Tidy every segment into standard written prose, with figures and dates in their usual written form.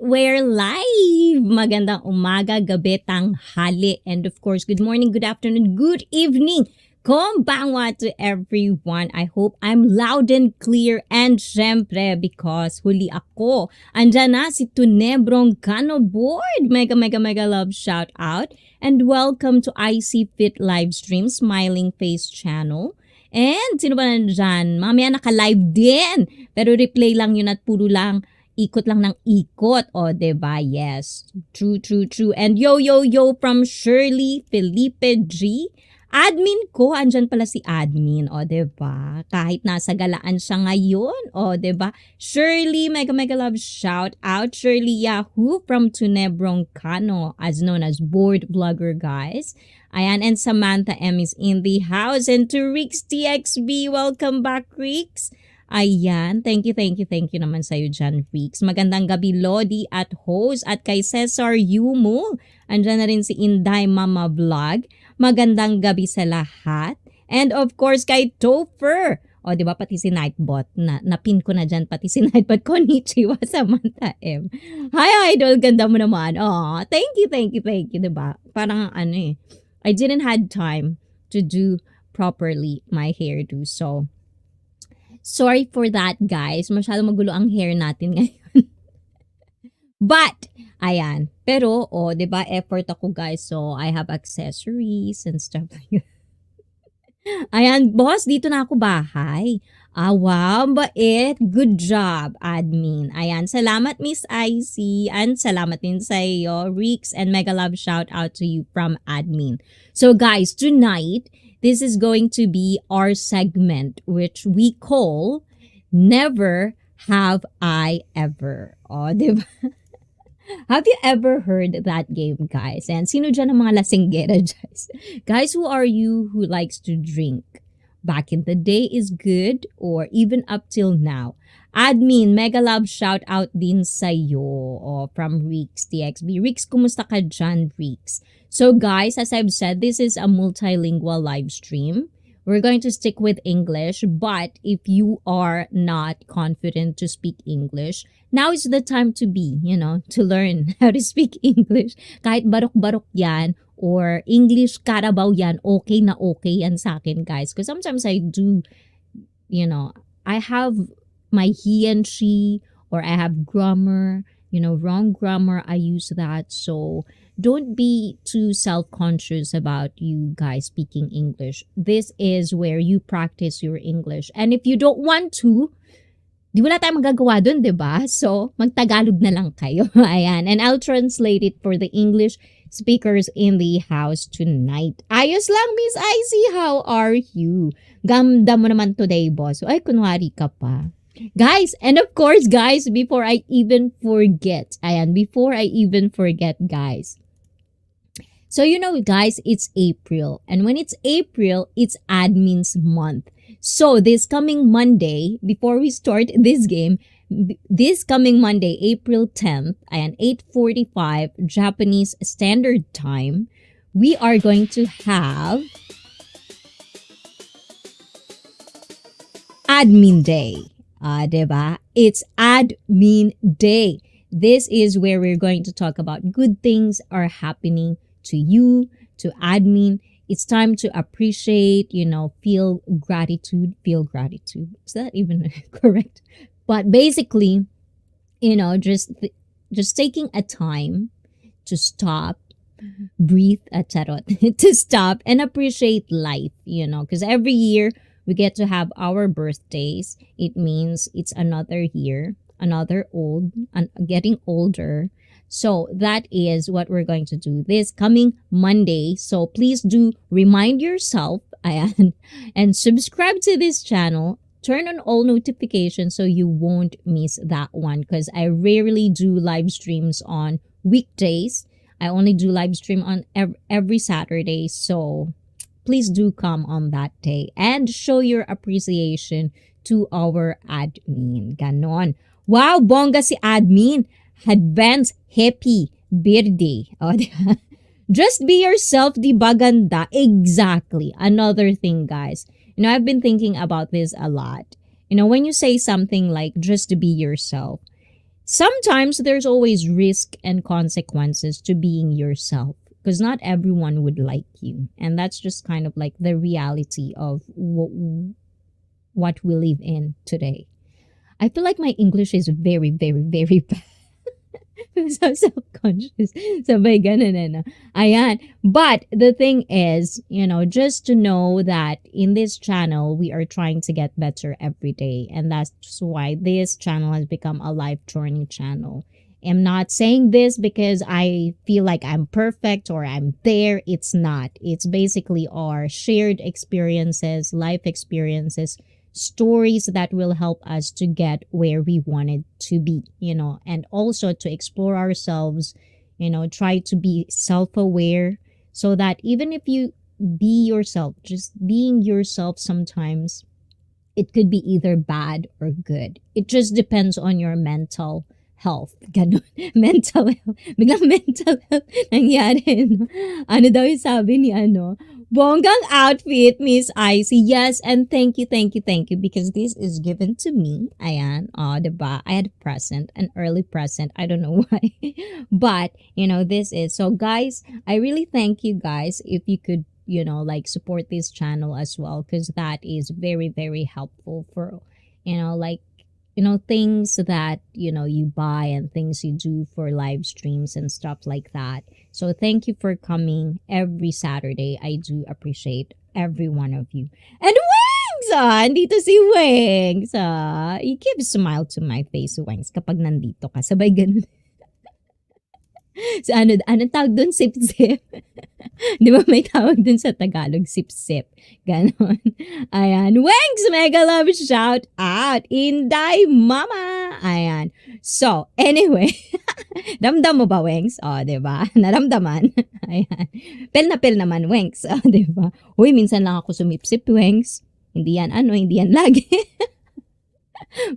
we're live! Magandang umaga, gabi, tanghali, and of course, good morning, good afternoon, good evening! Konbanwa to everyone. I hope I'm loud and clear and syempre because huli ako. Andyan na si Tunebrong Kano Board. Mega love shout out. And welcome to ICEE Fit Livestream Smiling Face Channel. And sino ba nandyan? Mamaya naka-live din. Pero replay lang yun at puro lang ikot lang ng ikot. O, diba? Yes. True. And yo from Shirley Felipe G. Admin ko, andyan pala si admin, o diba? Kahit nasa galaan siya ngayon, o diba? Shirley, mega love shout out. Shirley Yahoo from Tunebrong Kano, as known as board vlogger, guys. Ayan, and Samantha M is in the house. And to Rix TXB, welcome back, Rix. Ayan, thank you naman sa'yo dyan, Rix. Magandang gabi, Lodi at host. At kay Cesar Yumo, andyan na rin si Inday Mama Vlog. Magandang gabi sa lahat. And of course, kay Topher. O, di ba, pati si Nightbot. Napin ko na dyan, pati si Nightbot. Konnichiwa, Samantha M. Hi, Idol. Ganda mo naman. Oh, thank you. Di ba? Parang I didn't had time to do properly my hairdo. So, sorry for that, guys. Masyado magulo ang hair natin ngayon. But, ayan. Pero, diba, effort ako, guys. So, I have accessories and stuff like that. Ayan, boss, dito na ako bahay. Wow, bait. Good job, admin. Ayan, salamat, Miss ICEE. And salamat din sa iyo, Rix. And mega love shout out to you from admin. So, guys, tonight, this is going to be our segment, which we call Never Have I Ever. O, diba? Have you ever heard that game, guys? And sino dyan ang mga lasinggera, guys? Guys, who are you who likes to drink? Back in the day is good or even up till now. Admin, mega love shout out din sa'yo from Rix TXB. Rix, kumusta ka dyan, Rix? So guys, as I've said, this is a multilingual live stream. We're going to stick with English, but if you are not confident to speak English, now is the time to be, to learn how to speak English. Kahit barok-barok yan or English karabaw yan, okay yan sa akin, guys. Because sometimes I do, I have my he and she, or I have grammar, wrong grammar, I use that. So, don't be too self-conscious about you guys speaking English. This is where you practice your English. And if you don't want to, di wala tayong magagawa dun, diba? So, magtagalog na lang kayo. Ayan. And I'll translate it for the English speakers in the house tonight. Ayos lang, Miss ICEE. How are you? Ganda mo naman today, boss. Ay, kunwari ka pa. Guys, and of course, guys, before I even forget, guys. So, guys, it's April. And when it's April, it's admin's month. So, this coming Monday, before we start this game, this coming Monday, April 10th, and 8:45 Japanese Standard Time, we are going to have Admin Day. Diba? It's Admin Day. This is where we're going to talk about good things are happening to you, to admin. It's time to appreciate, feel gratitude. Is that even correct? But basically, just taking a time to stop, breathe, etc. to stop and appreciate life, because every year we get to have our birthdays. It means it's another year, getting older. So that is what we're going to do this coming Monday. So please do remind yourself and subscribe to this channel. Turn on all notifications so you won't miss that one, because I rarely do live streams on weekdays. I only do live stream on every Saturday. So please do come on that day and show your appreciation to our admin. Ganon. Wow, bongga si admin. Advance happy birthday. Just be yourself, di ba ganda? Exactly. Another thing, guys. I've been thinking about this a lot. When you say something like just be yourself, Sometimes there's always risk and consequences to being yourself because not everyone would like you. And that's just kind of like the reality of what we live in today. I feel like my English is very, very, very bad. So self-conscious. Sabay ganun na. Ayan. But the thing is, just to know that in this channel, we are trying to get better every day. And that's why this channel has become a life journey channel. I'm not saying this because I feel like I'm perfect or I'm there. It's not. It's basically our shared experiences, life experiences, stories that will help us to get where we wanted to be, and also to explore ourselves, try to be self-aware so that even if you be yourself, just being yourself sometimes, it could be either bad or good. It just depends on your mental health. Ganon. Mental health. Biglang mental health nangyari. No? Ano daw yung sabi ni bonggang outfit, Miss ICEE. Yes, and thank you, thank you, thank you, because this is given to me. Ayan, diba? I had a present, an early present. I don't know why. But, this is. So, guys, I really thank you guys if you could, support this channel as well, because that is very, very helpful for, things that, you buy and things you do for live streams and stuff like that. So thank you for coming every Saturday. I do appreciate every one of you. And Wengs! Andito si Wengs. You give a smile to my face, Wengs, kapag nandito ka. Sabay ganun. So anong tawag doon? Sip-sip. Di ba may tawag dun sa Tagalog? Sip-sip. Ganon. Ayan. Wengs, mega love shout out. Inday Mama. Ayan. So, anyway. Damdam mo ba, Wengs? Di ba? Naramdaman. Ayan. Pel na pel naman, Wengs. Di ba? Uy, minsan lang ako sumipsip, Wengs. Hindi yan lagi.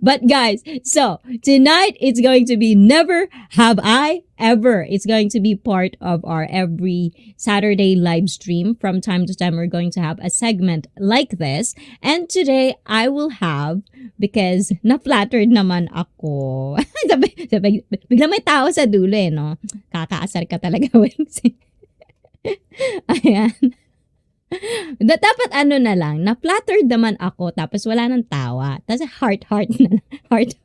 But guys, so tonight it's going to be Never Have I Ever. It's going to be part of our every Saturday live stream. From time to time, we're going to have a segment like this. And today I will have, because na-flattered naman ako. sabi, bigla may tao sa dulo no? Kakaasar ka talaga, Wensi. Ayan. Dapat na lang, na-flattered naman ako, tapos wala nang tawa. Tapos heart na lang. Heart.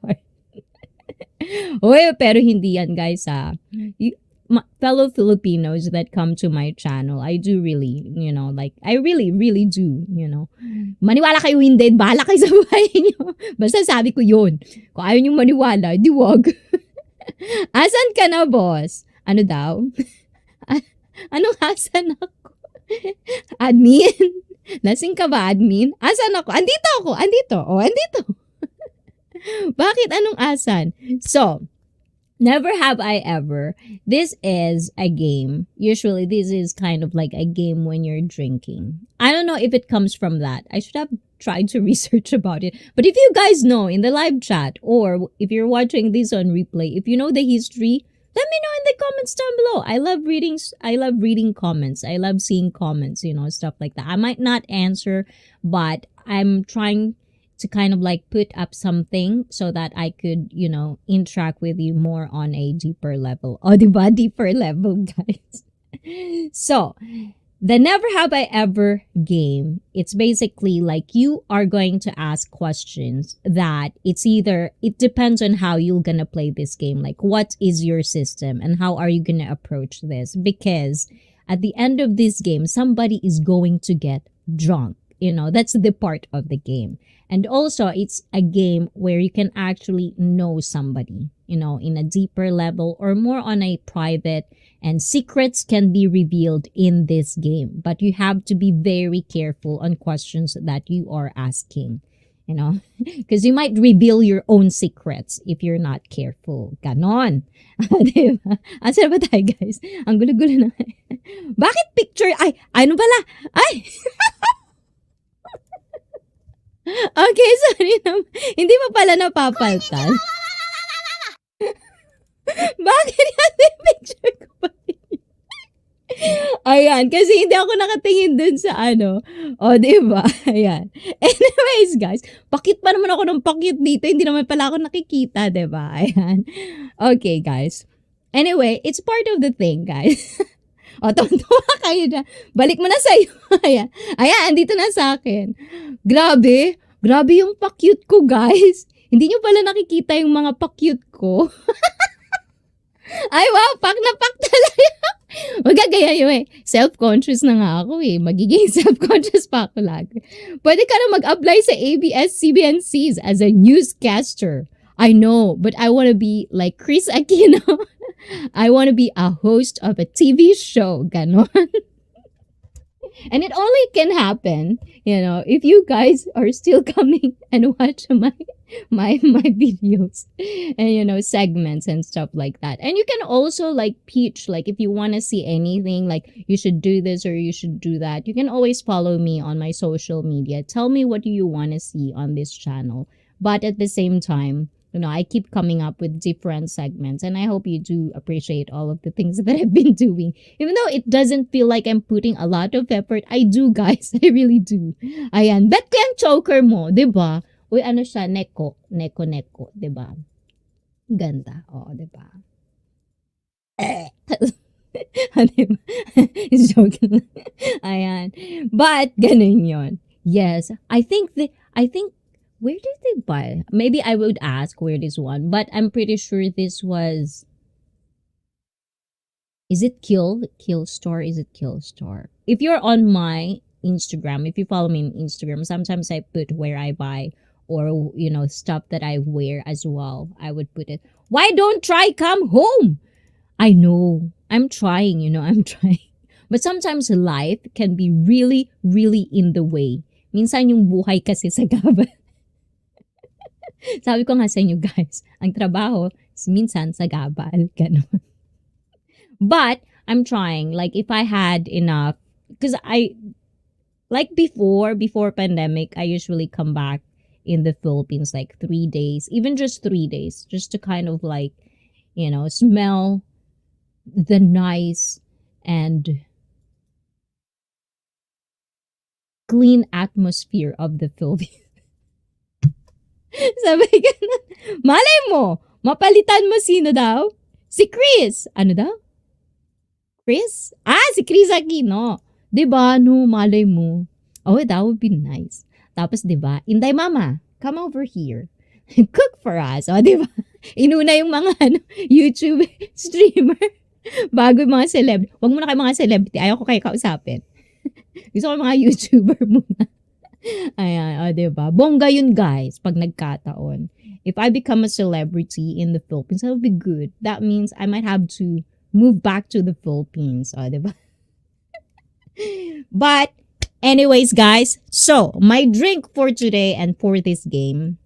Uy, pero hindi yan, guys, fellow Filipinos that come to my channel, I do really, I really, really do, Maniwala kayo hindi, bahala kayo sa buhay niyo. Basta sabi ko yun. Kung ayaw niyo maniwala, di wag. Asan ka na, boss? Ano daw? Anong asan ako? Admin? Lasing ka ba, admin? Asan ako? Andito ako. Andito. Bakit anong asan? So, Never Have I Ever. This is a game. Usually, this is kind of like a game when you're drinking. I don't know if it comes from that. I should have tried to research about it. But if you guys know in the live chat, or if you're watching this on replay, if you know the history, let me know in the comments down below. I love reading comments. I love seeing comments, stuff like that. I might not answer, but I'm trying to kind of like put up something so that I could, interact with you more on a deeper level. Diba? Deeper level, guys. So, the Never Have I Ever game, it's basically like you are going to ask questions that it depends on how you're gonna play this game. Like, what is your system and how are you gonna approach this? Because at the end of this game, somebody is going to get drunk. That's the part of the game. And also, it's a game where you can actually know somebody, in a deeper level or more on a private, and secrets can be revealed in this game. But you have to be very careful on questions that you are asking, because you might reveal your own secrets if you're not careful. Ganon. Diba? Asa ba tayo, guys? Ang gulo-gulo na. Bakit picture? Ay, ano pala? Ay! Okay, sorry naman. Hindi pa pala napapaltan. Bakit yan yung picture ko pa? Ayan, kasi hindi ako nakatingin dun sa ano. O, diba? Ayan. Anyways, guys, pakit pa naman ako ng pakit dito. Hindi naman pala ako nakikita, diba? Ayan. Okay, guys. Anyway, it's part of the thing, guys. O, tuwa kayo na. Balik mo na sa'yo. Ayan. Ayan, andito na sa akin. Grabe. Grabe yung pa-cute ko, guys. Hindi nyo pala nakikita yung mga pa-cute ko. Ay, wow. Pak na pak talaga. Magagaya yun eh. Self-conscious na nga ako eh. Magiging self-conscious pa ako lagi. Pwede ka na mag-apply sa ABS-CBN-Cs as a newscaster. I know, but I want to be like Chris Aquino. I want to be a host of a TV show. Ganon. And it only can happen, if you guys are still coming and watch my videos and segments and stuff like that. And you can also like pitch, like if you want to see anything, like you should do this or you should do that. You can always follow me on my social media. Tell me what do you want to see on this channel. But at the same time, I keep coming up with different segments, and I hope you do appreciate all of the things that I've been doing. Even though it doesn't feel like I'm putting a lot of effort, I do, guys. I really do. Ayan. Bet ko yung choker mo, diba? Uy, ano siya? Neko. Neko. Diba? Ganda. Oo, diba? Diba? It's joking. Ayan. But, ganun yun. Yes. I think where did they buy? Maybe I would ask where this one, but I'm pretty sure this was. Is it Kill Store? Is it Kill Store? If you're on my Instagram, if you follow me on Instagram, sometimes I put where I buy or stuff that I wear as well. I would put it. Why don't try come home? I know. I'm trying, I'm trying. But sometimes life can be really, really in the way. Minsan yung buhay kasi sa gabal. Sabi ko nga sa inyo, guys, ang trabaho minsan sa gabal, ganun. But I'm trying, like if I had enough, because like before pandemic, I usually come back in the Philippines like 3 days, even just 3 days, just to kind of like, smell the nice and clean atmosphere of the Philippines. Sabi ganun. Malay mo, mapalitan mo sino daw? Si Chris. Ano daw? Chris? Si Chris Aquino. Diba, no, malay mo. Oh, that would be nice. Tapos, diba, Inday Mama, come over here. Cook for us. O, diba? Inuna yung mga YouTube streamer bago yung mga celeb. Huwag muna kayo mga celebrity. Ayaw ko kayo kausapin. Gusto ko mga YouTuber muna. Ayan, diba? Bongga yun, guys, pag nagkataon. If I become a celebrity in the Philippines, that would be good. That means I might have to move back to the Philippines. Diba? But, anyways, guys, so, my drink for today and for this game.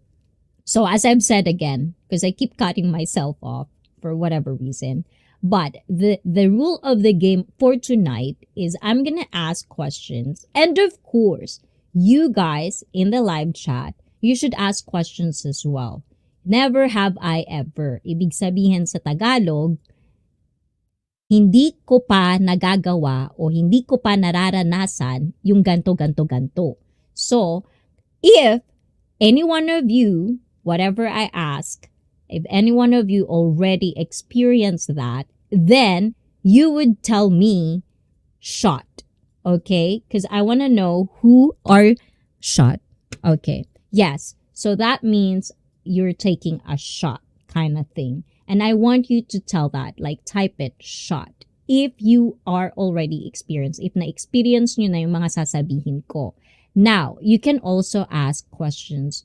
So, as I've said again, because I keep cutting myself off for whatever reason, but the rule of the game for tonight is I'm gonna ask questions. And of course, you guys in the live chat, you should ask questions as well. Never have I ever. Ibig sabihin sa Tagalog, hindi ko pa nagagawa o hindi ko pa nararanasan yung ganto. So, if any one of you, whatever I ask, if any one of you already experienced that, then you would tell me shot. Okay? Because I want to know who are shot. Okay. Yes. So that means you're taking a shot kind of thing. And I want you to tell that. Like, type it, shot. If you are already experienced. If na-experience nyo na yung mga sasabihin ko. Now, you can also ask questions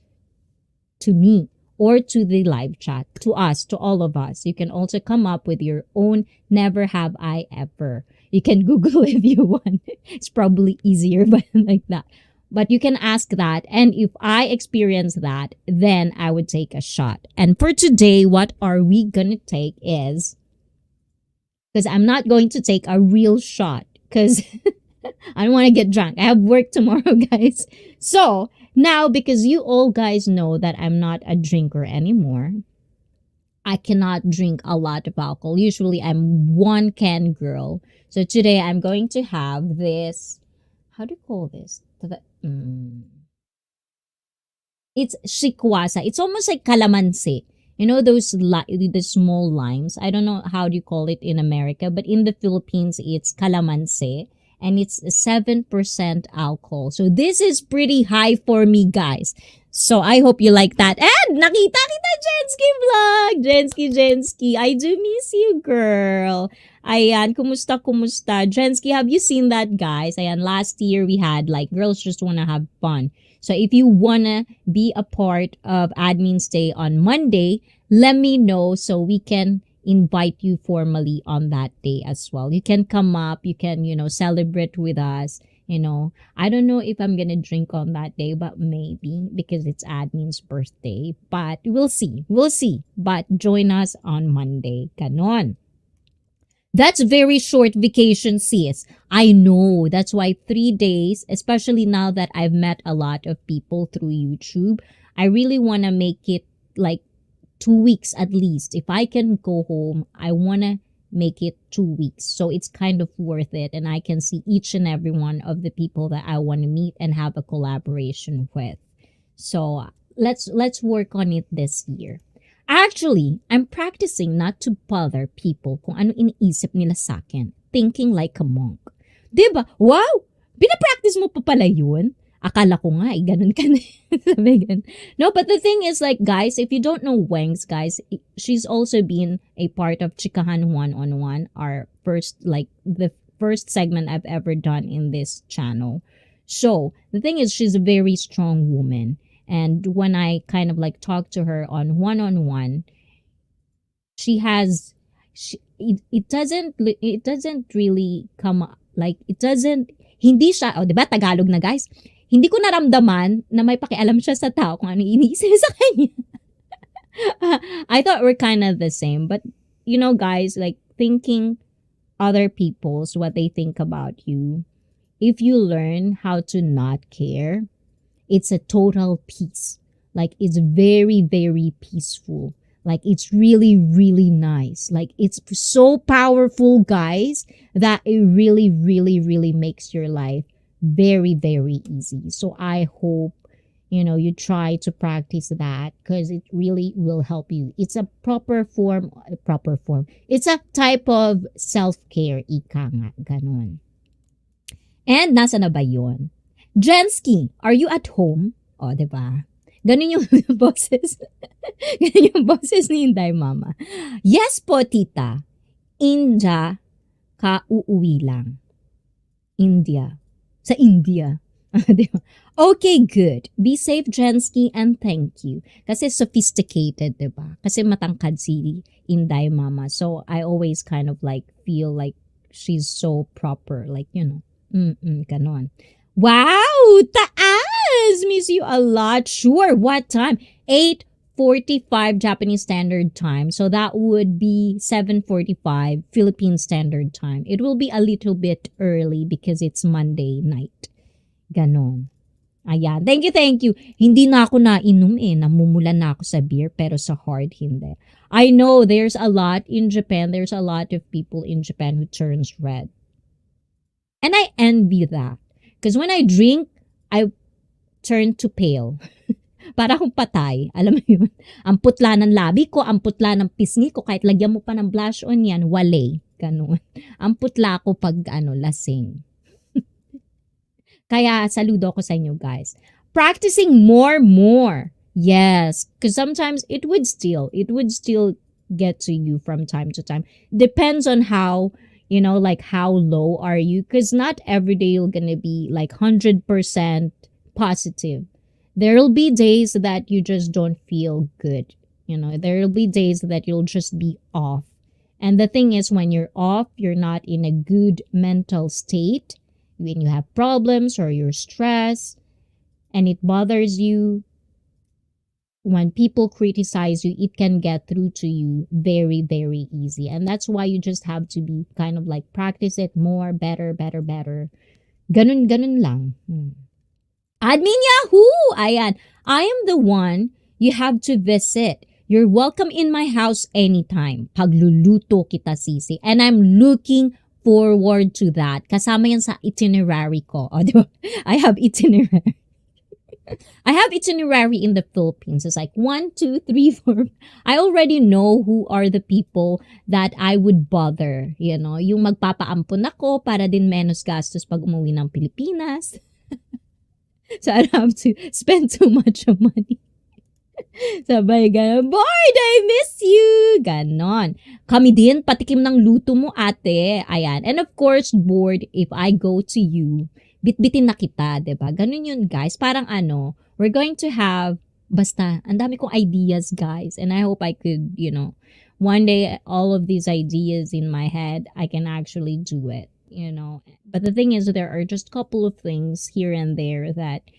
to me or to the live chat, to us, to all of us. You can also come up with your own never have I ever. You can Google if you want. It's probably easier, but like that. But you can ask that. And if I experience that, then I would take a shot. And for today, what are we going to take is, because I'm not going to take a real shot because I don't want to get drunk. I have work tomorrow, guys. So now, because you all guys know that I'm not a drinker anymore, I cannot drink a lot of alcohol. Usually I'm one can girl. So today I'm going to have this, how do you call this? It's shikwasa. It's almost like calamansi. You know those the small limes. I don't know how do you call it in America, but in the Philippines it's calamansi, and it's 7% alcohol. So this is pretty high for me, guys. So I hope you like that. And nakita kita Jensky vlog. Jensky. I do miss you, girl. Ayan, kumusta? Jensky, have you seen that, guys? Ayan, last year we had like girls just wanna have fun. So if you wanna be a part of Admin's Day on Monday, let me know so we can invite you formally on that day as well. You can come up, you can, celebrate with us. I don't know if I'm gonna drink on that day, but maybe because it's Admin's birthday. But we'll see. But join us on Monday. Ganon. That's very short vacation, sis. I know. That's why 3 days, especially now that I've met a lot of people through YouTube, I really want to make it like 2 weeks at least. If I can go home, I want to make it 2 weeks. So it's kind of worth it. And I can see each and every one of the people that I want to meet and have a collaboration with. So let's work on it this year. Actually, I'm practicing not to bother people kung ano iniisip nila sa akin. Thinking like a monk. Diba? Wow! Binapractice mo pa pala yun? Akala ko nga, ganun ka na. No, but the thing is like, guys, if you don't know Wengs, guys, she's also been a part of Chikahan One-on-One, our first, like, the first segment I've ever done in this channel. So, the thing is, she's a very strong woman. And when I kind of like talk to her on one-on-one, it doesn't really come like, hindi siya, diba, Tagalog na guys, hindi ko naramdaman na may pakialam siya sa tao kung ano iniisip sa kanya. I thought we're kind of the same, but guys, like thinking other people's what they think about you, if you learn how to not care, it's a total peace. Like it's very, very peaceful. Like it's really, really nice. Like it's so powerful, guys, that it really, really, really makes your life very, very easy. So I hope, you try to practice that because it really will help you. It's a proper form. It's a type of self-care, ika nga, ganon. And nasa na ba yun? Jensky, are you at home? O, diba? Ganun yung boses. Ganun yung boses ni Inday Mama. Yes po, tita. India, ka-uuwi lang. India. Sa India. Diba? Okay, good. Be safe, Jensky, and thank you. Kasi sophisticated, diba? Kasi matangkad si Inday Mama. So, I always kind of like feel like she's so proper. Like, ganon. Wow! Taas! Miss you a lot. Sure. What time? 8:45 Japanese Standard Time. So that would be 7:45 Philippine Standard Time. It will be a little bit early because it's Monday night. Ganon. Ayan. Thank you. Hindi na ako nainom Namumula na ako sa beer pero sa hard hindi. I know there's a lot in Japan. There's a lot of people in Japan who turns red. And I envy that. Because when I drink, I turn to pale. Para akong patay. Alam mo yun? Ang putla ng labi ko, ang putla ng pisngi ko, kahit lagyan mo pa ng blush on yan, wale. Ganun. Ang putla ko pag lasing. Kaya saludo ko sa inyo, guys. Practicing more. Yes. Because sometimes it would still get to you from time to time. Depends on how, like how low are you? Because not every day you're gonna be like 100% positive. There'll be days that you just don't feel good. There'll be days that you'll just be off. And the thing is, when you're off, you're not in a good mental state. When you have problems or you're stressed and it bothers you, when people criticize you, it can get through to you very, very easy. And that's why you just have to be kind of like practice it more, better. Ganun lang. Admin Yahoo! Ayan. I am the one you have to visit. You're welcome in my house anytime. Pagluluto kita, Sisi. And I'm looking forward to that. Kasama yan sa itinerary ko. O, di ba? I have itinerary. I have itinerary in the Philippines. It's like 1, 2, 3, 4. I already know who are the people that I would bother. You know, yung magpapaampun ako para din menos gastos pag umuwi ng Pilipinas. So I don't have to spend too much of money. Sabay ganon, bored, I miss you. Ganon. Kami din, patikim ng luto mo, ate. Ayan. And of course, bored, if I go to you, bitbitin na kita, diba? Ganun yun, guys. Parang ano, we're going to have, basta, ang dami kong ideas, guys. And I hope I could, you know, one day, all of these ideas in my head, I can actually do it, you know. But the thing is, there are just a couple of things here and there that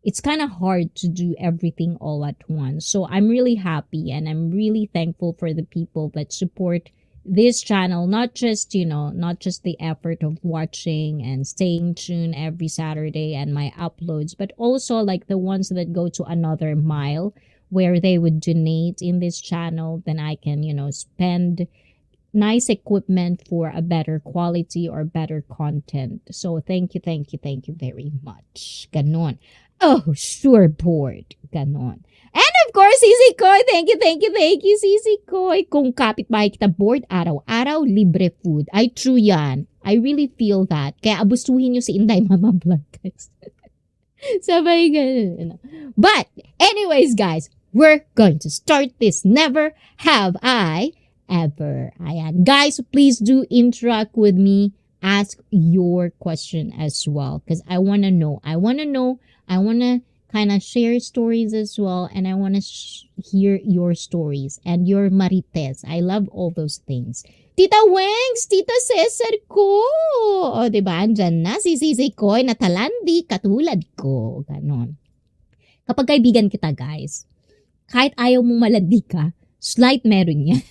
it's kind of hard to do everything all at once. So I'm really happy and I'm really thankful for the people that support this channel, not just, you know, not just the effort of watching and staying tuned every Saturday and my uploads, but also like the ones that go to another mile where they would donate in this channel. Then I can, you know, spend nice equipment for a better quality or better content. So thank you very much. Ganon. Oh, sure, bored. Ganon. And of course, Sisi Koy, thank you, Sisi Koy. Kung kapitbahay kita bored, araw-araw, libre food. Ay, true yan. I really feel that. Kaya abusuhin nyo si Inday Mama Vlog, guys. Sabay ganun. But, anyways, guys, we're going to start this Never Have I Ever. Ayan. Guys, please do interact with me. Ask your question as well. Because I want to know. I want to kind of share stories as well, and I want to hear your stories and your marites. I love all those things. Tita Wengs, Tita Cesar ko. O, diba? Andyan na si Sisi Koy na talandi katulad ko. Ganon. Kapag kaibigan kita, guys, kahit ayaw mong malandi ka, slight meron yan.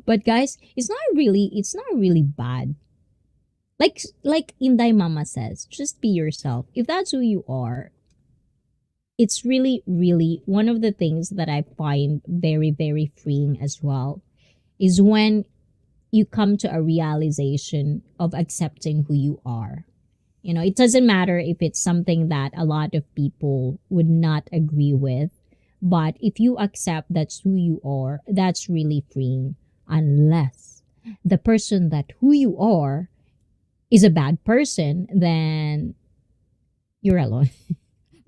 But guys, it's not really bad. Like Inday Mama says, just be yourself. If that's who you are, it's really, really one of the things that I find very, very freeing as well is when you come to a realization of accepting who you are. You know, it doesn't matter if it's something that a lot of people would not agree with, but if you accept that's who you are, that's really freeing. Unless the person that who you are is a bad person, then you're alone.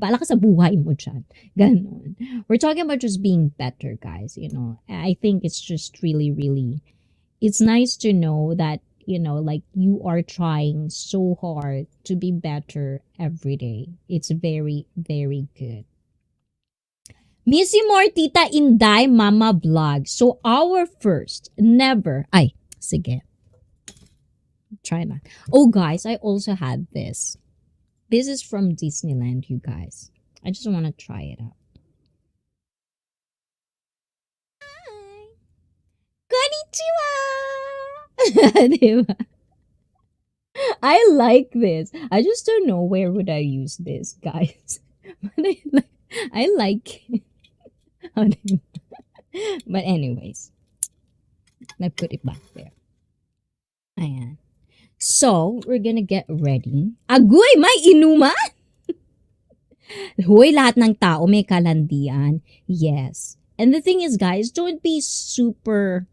Baala ka sa buhay mo dyan. Ganon. We're talking about just being better, guys. You know, I think it's just really, really, it's nice to know that, you know, like you are trying so hard to be better every day. It's very, very good. Missy more Tita Inday Mama Vlog. So our first sige. Try na. Oh, guys, I also had this. This is from Disneyland, you guys. I just want to try it out. Hi! Konnichiwa! Diba? I like this. I just don't know where would I use this, guys. But I like it. But anyways, I put it back there. Ayan. So, we're gonna get ready. Agoy, may inuman! Hoy, lahat ng tao may kalandian. Yes. And the thing is, guys, don't be super,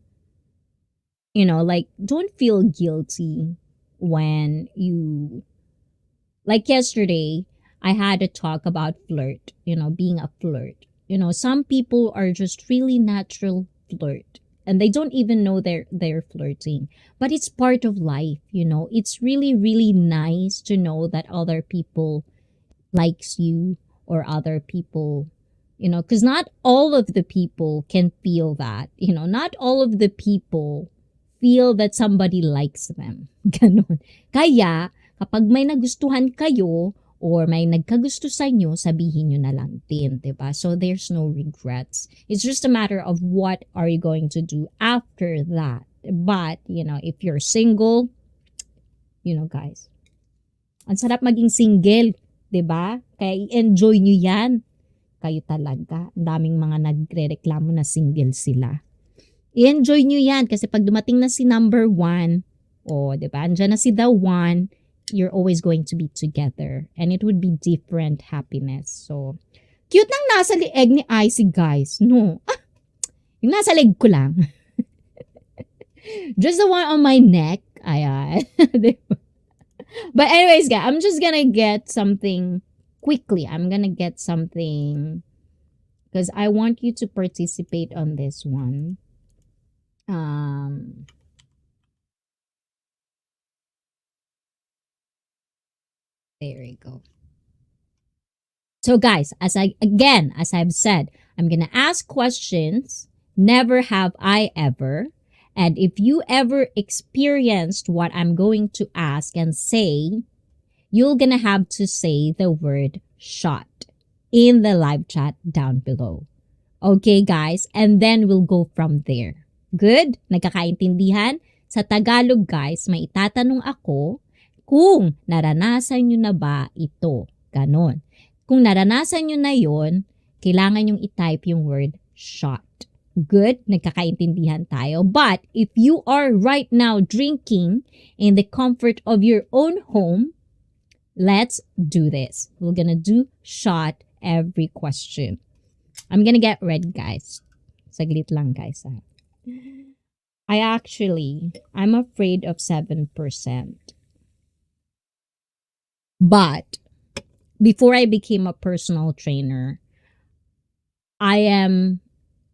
you know, like, don't feel guilty when you, like yesterday, I had a talk about flirt, you know, being a flirt. You know, some people are just really natural flirt. And they don't even know they're flirting. But it's part of life, you know. It's really, really nice to know that other people likes you or other people, you know, because not all of the people can feel that. You know, not all of the people feel that somebody likes them. Ganon. Kaya, kapag may nagustuhan kayo, or may nagkagusto sa inyo, sabihin nyo na lang din, diba? So there's no regrets. It's just a matter of what are you going to do after that. But, you know, if you're single, you know, guys, ang sarap maging single, diba? Kaya i-enjoy nyo yan. kayo talaga. Ang daming mga nagre-reklamo na single sila. I-enjoy nyo yan kasi pag dumating na si number one, diba? Andyan na si the one, you're always going to be together. And it would be different happiness. So, cute nang nasa leeg ni ICEE, guys. No. Yung nasa leg ko lang. Just the one on my neck. Ayan. But anyways, guys, I'm just gonna get something quickly. I'm gonna get something because I want you to participate on this one. There we go. So guys, as I've said, I'm gonna ask questions. Never have I ever. And if you ever experienced what I'm going to ask and say, you're gonna have to say the word shot in the live chat down below. Okay, guys? And then we'll go from there. Good? Nagkakaintindihan? Sa Tagalog, guys, may itatanong ako kung naranasan nyo na ba ito. Ganon. Kung naranasan nyo na yon, kailangan nyong i-type yung word shot. Good? Nagkakaintindihan tayo. But if you are right now drinking in the comfort of your own home, let's do this. We're gonna do shot every question. I'm gonna get ready, guys. Saglit lang, guys. I'm afraid of 7%. But before I became a personal trainer, I am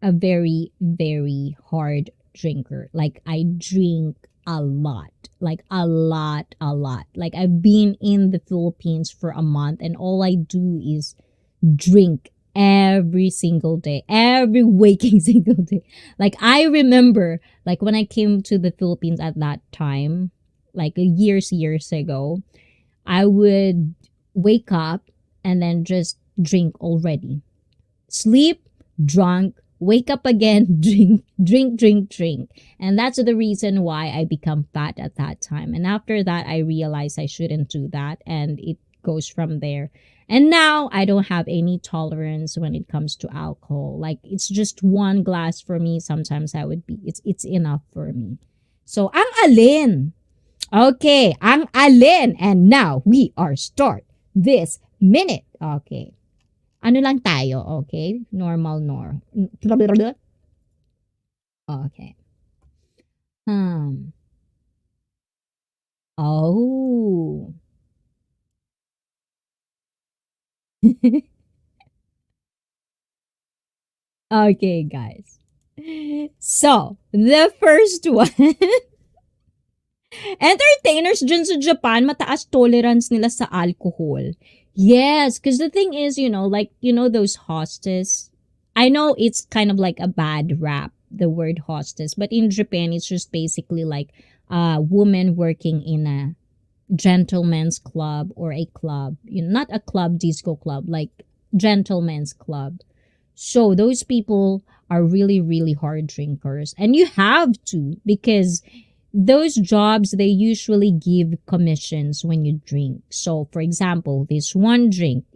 a very, very hard drinker. Like, I drink a lot. Like, a lot. Like, I've been in the Philippines for a month and all I do is drink every single day, every waking single day. Like, I remember, like, when I came to the Philippines at that time, like years ago, I would wake up and then just drink already. Sleep, drunk, wake up again, drink. And that's the reason why I become fat at that time. And after that, I realized I shouldn't do that. And it goes from there. And now I don't have any tolerance when it comes to alcohol. Like, it's just one glass for me. Sometimes it's enough for me. So, ang alin. Okay, ang alin. And now we are start this minute. Okay. Ano lang tayo, okay? Normal. Okay. Oh. Okay, guys. So, the first one. Entertainers dyan sa Japan, mataas tolerance nila sa alcohol. Yes, because the thing is, those hostess. I know it's kind of like a bad rap, the word hostess, but in Japan, it's just basically like a woman working in a gentleman's club or a club. Not a club, disco club, like gentleman's club. So those people are really, really hard drinkers. And you have to, because those jobs, they usually give commissions when you drink. So, for example, this one drink,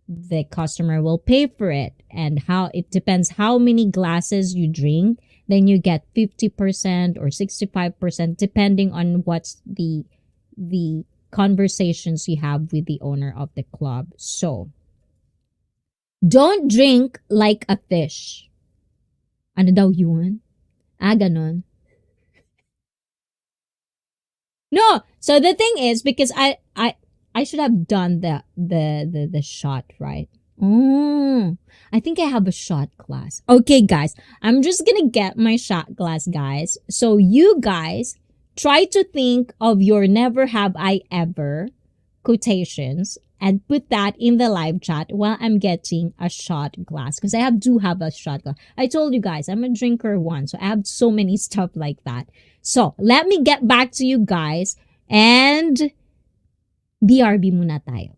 the customer will pay for it. And it depends how many glasses you drink. Then you get 50% or 65%, depending on what's the conversations you have with the owner of the club. So, don't drink like a fish. Ano daw yun? Ganon. No, so the thing is, because I should have done the shot, right? I think I have a shot glass. Okay, guys, I'm just gonna get my shot glass, guys. So you guys try to think of your never have I ever quotations and put that in the live chat while I'm getting a shot glass, because I do have a shot glass. I told you guys, I'm a drinker one, so I have so many stuff like that. So, let me get back to you guys and BRB muna tayo.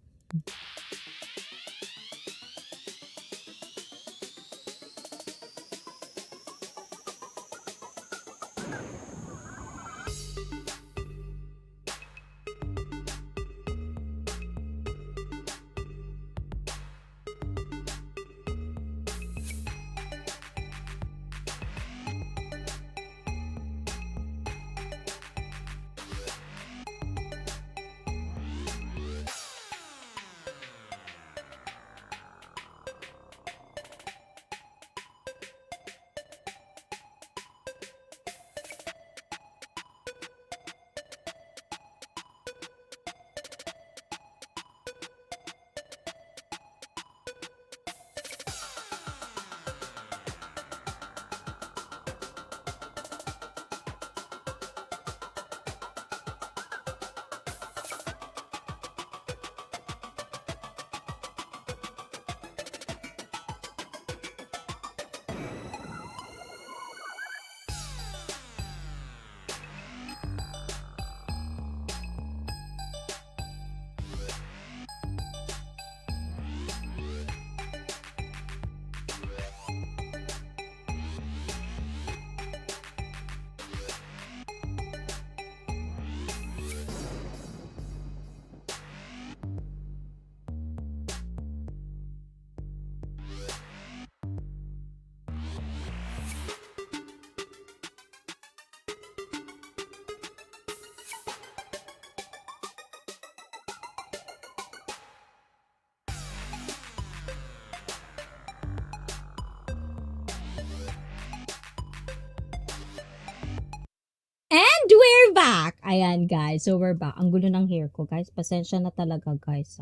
back. Ayan, guys. So, we're back. Ang gulo ng hair ko, guys. Pasensya na talaga, guys.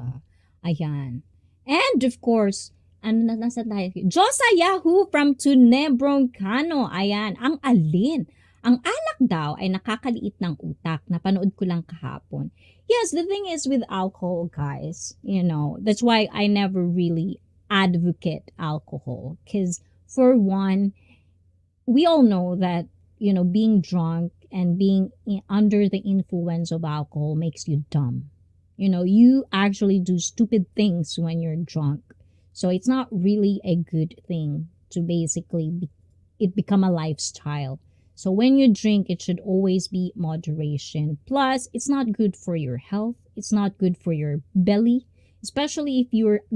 Ayan. And, of course, ano na nasa tayo? Josa Yahoo from Tunebroncano. Ayan. Ang alin? Ang alak daw ay nakakaliit ng utak. Napanood ko lang kahapon. Yes, the thing is with alcohol, guys, that's why I never really advocate alcohol. Because, for one, we all know that, being drunk and being under the influence of alcohol makes you dumb. You actually do stupid things when you're drunk. So it's not really a good thing to basically it become a lifestyle. So when you drink, it should always be moderation. Plus, it's not good for your health. It's not good for your belly, especially if you're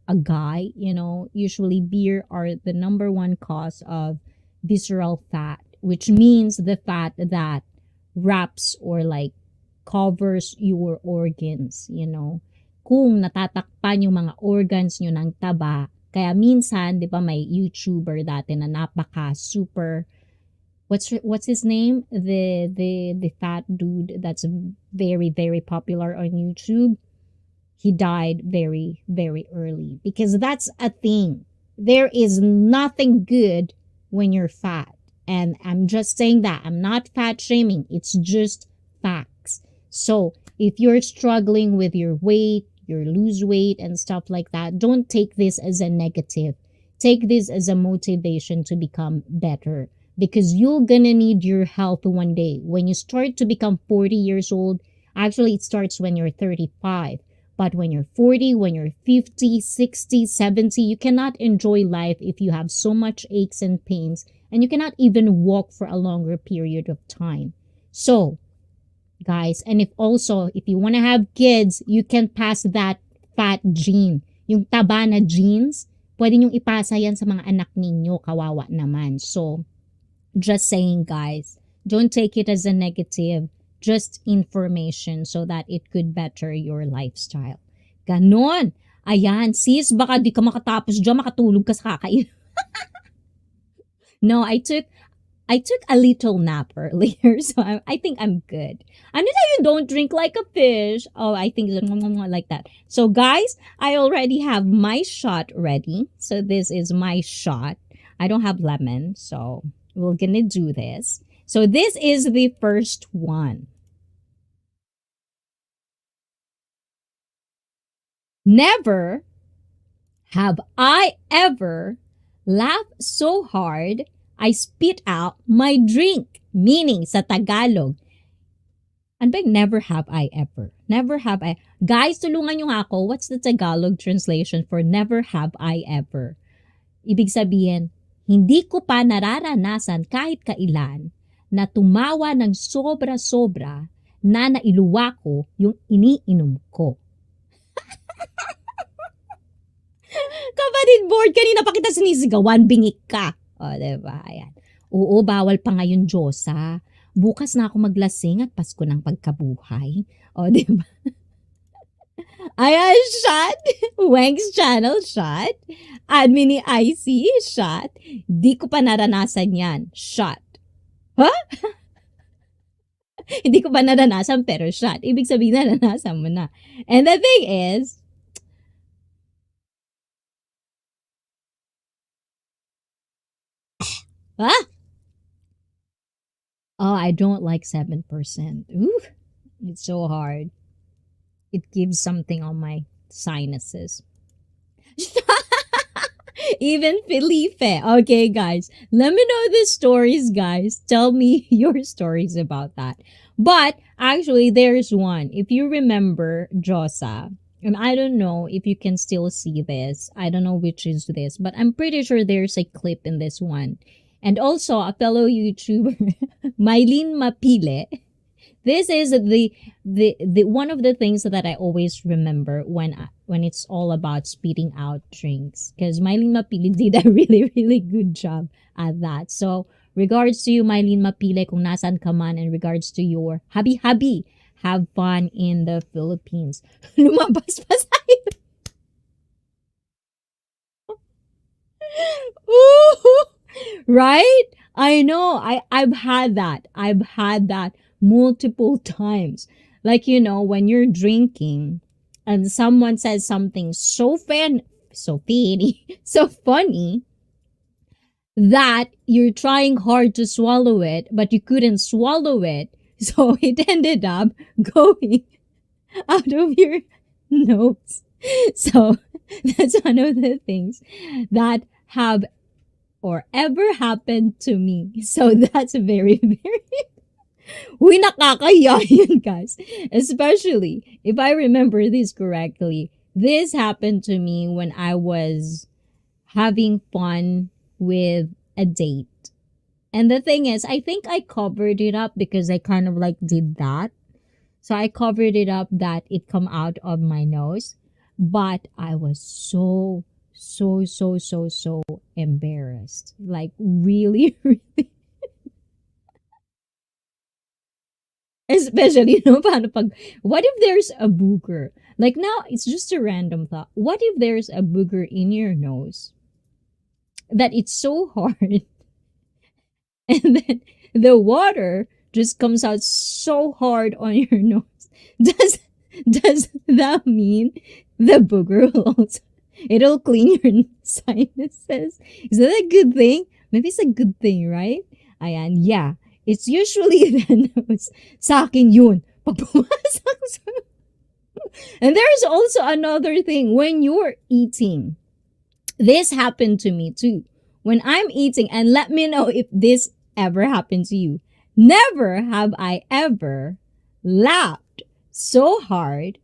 a guy. Usually beer are the number one cause of visceral fat, which means the fat that wraps or like covers your organs, Kung natatakpan yung mga organs nyo ng taba, kaya minsan, di ba, may YouTuber dati na napaka super, what's his name? The fat dude that's very, very popular on YouTube. He died very, very early because that's a thing. There is nothing good when you're fat. And I'm just saying that. I'm not fat shaming. It's just facts. So if you're struggling with your weight, your lose weight and stuff like that, don't take this as a negative. Take this as a motivation to become better because you're gonna need your health one day. When you start to become 40 years old, actually it starts when you're 35. But when you're 40, when you're 50, 60, 70, you cannot enjoy life if you have so much aches and pains and you cannot even walk for a longer period of time. So, guys, and if you want to have kids, you can pass that fat gene. Yung taba na genes, pwede nyong ipasa yan sa mga anak ninyo, kawawa naman. So, just saying, guys, don't take it as a negative, just information so that it could better your lifestyle. Ganon. Ayan, sis, baka di ka makatapos dyan, makatulog ka sa kakain. No, I took a little nap earlier, so I think I'm good. I know that you don't drink like a fish. Oh, I think it's like that. So, guys, I already have my shot ready. So, this is my shot. I don't have lemon, so we're gonna do this. So, this is the first one. Never have I ever laughed so hard I spit out my drink. Meaning, sa Tagalog, ano ba yung never have I ever? Never have I. Guys, tulungan nyo nga ako. What's the Tagalog translation for never have I ever? Ibig sabihin, hindi ko pa nararanasan kahit kailan na tumawa ng sobra-sobra na nailuwa ko yung iniinom ko. Kapatid board, kanina pa kita sinisigawan, bingik ka. O, diba? Ayan. Oo, bawal pa ngayon, Diyosa. Bukas na ako maglasing at Pasko ng pagkabuhay. O, diba? Ayan, shot. Weng's channel, shot. Admin ni ICEE, shot. Di ko pa naranasan yan. Shot. Huh? Hindi ko pa naranasan, pero shot. Ibig sabihin, naranasan mo na. And the thing is, oh, I don't like 7%. Ooh, it's so hard. It gives something on my sinuses. Even Felipe. Okay, guys. Let me know the stories, guys. Tell me your stories about that. But, actually, there's one. If you remember Josa, and I don't know if you can still see this. I don't know which is this. But I'm pretty sure there's a clip in this one. And also, a fellow YouTuber, Mylene Mapile. This is the one of the things that I always remember when it's all about spitting out drinks. Because Mylene Mapile did a really, really good job at that. So, regards to you, Mylene Mapile, kung nasan ka man, and regards to your habi-habi, have fun in the Philippines. Lumabas pa sa'yo. Ooh! Right? I know. I've had that. multiple times. Like, you know, when you're drinking and someone says something so funny, so funny that you're trying hard to swallow it, but you couldn't swallow it. So it ended up going out of your nose. So that's one of the things that have or ever happened to me. So that's very, very, uy, nakakaya yun, guys. Especially if I remember this correctly. This happened to me when I was having fun with a date. And the thing is, I think I covered it up because I kind of like did that. So I covered it up that it come out of my nose. But I was so embarrassed. Like really, especially, you know, paano pag, what if there's a booger? Like now, it's just a random thought. What if there's a booger in your nose that it's so hard and then the water just comes out so hard on your nose? Does does that mean the booger will also it'll clean your sinuses? Is that a good thing? Maybe it's a good thing, right? Ayan, yeah. It's usually the nose. Sa akin yun. Pag pumasok sa- And there's also another thing. When you're eating, this happened to me too. When I'm eating, and let me know if this ever happened to you. Never have I ever laughed so hard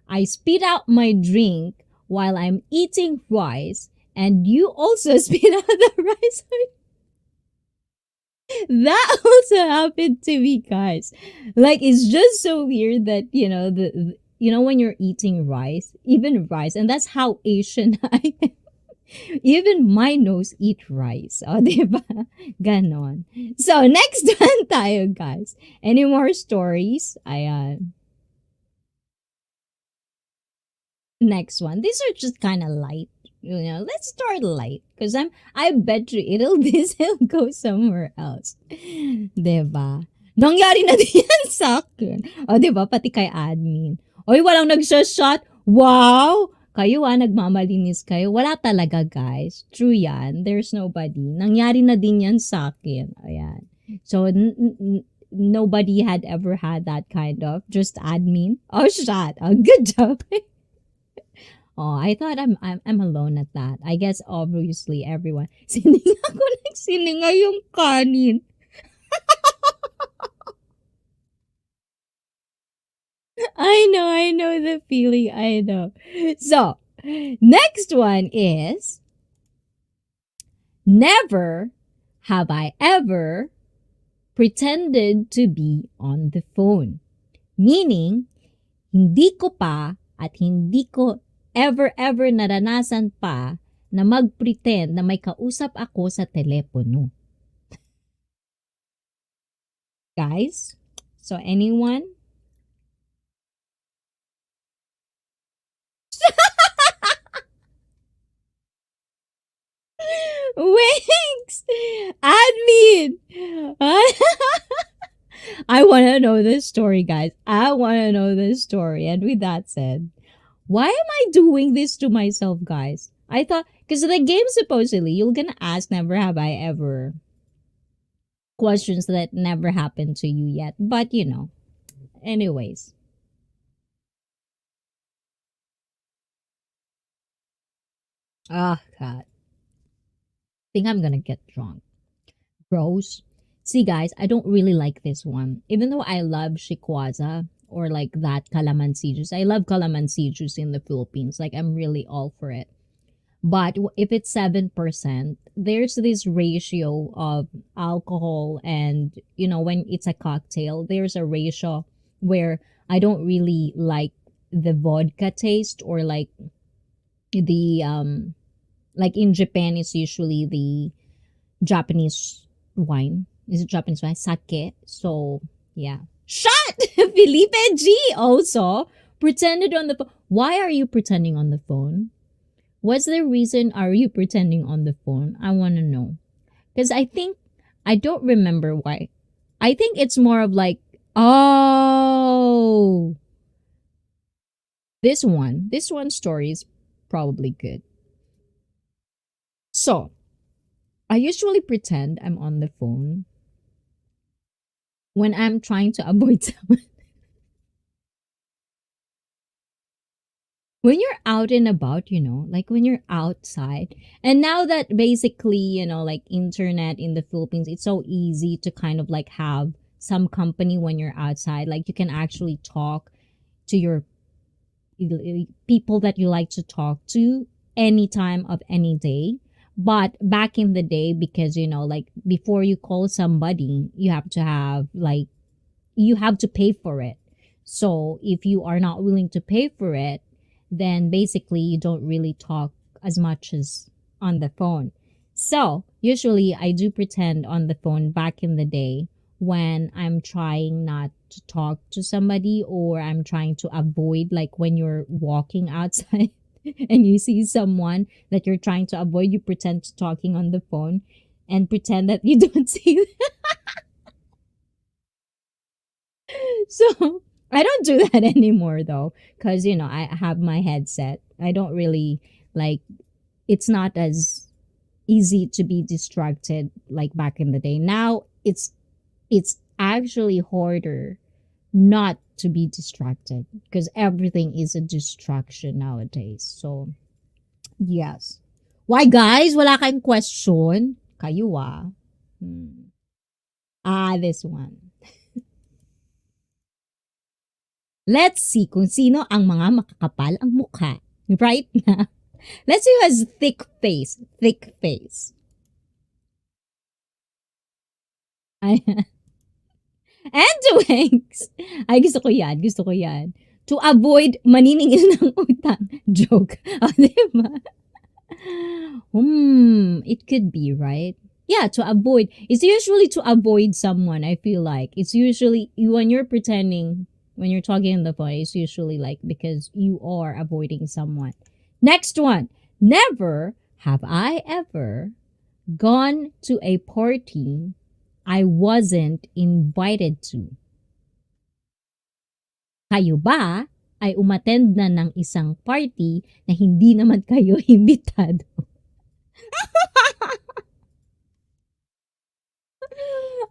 I spit out my drink while I'm eating rice, and you also spit out the rice. That also happened to me, guys. Like it's just so weird that you know you know when you're eating rice, even rice, and that's how Asian I am. Even my nose eat rice. O, diba? Ganon. So, next one tayo, guys. Any more stories? Ayan. Next one. These are just kind of light. You know, let's start light. Because I bet you this will go somewhere else. Diba? Nangyari na din yan sa akin. O, diba? Pati kay admin. Oy, walang nagsashot. Wow! Kayo nagmamalinis kayo. Wala talaga, guys. True yan. There's nobody. Nangyari na din yan sa akin. Ayan. So, nobody had ever had that kind of just admin. Oh, shot. Oh, good job. Oh, I thought I'm alone at that. I guess obviously everyone. Sininga ko nagsininga yung kanin. I know the feeling. I know. So, next one is never have I ever pretended to be on the phone. Meaning, hindi ko pa at hindi ko ever naranasan pa na mag-pretend na may kausap ako sa telepono. Guys, so anyone? Winks! Admin! I want to know this story, guys. I want to know this story. And with that said, why am I doing this to myself, guys? I thought, because the game supposedly, you're gonna ask, never have I ever questions that never happened to you yet. But, you know, anyways. Ah, God. Think I'm gonna get drunk. Gross. See, guys, I don't really like this one. Even though I love shikwaza or like that calamansi juice. I love calamansi juice in the Philippines. Like, I'm really all for it. But if it's 7%, there's this ratio of alcohol and, you know, when it's a cocktail, there's a ratio where I don't really like the vodka taste or the, like in Japan, it's usually the Japanese wine. Is it Japanese wine? Sake. So, yeah. Shut! Felipe G also pretended on the phone. Why are you pretending on the phone? What's the reason are you pretending on the phone? I want to know. Because I don't remember why. I think it's more of like Oh, this one story is probably good. So, I usually pretend I'm on the phone when I'm trying to avoid someone. When you're out and about, like when you're outside. And now that basically, like internet in the Philippines, it's so easy to kind of like have some company when you're outside. Like you can actually talk to your people that you like to talk to any time of any day. But back in the day, because like before you call somebody, you have to pay for it. So if you are not willing to pay for it, then basically you don't really talk as much as on the phone. So usually I do pretend on the phone back in the day when I'm trying not to talk to somebody, or I'm trying to avoid, like when you're walking outside and you see someone that you're trying to avoid, you pretend to talking on the phone and pretend that you don't see. So I don't do that anymore though, because I have my headset. I don't really like. It's not as easy to be distracted like back in the day. Now it's actually harder not to be distracted because everything is a distraction nowadays. So yes. Why guys? Wala kayong question? Kayo ah. This one. Let's see kung sino ang mga makakapal ang mukha right now. Let's see who has thick face. Thick face. Ayan. And Wings. Ay, gusto ko yan. Gusto ko yan. To avoid maniningil ng utang. Joke. Diba? It could be, right? Yeah, to avoid. It's usually to avoid someone, I feel like. It's usually, when you're pretending, when you're talking on the phone, it's usually like because you are avoiding someone. Next one. Never have I ever gone to a party I wasn't invited to. Kayo ba ay umattend na ng isang party na hindi naman kayo imbitado?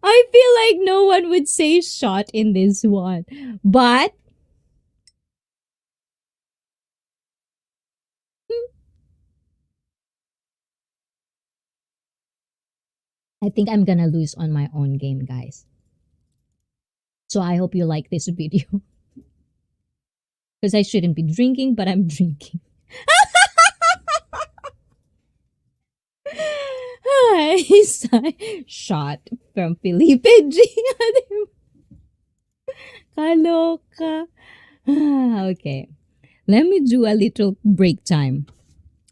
I feel like no one would say shot in this one. But I think I'm gonna lose on my own game, guys. So I hope you like this video. Because I shouldn't be drinking, but I'm drinking. Shot from Felipe G. Kaloka. Okay. Let me do a little break time.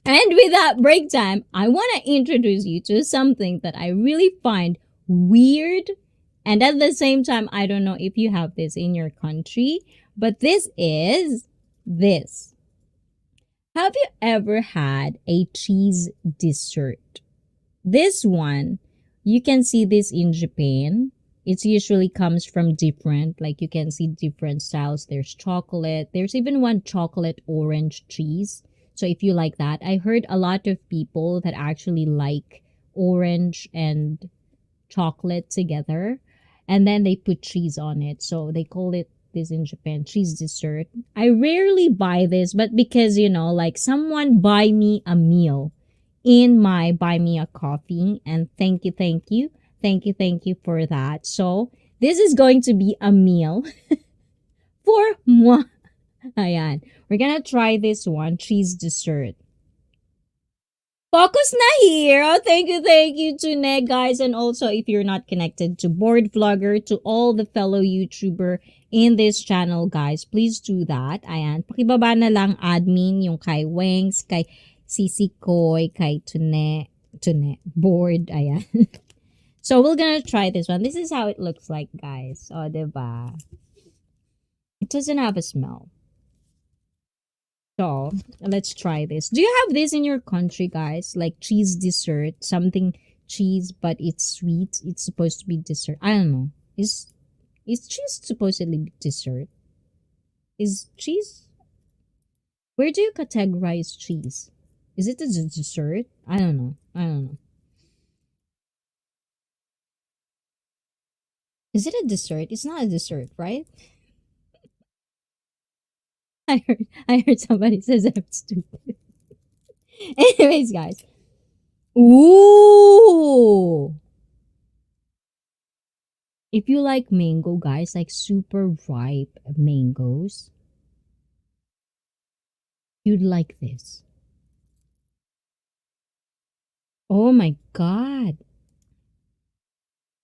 And with that break time, I want to introduce you to something that I really find weird. And at the same time, I don't know if you have this in your country, but this is this. Have you ever had a cheese dessert? This one, you can see this in Japan. It usually comes from different, like you can see different styles. There's chocolate. There's even one chocolate orange cheese. So if you like that, I heard a lot of people that actually like orange and chocolate together. And then they put cheese on it. So they call it this in Japan, cheese dessert. I rarely buy this, but because, like someone buy me a meal in my buy me a coffee. And thank you, thank you. Thank you, thank you for that. So this is going to be a meal for moi. Ayan. We're gonna try this one, cheese dessert. Focus na here. Oh, thank you to Ned, guys. And also, if you're not connected to Board Vlogger, to all the fellow YouTuber in this channel, guys, please do that. Ayan. Pakibaba na lang admin, yung kay Wengs, kay Sisi Koy, kay Tune, Board. Ayan. So, we're gonna try this one. This is how it looks like, guys. Oh, diba? It doesn't have a smell. So, let's try this. Do you have this in your country, guys? Like cheese dessert, something cheese, but it's sweet. It's supposed to be dessert. I don't know. Is Is cheese supposedly dessert? Is cheese? Where do you categorize cheese? Is it a dessert? I don't know. I don't know. Is it a dessert? It's not a dessert, right? I heard somebody says I'm stupid. Anyways, guys. Ooh. If you like mango, guys, like super ripe mangoes, you'd like this. Oh my god.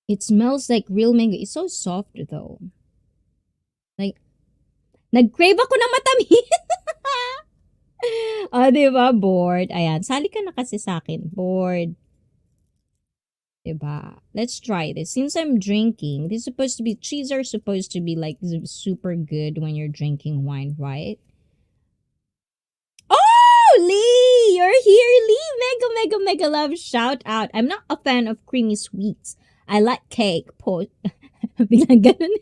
It smells like real mango. It's so soft though. Like, nag-crave ako ng matamis. Oh, di ba? Bored. Ayan. Sali ka na kasi sa akin. Bored. Diba? Let's try this. Since I'm drinking, this is supposed to be, cheese are supposed to be like super good when you're drinking wine, right? Oh, Lee! You're here, Lee! Mega, mega, mega love. Shout out. I'm not a fan of creamy sweets. I like cake. Biglang ganun.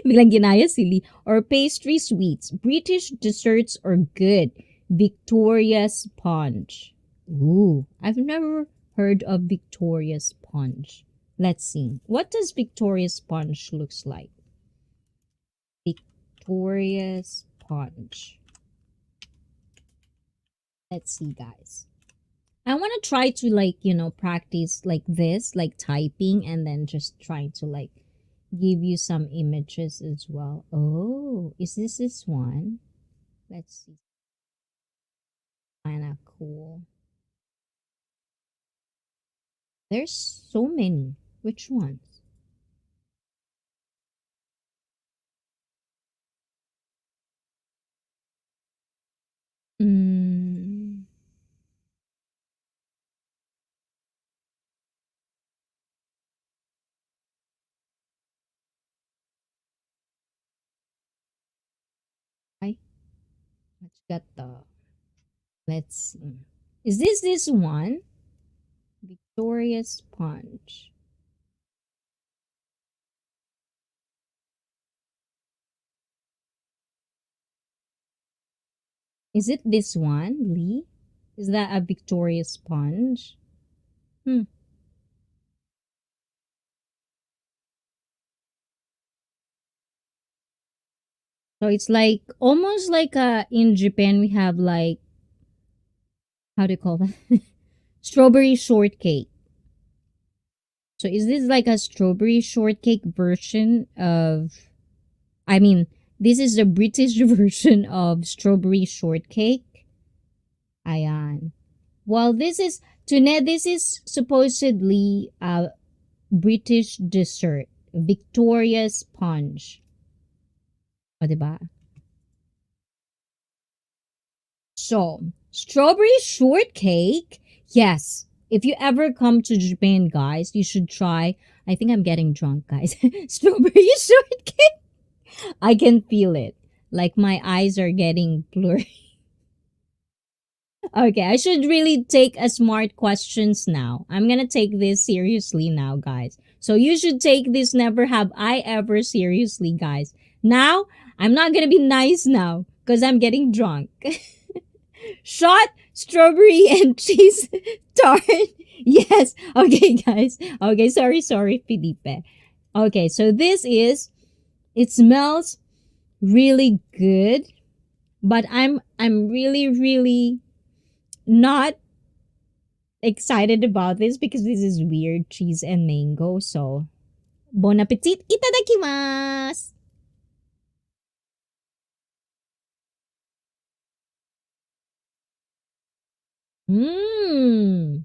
Biglang ginaya si Lee. Or pastry sweets. British desserts are good. Victoria sponge. Ooh, I've never heard of Victoria sponge. Let's see. What does Victoria sponge looks like? Victoria sponge. Let's see, guys. I want to try to like, practice like this, like typing, and then just trying to like give you some images as well. Oh, is this one? Let's see. Kind of cool. There's so many. Which ones? Mm, I let's get the. Let's see. Is this one? Victoria sponge. Is it this one, Lee? Is that a Victoria sponge? Hmm. So it's like almost like in Japan we have like, how do you call that? Strawberry shortcake. So is this like a strawberry shortcake version of, I mean, this is the British version of strawberry shortcake. Ayan. Well, this is supposedly a British dessert. Victoria sponge. O, diba? So, strawberry shortcake. Yes. If you ever come to Japan, guys, you should try. I think I'm getting drunk, guys. Strawberry shortcake. I can feel it. Like my eyes are getting blurry. Okay, I should really take a smart questions now. I'm gonna take this seriously now, guys. So you should take this never have I ever seriously, guys. Now, I'm not gonna be nice now because I'm getting drunk. Shot, strawberry, and cheese tart. Yes. Okay, guys. Okay, sorry, Felipe. Okay, so it smells really good, but I'm really not excited about this because this is weird cheese and mango. So, bon appetit. Itadakimasu. Mmm.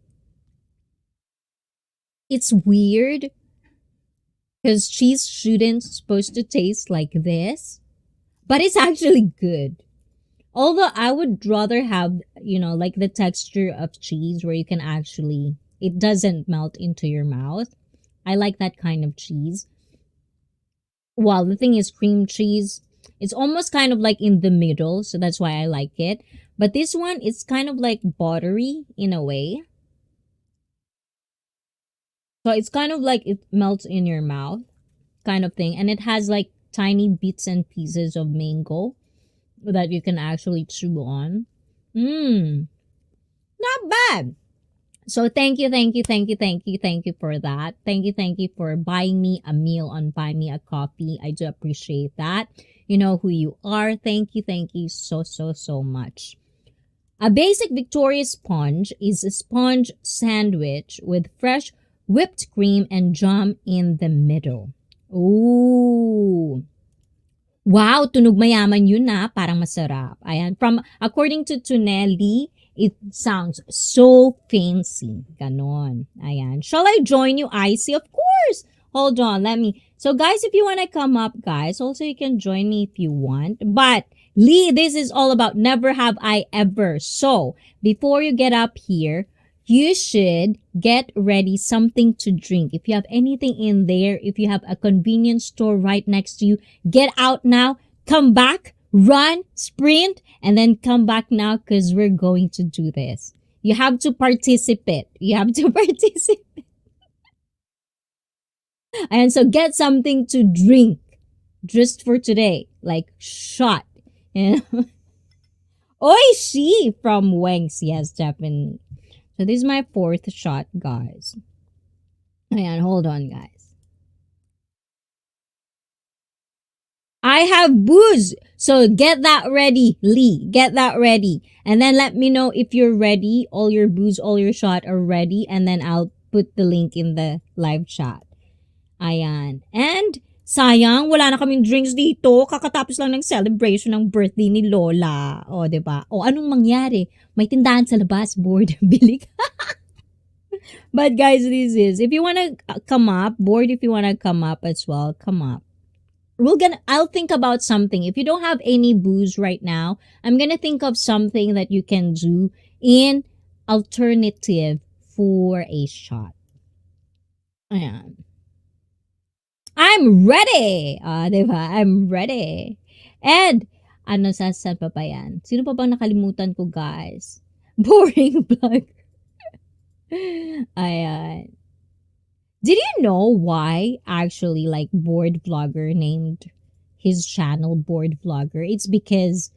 It's weird because cheese shouldn't supposed to taste like this, but it's actually good. Although I would rather have, like the texture of cheese where you can actually, it doesn't melt into your mouth. I like that kind of cheese. Well, the thing is, cream cheese, it's almost kind of like in the middle, so that's why I like it. But this one, it's kind of like buttery in a way. So it's kind of like it melts in your mouth. kind of thing, and it has like tiny bits and pieces of mango that you can actually chew on. Mmm, not bad. So thank you, thank you, thank you, thank you, thank you for that. Thank you for buying me a meal on Buy Me a Coffee. I do appreciate that. You know who you are. Thank you so, so, so much. A basic Victoria sponge is a sponge sandwich with fresh whipped cream and jam in the middle. Ooh. Wow, tunog mayaman yun na, parang masarap. Ayan, according to Tunelli, it sounds so fancy. Ganon. Ayan. Shall I join you, ICEE? Of course. Hold on, let me. So guys, if you want to come up, guys, also you can join me if you want. But Lee, this is all about never have I ever. So before you get up here, you should get ready something to drink. If you have anything in there, if you have a convenience store right next to you, get out now, come back, run, sprint, and then come back now because we're going to do this. You have to participate. You have to participate. And so get something to drink just for today, like shot. You know? Oishi from Wengs. Yes, definitely. So this is my fourth shot, guys. Ayan, hold on, guys. I have booze. So get that ready, Lee. Get that ready. And then let me know if you're ready. All your booze, all your shot are ready. And then I'll put the link in the live chat. Ayan. And sayang, wala na kaming drinks dito. Kakatapos lang ng celebration ng birthday ni Lola. O, diba? O, anong mangyari? May tindahan sa labas, board. Bili ka. But guys, this is, if you want to come up, board, if you want to come up as well, come up. I'll think about something. If you don't have any booze right now, I'm gonna think of something that you can do in alternative for a shot. Ayan. I'm ready! Diba? I'm ready. And, ano saan pa ba yan? Sino pa bang nakalimutan ko, guys? Boring vlog. Ayan. Did you know why actually like Board Vlogger named his channel Board Vlogger? It's because,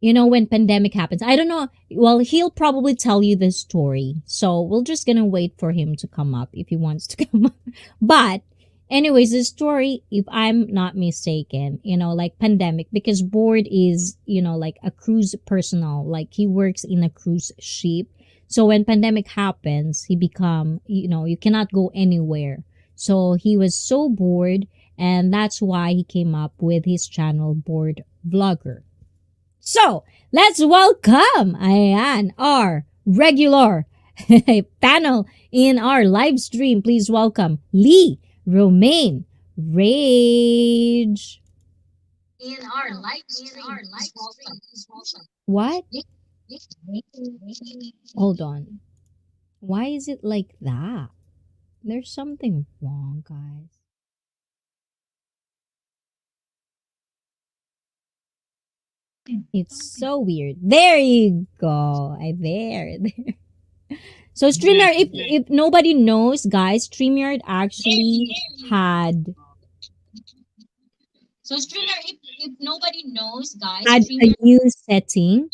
you know, when pandemic happens, I don't know. Well, he'll probably tell you the story. So we're just gonna wait for him to come up if he wants to come up. But anyways, the story, if I'm not mistaken, you know, like pandemic, because Board is, you know, like a cruise personnel, like he works in a cruise ship. So when pandemic happens, he become, you know, you cannot go anywhere. So he was so bored, and that's why he came up with his channel Board Vlogger. So let's welcome ayan, our regular panel in our live stream. Please welcome Lee, Romaine, Rage. In our live stream. What? Hold on. Why is it like that? There's something wrong, guys. It's so weird. There you go. There. So StreamYard, if nobody knows, guys, StreamYard actually had. So StreamYard, if nobody knows, guys, had a new setting.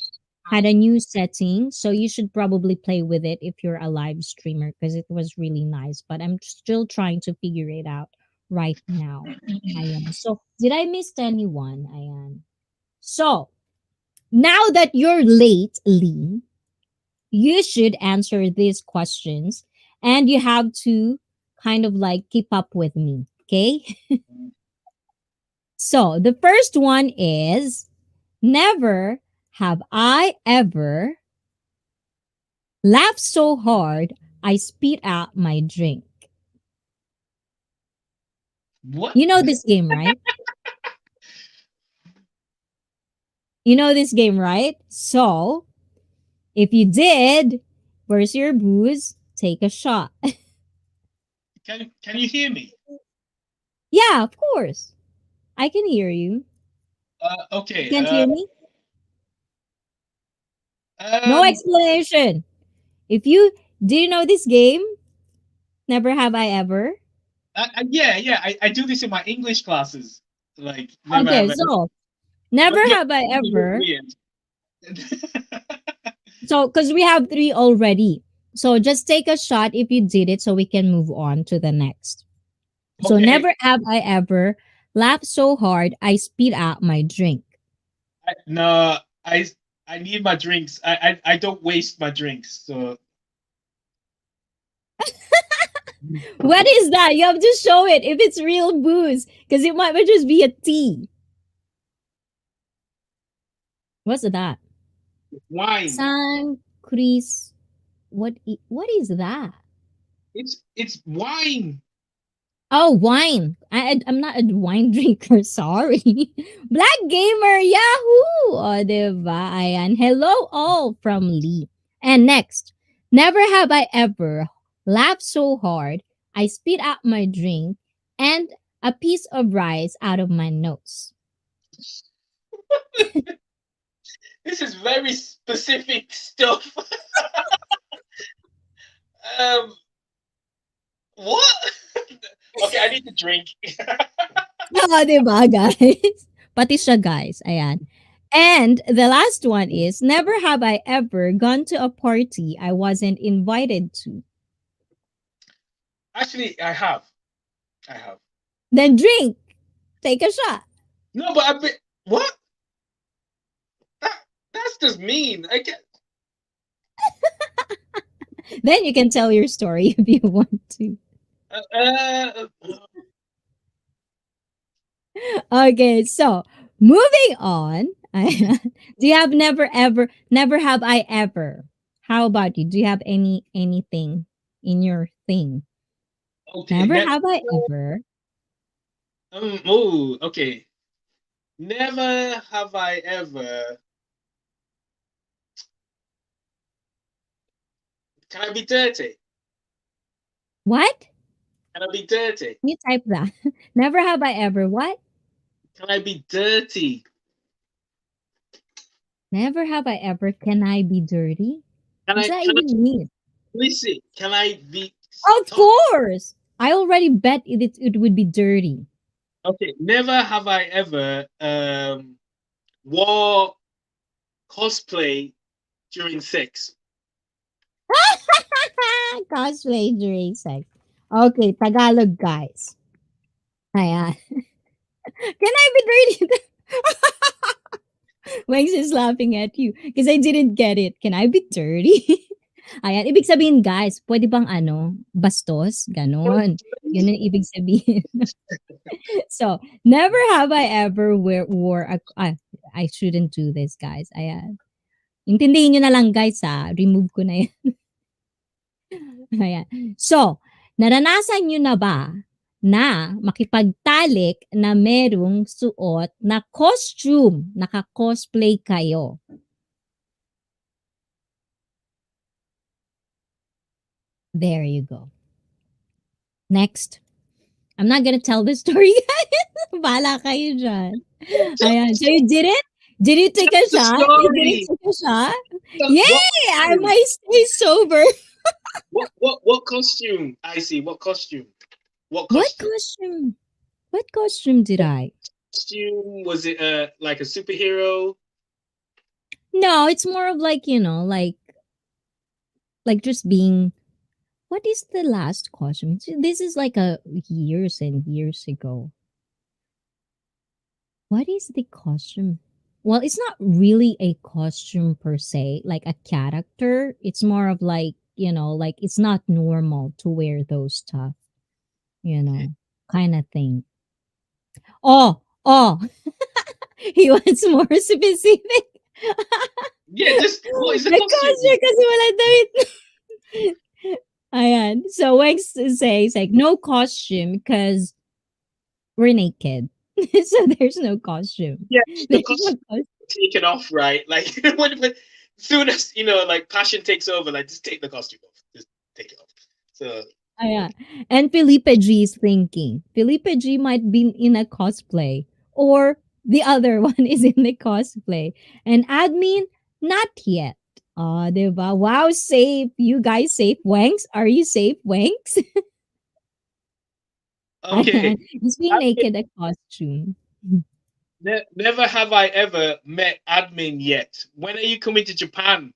Had a new setting, so you should probably play with it if you're a live streamer because it was really nice. But I'm still trying to figure it out right now. Ayan. So did I miss anyone? Ayan. So now that you're late, Lee, you should answer these questions, and you have to kind of like keep up with me. Okay. So the first one is, never have I ever laughed so hard I spit out my drink. What? You know this game, right? You know this game, right? So, if you did, where's your booze? Take a shot. Can you hear me? Yeah, of course. I can hear you. Okay. You can't hear me? No Um, explanation. If you do you know this game? Never have I ever. Yeah. I do this in my English classes. Like, never Okay, have ever. so never But yeah, have I you look ever. weird. So, because we have three already. So just take a shot if you did it so we can move on to the next. So, Okay. never have I ever laughed so hard I spit out my drink. No, I need my drinks. I don't waste my drinks. So What is that? You have to show it if it's real booze because it might just be a tea. What's that? wine. San Cris. What is that? It's wine. Oh, wine. I'm not a wine drinker. Sorry. Black Gamer. Yahoo! O, diba? Ayan. Hello all from Lee. And next. Never have I ever laughed so hard I spit out my drink and a piece of rice out of my nose. This is very specific stuff. Um, what? Okay, I need to drink. Oo, 'di ba, guys? Pati siya, guys. Ayan. And the last one is, never have I ever gone to a party I wasn't invited to. Actually, I have. I have. Then drink. Take a shot. No, but I bet what? That that's just mean. I get. Then you can tell your story if you want to. Okay, so moving on. Do you have never have I ever? How about you? Do you have anything in your thing? Okay. Never have I ever. Oh, okay. Never have I ever. Can I be dirty? What? Can I be dirty? Can you type that? Never have I ever what? Can I be dirty? Never have I ever. Can I be dirty? Can What's I? that Can I? even mean? Listen. Can I be? Of Stop. course. I already bet it would be dirty. Okay. Never have I ever wore cosplay during sex. Cosplay during sex. Okay, Tagalog guys. Ayan. Can I be dirty? Wangs is laughing at you because I didn't get it. Can I be dirty? Ayan. Ibig sabihin, guys, pwede bang bastos? Ganon. Yun ang ibig sabihin. So, never have I ever wore a... I shouldn't do this, guys. Ayan. Intindihin nyo na lang, guys, ha. Remove ko na yan. Ayan. So, naranasan nyo na ba na makipagtalik na merong suot na costume, naka-cosplay kayo? There you go. Next. I'm not gonna tell the story, guys. Bahala kayo dyan. Tell, Ayan. So you did it? Did you take tell a the shot? You didn't story. take a shot? What Yay! I costume? might stay sober. What costume? I see. What costume? What What costume? costume? What costume did What I? costume was it? Like a superhero? No, it's more of like, like just being what is the last costume? This is like a years and years ago. What is the costume? Well, it's not really a costume per se, like a character. It's more of like, like it's not normal to wear those stuff, Okay. kind of thing. Oh, he wants more specific. Yeah, just what is the The costume? costume kasi wala damit. Ayan. So Wex says like no costume because we're naked. So there's no costume. Yeah, the There's no costume costume. taken off, right? Like when soon as like passion takes over, like just take the costume off. Just take it off. So Ayan. And Felipe G is thinking. Felipe G might be in a cosplay. Or the other one is in the cosplay. And admin, not yet. Ah, diba? Wow, safe. You guys safe. Wanks, are you safe, Wanks? Okay. Is being naked a costume? Never have I ever met admin yet. When are you coming to Japan?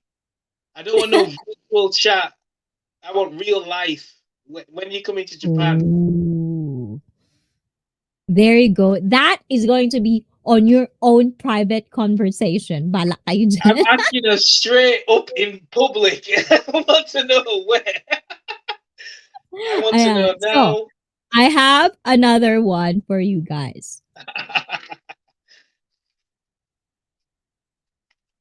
I don't want no virtual chat. I want real life. When are you coming to Japan? Ooh. There you go. That is going to be on your own private conversation. Balak kayo I'm dyan. asking her straight up in public. I want to know where. I want to Ayan. know So, now. I have another one for you guys.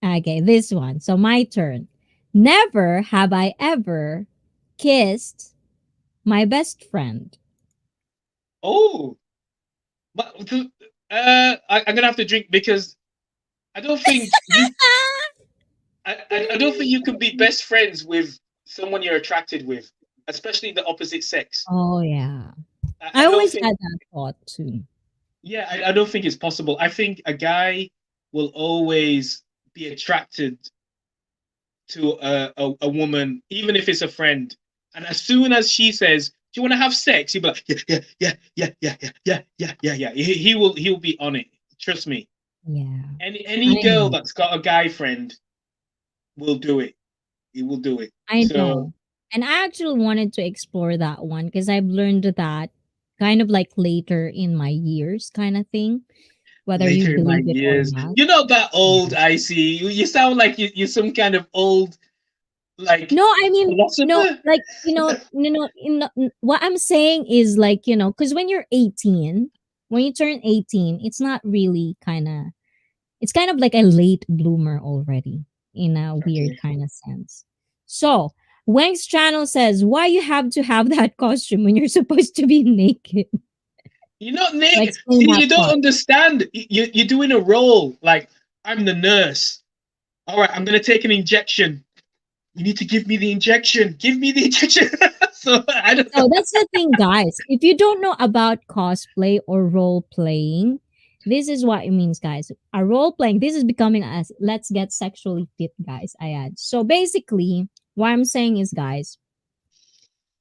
Okay, this one. So, my turn. Never have I ever kissed my best friend. Oh, but I'm gonna have to drink because I don't think you. I don't think you can be best friends with someone you're attracted with, especially the opposite sex. Oh, yeah. I I don't always think. had that thought too. Yeah, I don't think it's possible. I think a guy will always be attracted to a woman, even if it's a friend. And as soon as she says, "Do you want to have sex?" He'll be like, "Yeah." He'll be on it. Trust me. Yeah. Any I girl know. that's got a guy friend will do it. He will do it. I So know. And I actually wanted to explore that one because I've learned that kind of like later in my years kind of thing, whether you later in my believe it or years, not. you're not that old. Yeah. I see. You sound like you're some kind of old like No, I mean, no, philosopher. like, what I'm saying is like, because when you're 18, when you turn 18, it's not really it's kind of like a late bloomer already in a weird Okay. kind of sense. So, Wang's channel says, why you have to have that costume when you're supposed to be naked? You're not So naked. explain See, that you don't part. understand. You're doing a role. Like, I'm the nurse. All right, I'm going to take an injection. You need to give me the injection. Give me the injection. So, I don't know. So that's the thing, guys. If you don't know about cosplay or role playing, this is what it means, guys. A role playing, this is becoming as let's get sexually fit, guys. I add. So basically, what I'm saying is, guys,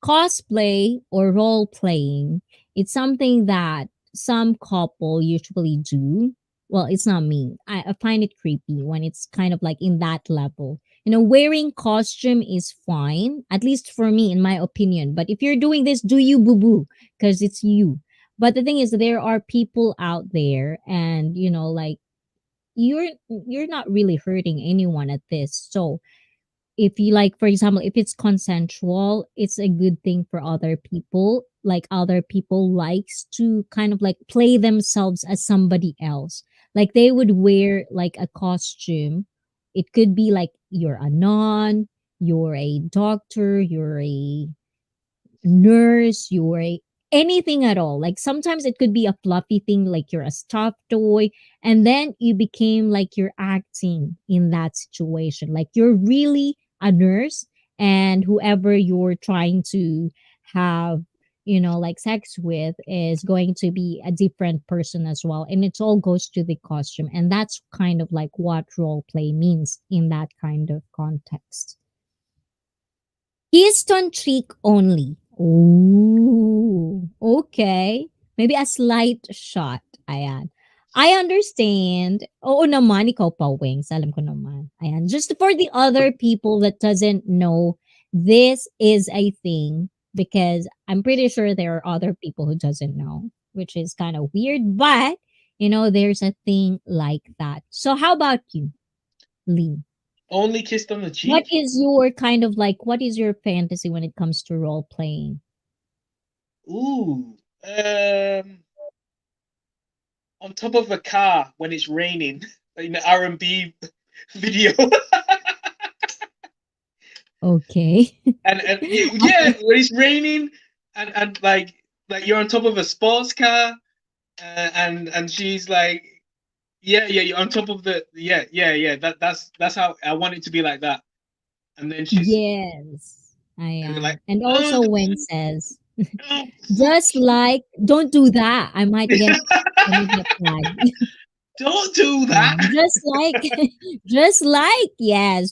cosplay or role playing, it's something that some couple usually do. Well, it's not me. I find it creepy when it's kind of like in that level. Wearing costume is fine, at least for me, in my opinion. But if you're doing this, do you boo boo? Because it's you. But the thing is, there are people out there, and like you're not really hurting anyone at this. So if you like, for example, if it's consensual, it's a good thing for other people. Like other people likes to kind of like play themselves as somebody else, like they would wear like a costume. It could be like you're a nun, you're a doctor, you're a nurse, you're anything at all. Like sometimes it could be a fluffy thing, like you're a stuffed toy, and then you became like you're acting in that situation. Like you're really a nurse, and whoever you're trying to have, like sex with is going to be a different person as well. And it all goes to the costume. And that's kind of like what role play means in that kind of context. Keystone trick only. Ooh, okay. Maybe a slight shot. Ayan. I understand. Oo naman, ikaw pa, Wings. Alam ko naman. Ayan. Just for the other people that doesn't know, this is a thing because I'm pretty sure there are other people who doesn't know, which is kind of weird. But, there's a thing like that. So how about you, Lee? Only kissed on the What cheek? is your kind of like, what is your fantasy when it comes to role playing? Ooh. On top of a car when it's raining in the R&B video. Okay. And yeah, when it's raining and like you're on top of a sports car and she's like yeah, you're on top of the yeah that's how I want it to be like that. And then she's Yes. I and you're am. like And oh, also when says, just like, don't do that. I might get flagged. Don't do Yeah, that. just like,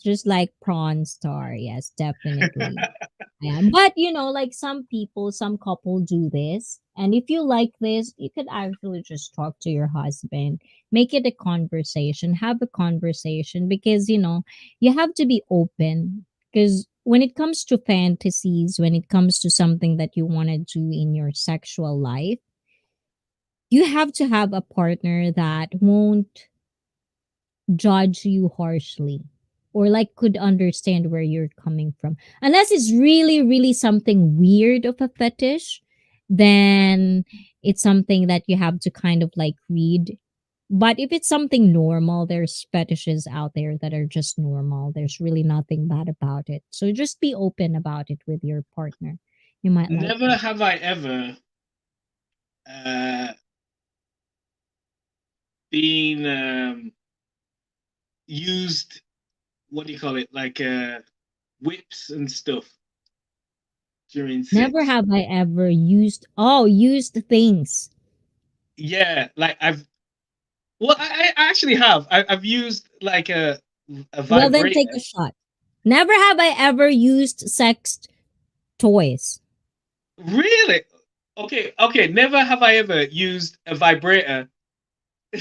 just like Prawn Star. Yes, definitely. Yeah, but like some people, some couple do this, and if you like this, you could actually just talk to your husband, make it a conversation, have a conversation, because you have to be open. Because when it comes to fantasies, when it comes to something that you want to do in your sexual life, you have to have a partner that won't judge you harshly, or like could understand where you're coming from, unless it's really really something weird of a fetish. Then it's something that you have to kind of like read. But if it's something normal, there's fetishes out there that are just normal, there's really nothing bad about it, so just be open about it with your partner. You might like Never it. have I ever uh, been used. What do you call it? Like whips and stuff during Never sex. have I ever used things. Yeah, like I've. Well, I actually have. I've used like a Well, then take vibrator. a shot. Never have I ever used sex toys. Really? Okay, okay. Never have I ever used a vibrator. No,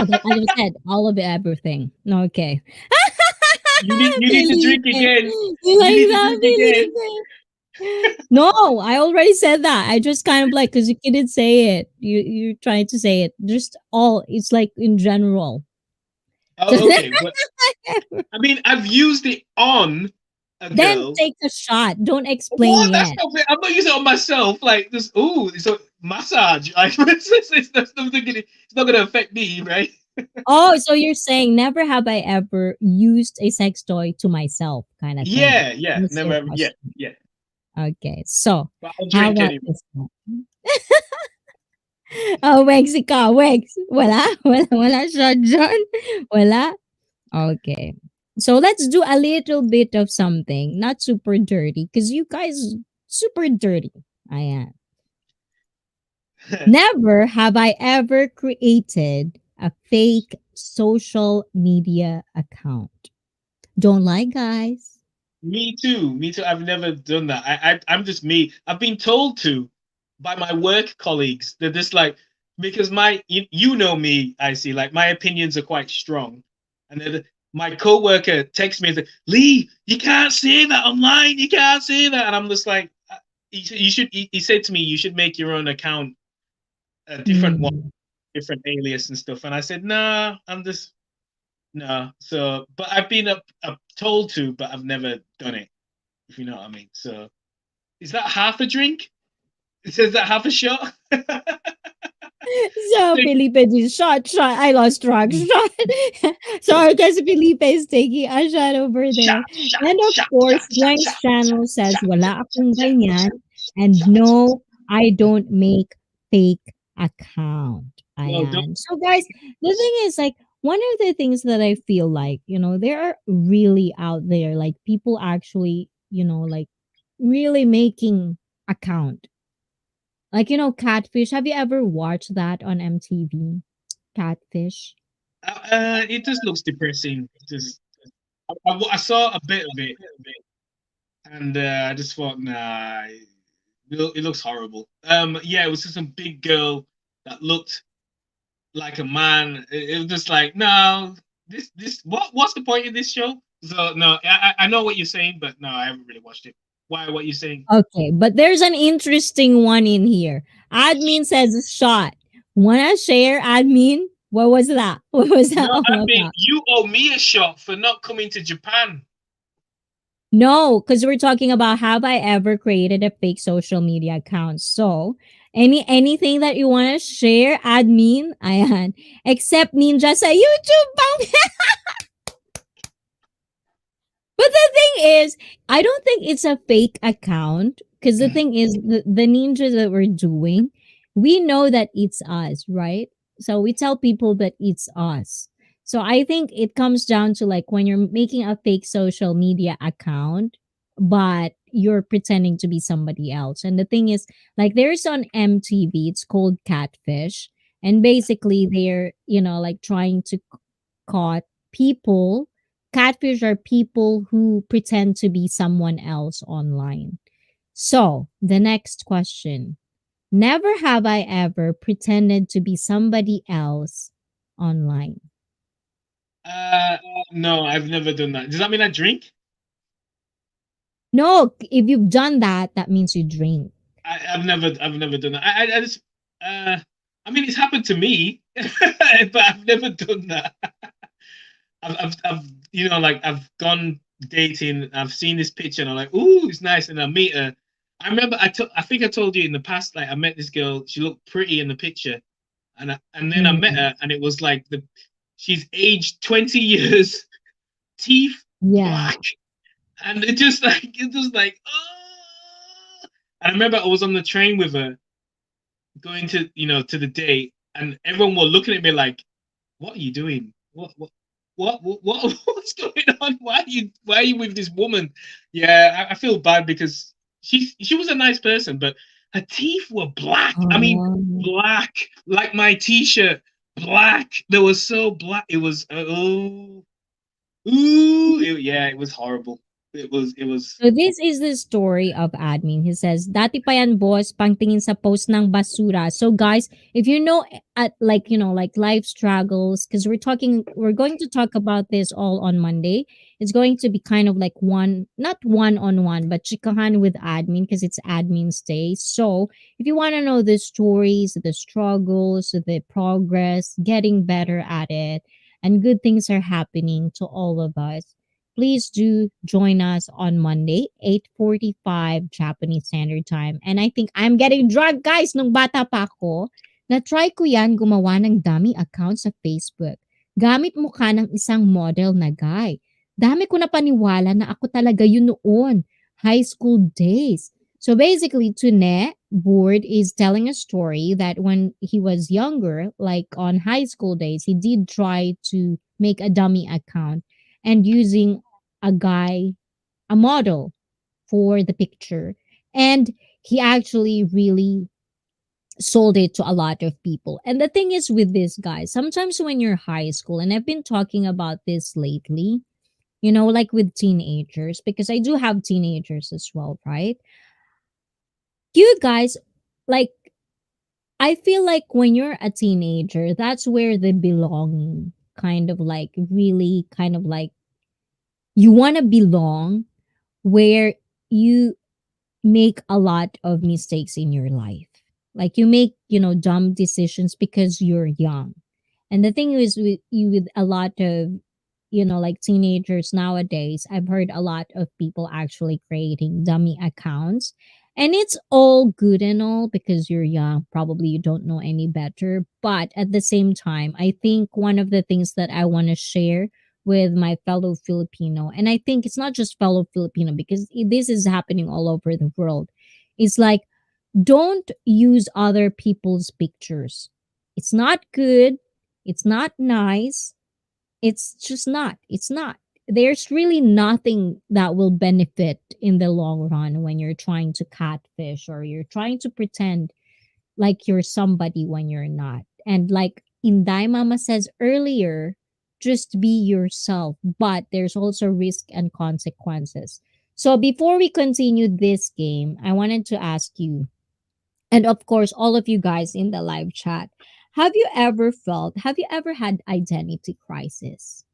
that, I just said all of it, everything. No, okay. You need to Felipe. drink again. You You like need to that, drink again. Felipe? No, I already said that. I just kind of like, because you couldn't say it. You're trying to say it. Just all. It's like in general. Oh, okay. But I mean, I've used it on a Then girl. take a shot. Don't explain What? That's yet. not fair. I'm not using it on myself. Like this. Ooh, it's a massage. Like it's not gonna affect me, right? Oh, so you're saying never have I ever used a sex toy to myself, kind of thing. Yeah, yeah. That's Never. your Ever, yeah, question. yeah. Okay, so But I'll how drink about anyway. this one? Oh, Wex, ikaw, Wex. Wala? Wala siya dyan? Wala? Okay. So let's do a little bit of something, not super dirty, because you guys super dirty. I am. Never have I ever created a fake social media account. Don't lie, guys. Me too. Me too. I've never done that. I'm just me. I've been told to by my work colleagues. They're just like because you know me. I see. Like my opinions are quite strong, and then my coworker texts me and says, "Lee, you can't say that online. You can't say that." And I'm just like, "You should." He said to me, "You should make your own account, a different one, Mm. different alias and stuff." And I said, "Nah, I'm just no." So, but I've been told to, but I've never done it, if you know what I mean. So is that half a drink? It says that half a shot. So Take Felipe did shot. I lost track. Shot. So I guess Felipe is taking a shot over there. shot, shot, And of shot, course, shot, shot, Dwayne's shot, channel shot, says, shot, wala shot, akong shot, ganyan. shot, And shot, shot. no, I don't make fake account. No, don't. Ayan. So guys, the thing is like, one of the things that I feel like, there are really out there, like people actually, like really making account. Like, Catfish. Have you ever watched that on MTV? Catfish. It just looks depressing. Just I saw a bit of it, and I just thought, nah, it looks horrible. Yeah, it was just some big girl that looked like a man. It was just like, no, what's the point of this show? So no, I know what you're saying, but no, I haven't really watched it. Why? What you saying? Okay, but there's an interesting one in here. Admin says shot. Wanna share, admin? What was that? What was that No, all I mean about? you owe me a shot for not coming to Japan. No, because we're talking about have I ever created a fake social media account. So anything that you want to share, admin, ayan. Except ninja sa YouTube. But the thing is, I don't think it's a fake account, because the thing is, the ninja that we're doing, we know that it's us, right? So we tell people that it's us. So I think it comes down to like when you're making a fake social media account, but you're pretending to be somebody else. And the thing is, like there's on MTV, it's called Catfish. And basically they're, like trying to caught people. Catfish are people who pretend to be someone else online. So, the next question. Never have I ever pretended to be somebody else online. Uh, no, I've never done that. Does that mean I drink? No, if you've done that, that means you drink. I've never done that. I just, uh, I mean, it's happened to me, but I've never done that. I've, like I've gone dating. I've seen this picture, and I'm like, ooh, it's nice, and I meet her. I remember I think I told you in the past, like I met this girl. She looked pretty in the picture, and then I met Mm, her, and it was like she's aged 20 years, teeth yeah. black, and it just like oh. And I remember I was on the train with her, going to the date, and everyone were looking at me like, "What are you doing? What's going on? Why are you with this woman?" Yeah, I feel bad because she was a nice person, but her teeth were black. I mean, Oh. black, like my t-shirt, black. They were so black. It was yeah, it was horrible. It was. So this is the story of admin. He says, "Dati pa yan boss, pangtingin sa post ng basura." So guys, if you know at like like life struggles, because we're going to talk about this all on Monday. It's going to be kind of like not one on one, but chikahan with admin because it's admin's day. So if you want to know the stories, the struggles, the progress, getting better at it, and good things are happening to all of us, please do join us on Monday, 8:45 Japanese Standard Time. And I think I'm getting drunk, guys. Nung bata pa ako, na-try ko yan gumawa ng dummy account sa Facebook. Gamit mukha ng isang model na guy. Dami ko na paniwala na ako talaga yun noon. High school days. So basically, Tune Board is telling a story that when he was younger, like on high school days, he did try to make a dummy account and using a guy, a model for the picture. And he actually really sold it to a lot of people. And the thing is with this guy, sometimes when you're high school, and I've been talking about this lately, like with teenagers, because I do have teenagers as well, right? You guys, like, I feel like when you're a teenager, that's where the belonging kind of like really kind of like you want to belong where you make a lot of mistakes in your life. Like you make, dumb decisions because you're young. And the thing is with you with a lot of, like teenagers nowadays, I've heard a lot of people actually creating dummy accounts. And it's all good and all because you're young, probably you don't know any better. But at the same time, I think one of the things that I want to share with my fellow Filipino. And I think it's not just fellow Filipino because this is happening all over the world. It's like, don't use other people's pictures. It's not good. It's not nice. It's just not. It's not. There's really nothing that will benefit in the long run when you're trying to catfish or you're trying to pretend like you're somebody when you're not. And like Inday Mama says earlier, just be yourself, but there's also risk and consequences. So before we continue this game, I wanted to ask you, and of course, all of you guys in the live chat, have you ever had identity crisis?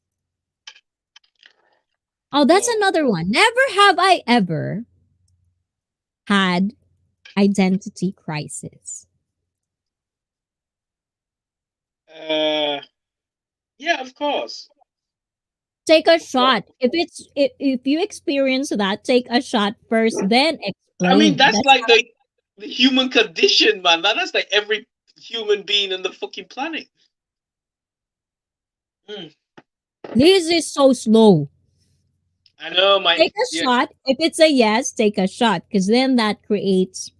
Oh, that's No. another one. Never have I ever had identity crisis. Uh, yeah, of course. Take a Of course. shot. If you experience that, take a shot first, then I mean, explain. that's That's like the human condition, man. That's like every human being on the fucking planet. Mm. this is so slow. I know, my Take a yeah. shot. If it's a yes, take a shot because then that creates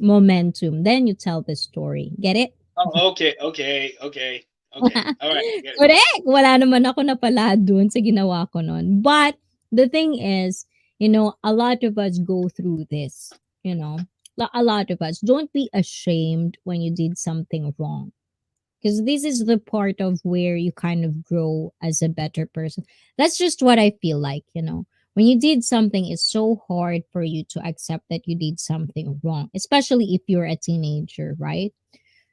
momentum. Then you tell the story. Get it? Oh, okay, okay, okay, okay. All right, I get it. Correct. Wala naman ako napala dun sa ginawa ko nun. But the thing is, a lot of us go through this, a lot of us. Don't be ashamed when you did something wrong. because this is the part of where you kind of grow as a better person. That's just what I feel like, when you did something, it's so hard for you to accept that you did something wrong, especially if you're a teenager, right?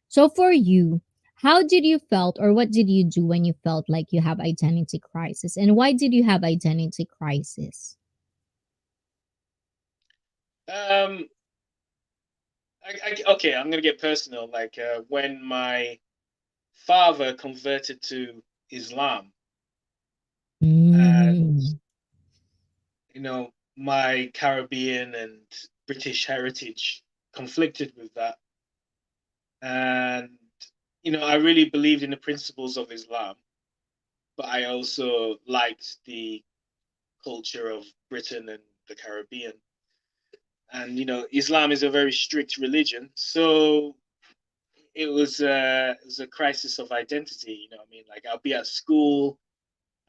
So for you, how did you felt, or what did you do when you felt like you have identity crisis, and why did you have identity crisis? Um, okay, I'm gonna get personal. Like when my father converted to Islam, and Mm. my Caribbean and British heritage conflicted with that, and I really believed in the principles of Islam, but I also liked the culture of Britain and the Caribbean. And Islam is a very strict religion, so it was a crisis of identity. What I mean, like I'll be at school,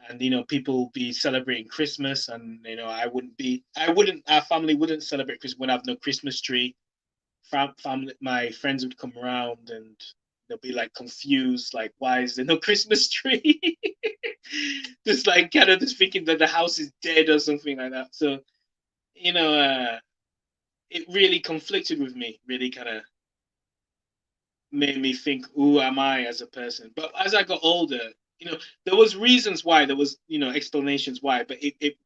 and people will be celebrating Christmas, and our family wouldn't celebrate Christmas when I have no Christmas tree. Family, my friends would come around, and they'll be like confused, like why is there no Christmas tree? Just like kind of just thinking that the house is dead or something like that. So you know, it really conflicted with me. Really kind of made me think, who am I as a person? But as I got older, there was reasons why, there was explanations why, but it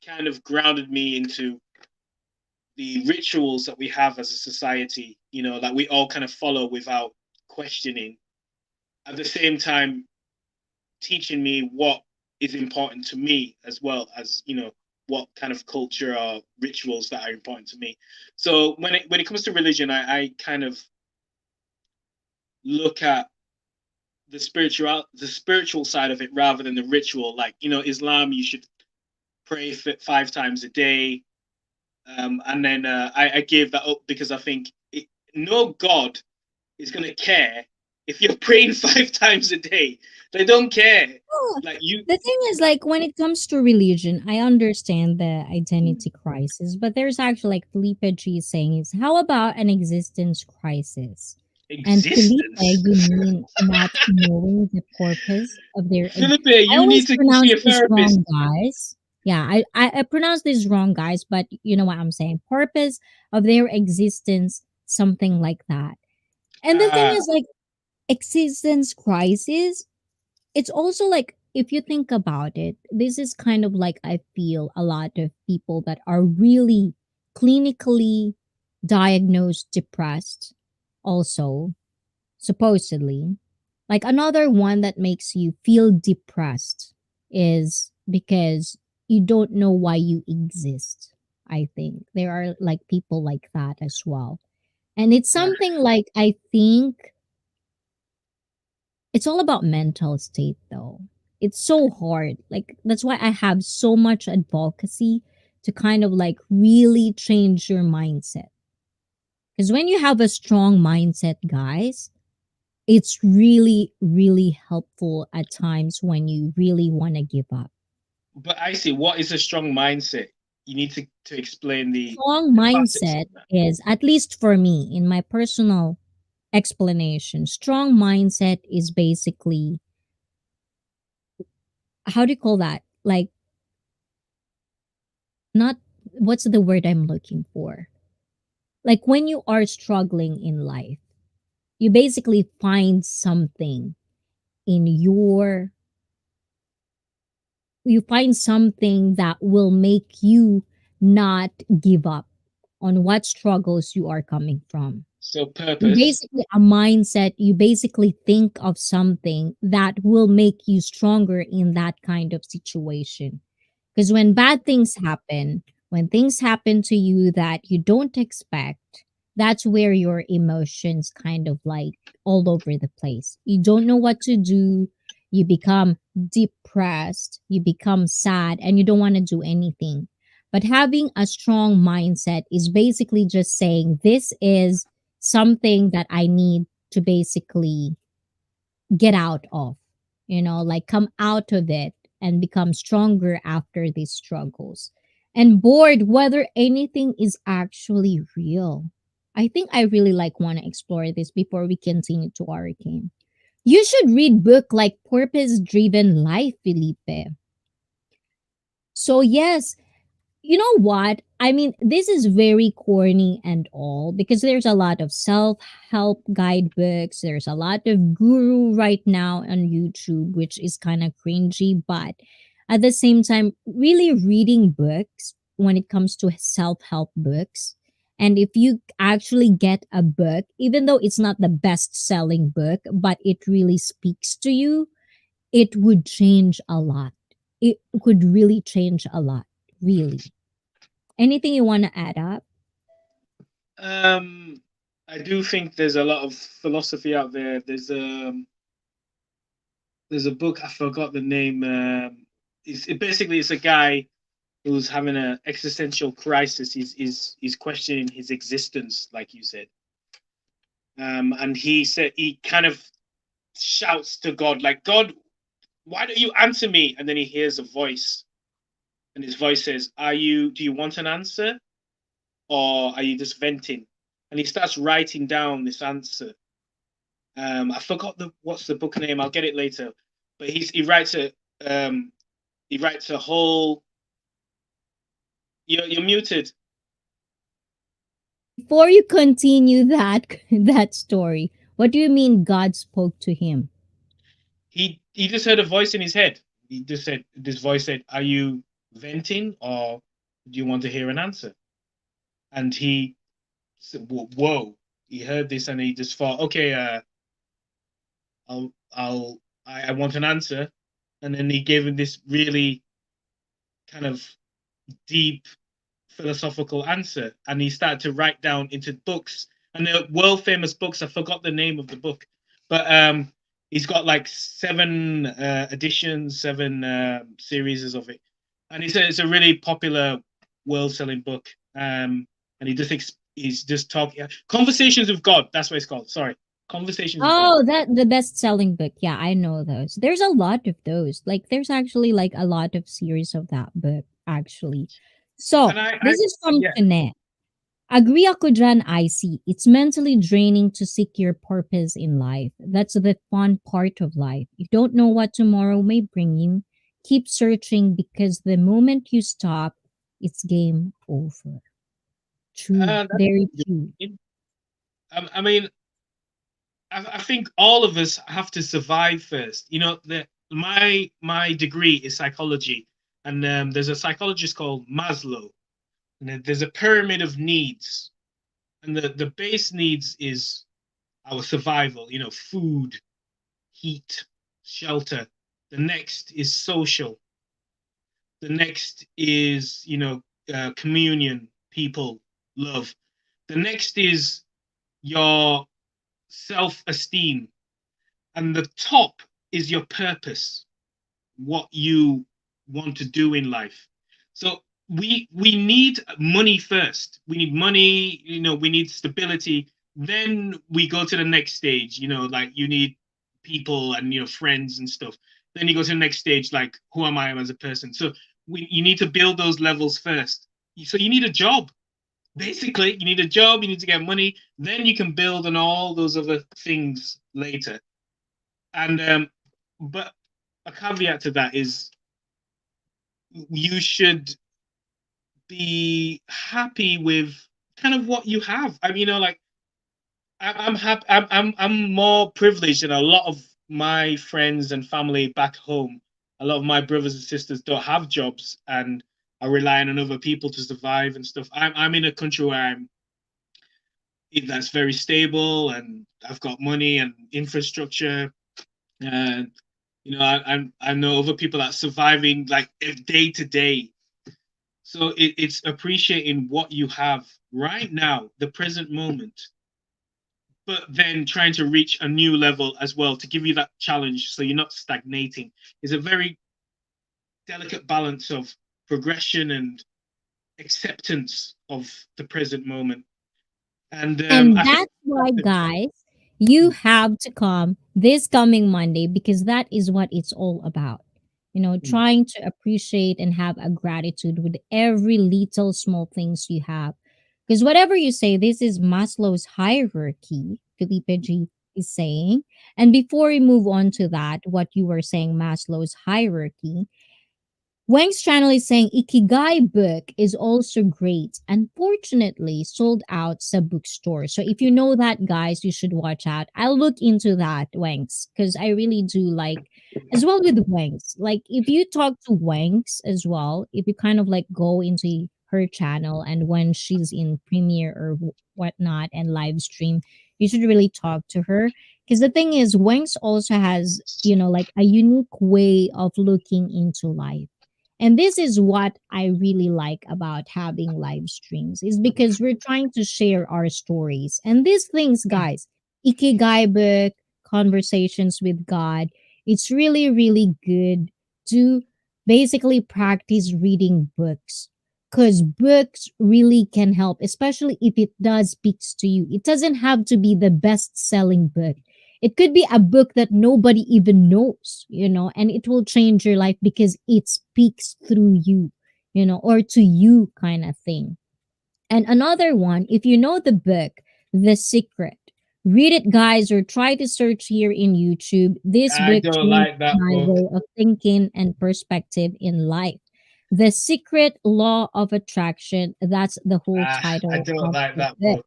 kind of grounded me into the rituals that we have as a society, that we all kind of follow without questioning. At the same time, teaching me what is important to me, as well as what kind of culture or rituals that are important to me. So when it comes to religion, I kind of look at the spiritual side of it rather than the ritual. Like Islam, you should pray 5 times a day, and then I gave that up because I think no God is gonna care if you're praying 5 times a day. They don't care. Oh, Like you. the thing is, like, when it comes to religion, I understand the identity crisis, but there's actually, like Felipe G is saying, is how about an existence crisis? And Felipe, Existence. you mean not knowing the purpose of their Philippe, I you need always to see pronounce a this therapist. wrong, guys. Yeah, I pronounce this wrong, guys, but you know what I'm saying. Purpose of their existence, something like that. And the thing uh is, like, existence crisis, it's also like, if you think about it, this is kind of like, I feel a lot of people that are really clinically diagnosed depressed, also, supposedly. Like, another one that makes you feel depressed is because you don't know why you exist. I think there are like people like that as well. And it's something like, I think it's all about mental state, though. It's so hard. Like, that's why I have so much advocacy to kind of like really change your mindset. Because when you have a strong mindset, guys, it's really, really helpful at times when you really want to give up. but I see, what is a strong mindset? You need to explain Strong the facets mindset of that. is, at least for me, in my personal explanation, strong mindset is basically, how do you call that? Like, not, what's the word I'm looking for? Like, when you are struggling in life, you basically find something in your, you find something that will make you not give up on what struggles you are coming from. So You purpose. basically, a mindset, you basically think of something that will make you stronger in that kind of situation. Because when bad things happen, when things happen to you that you don't expect, that's where your emotions kind of like all over the place. You don't know what to do. You become depressed, you become sad, and you don't want to do anything. But having a strong mindset is basically just saying, this is something that I need to basically get out of, like come out of it and become stronger after these struggles. And bored whether anything is actually real. I think I really like want to explore this before we continue to our game. You should read book like Purpose Driven Life, Felipe. So yes, you know what? I mean, this is very corny and all because there's a lot of self help guidebooks. There's a lot of guru right now on YouTube, which is kind of cringy. But at the same time, really reading books when it comes to self help books. And if you actually get a book, even though it's not the best selling book, but it really speaks to you, it would change a lot. It could really change a lot, really. Anything you want to add up? Um, I do think there's a lot of philosophy out there. There's a book I forgot the name. Basically it's a guy who's having an existential crisis. He's questioning his existence, like you said. And he said he kind of shouts to God, like, God, why don't you answer me? And then he hears a voice, and his voice says, do you want an answer, or are you just venting? And he starts writing down this answer. I forgot what's the book name. I'll get it later. But um he writes a whole. You're muted. Before you continue that that story, what do you mean God spoke to him? He just heard a voice in his head. He just said this voice said, "Are you venting, or do you want to hear an answer?" And he said, "Whoa!" He heard this and he just thought, "Okay, I want an answer." And then he gave him this really kind of deep philosophical answer, and he started to write down into books, and they're world famous books. I forgot the name of the book, but he's got like seven editions, seven series of it, and it's a really popular world selling book. And he's just talking conversations with God. That's what it's called. Sorry, conversations with God. Oh, that the best-selling book. Yeah, I know those. There's a lot of those. Like there's actually like a lot of series of that book actually. So, And I this is from yeah. Jeanette. Agree ako dyan, IC. It's mentally draining to seek your purpose in life. That's the fun part of life. You don't know what tomorrow may bring you. Keep searching because the moment you stop, it's game over. True. That's Very true. I mean, I think all of us have to survive first. You know, my degree is psychology, and there's a psychologist called Maslow, and there's a pyramid of needs, and the base needs is our survival. You know, food, heat, shelter. The next is social. The next is communion, people, love. The next is your self-esteem, and the top is your purpose, what you want to do in life. So we need money first. We need money, we need stability. Then we go to the next stage, like you need people and friends and stuff. Then you go to the next stage, like who am I as a person? So you need to build those levels first. So you need a job. Basically, you need a job, you need to get money, then you can build on all those other things later. And but a caveat to that is you should be happy with kind of what you have. I mean, like I'm happy. I'm more privileged than a lot of my friends and family back home. A lot of my brothers and sisters don't have jobs and are relying on other people to survive and stuff. I'm in a country where that's very stable, and I've got money and infrastructure. And I know other people that are surviving like day to day. So it's appreciating what you have right now, the present moment, but then trying to reach a new level as well to give you that challenge so you're not stagnating. It's a very delicate balance of progression and acceptance of the present moment. And And I think that's why, that's guys, you have to come this coming Monday because that is what it's all about. You know, it. trying to appreciate and have a gratitude with every little small things you have. Because whatever you say, this is Maslow's hierarchy, Felipe G. is saying. And before we move on to that, what you were saying, Maslow's hierarchy, Wang's channel is saying Ikigai book is also great. Unfortunately, sold out sa bookstore. So if you know that, guys, you should watch out. I'll look into that, Wang's, because I really do like, as well with Wang's. Like if you talk to Wang's as well, if you kind of like go into her channel and when she's in premiere or whatnot and live stream, you should really talk to her. Because the thing is, Wang's also has, like a unique way of looking into life, and this is what I really like about having live streams is because we're trying to share our stories. And these things, guys, Ikigai book, conversations with God, it's really, really good to basically practice reading books. Because books really can help, especially if it does speaks to you. It doesn't have to be the best selling book. It could be a book that nobody even knows, and it will change your life because it speaks through you, or to you kind of thing. And another one, if you know the book, The Secret, read it, guys, or try to search here in YouTube. This I book don't changed like that my book. way of thinking and perspective in life. The Secret Law of Attraction, that's the whole I title don't of like the that book. book.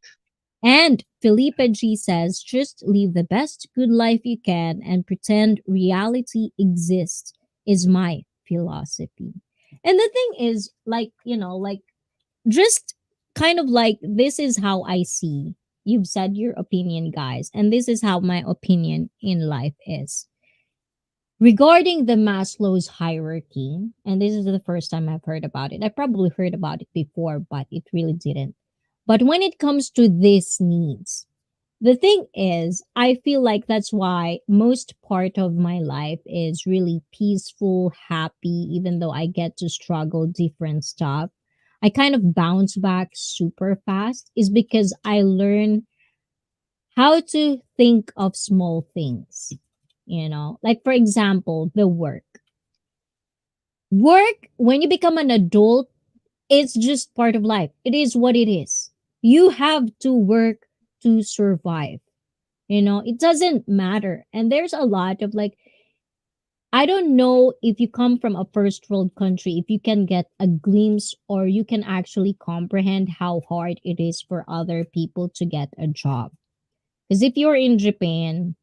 And Felipe G says, just live the best good life you can and pretend reality exists is my philosophy. And the thing is, like, just kind of like, this is how I see. You've said your opinion, guys, and this is how my opinion in life is. Regarding the Maslow's hierarchy, and this is the first time I've heard about it. I probably heard about it before, but it really didn't. But when it comes to these needs, the thing is, I feel like that's why most part of my life is really peaceful, happy, even though I get to struggle different stuff. I kind of bounce back super fast is because I learn how to think of small things, like for example, the work. Work, when you become an adult, it's just part of life. It is what it is. You have to work to survive. It doesn't matter. And there's a lot of like, I don't know if you come from a first world country, if you can get a glimpse or you can actually comprehend how hard it is for other people to get a job. Because if you're in Japan,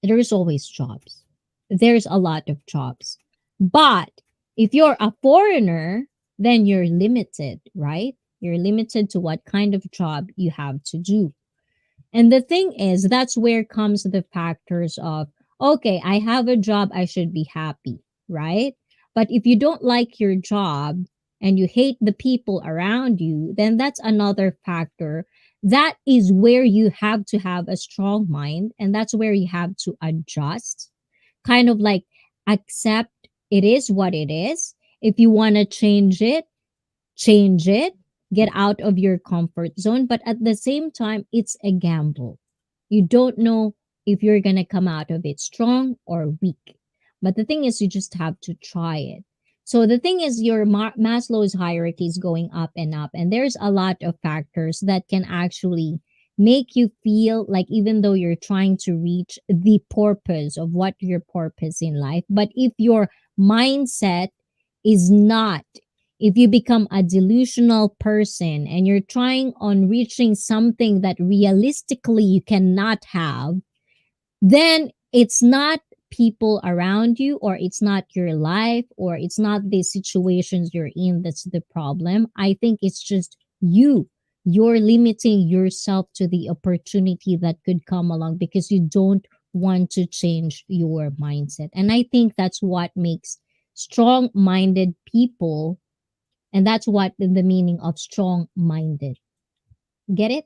there's always jobs. There's a lot of jobs. But if you're a foreigner, then you're limited, right? You're limited to what kind of job you have to do. And the thing is, that's where comes the factors of, okay, I have a job, I should be happy, right? But if you don't like your job and you hate the people around you, then that's another factor. That is where you have to have a strong mind, and that's where you have to adjust, kind of like accept it is what it is. If you want to change it, get out of your comfort zone. But at the same time, it's a gamble. You don't know if you're going to come out of it strong or weak. But the thing is, you just have to try it. So the thing is, your Maslow's hierarchy is going up and up. And there's a lot of factors that can actually make you feel like even though you're trying to reach the purpose of what your purpose in life, but if your mindset is not, if you become a delusional person and you're trying on reaching something that realistically you cannot have, then it's not people around you, or it's not your life, or it's not the situations you're in that's the problem. I think it's just you. You're limiting yourself to the opportunity that could come along because you don't want to change your mindset. And I think that's what makes strong minded people, and that's what the meaning of strong minded. Get it?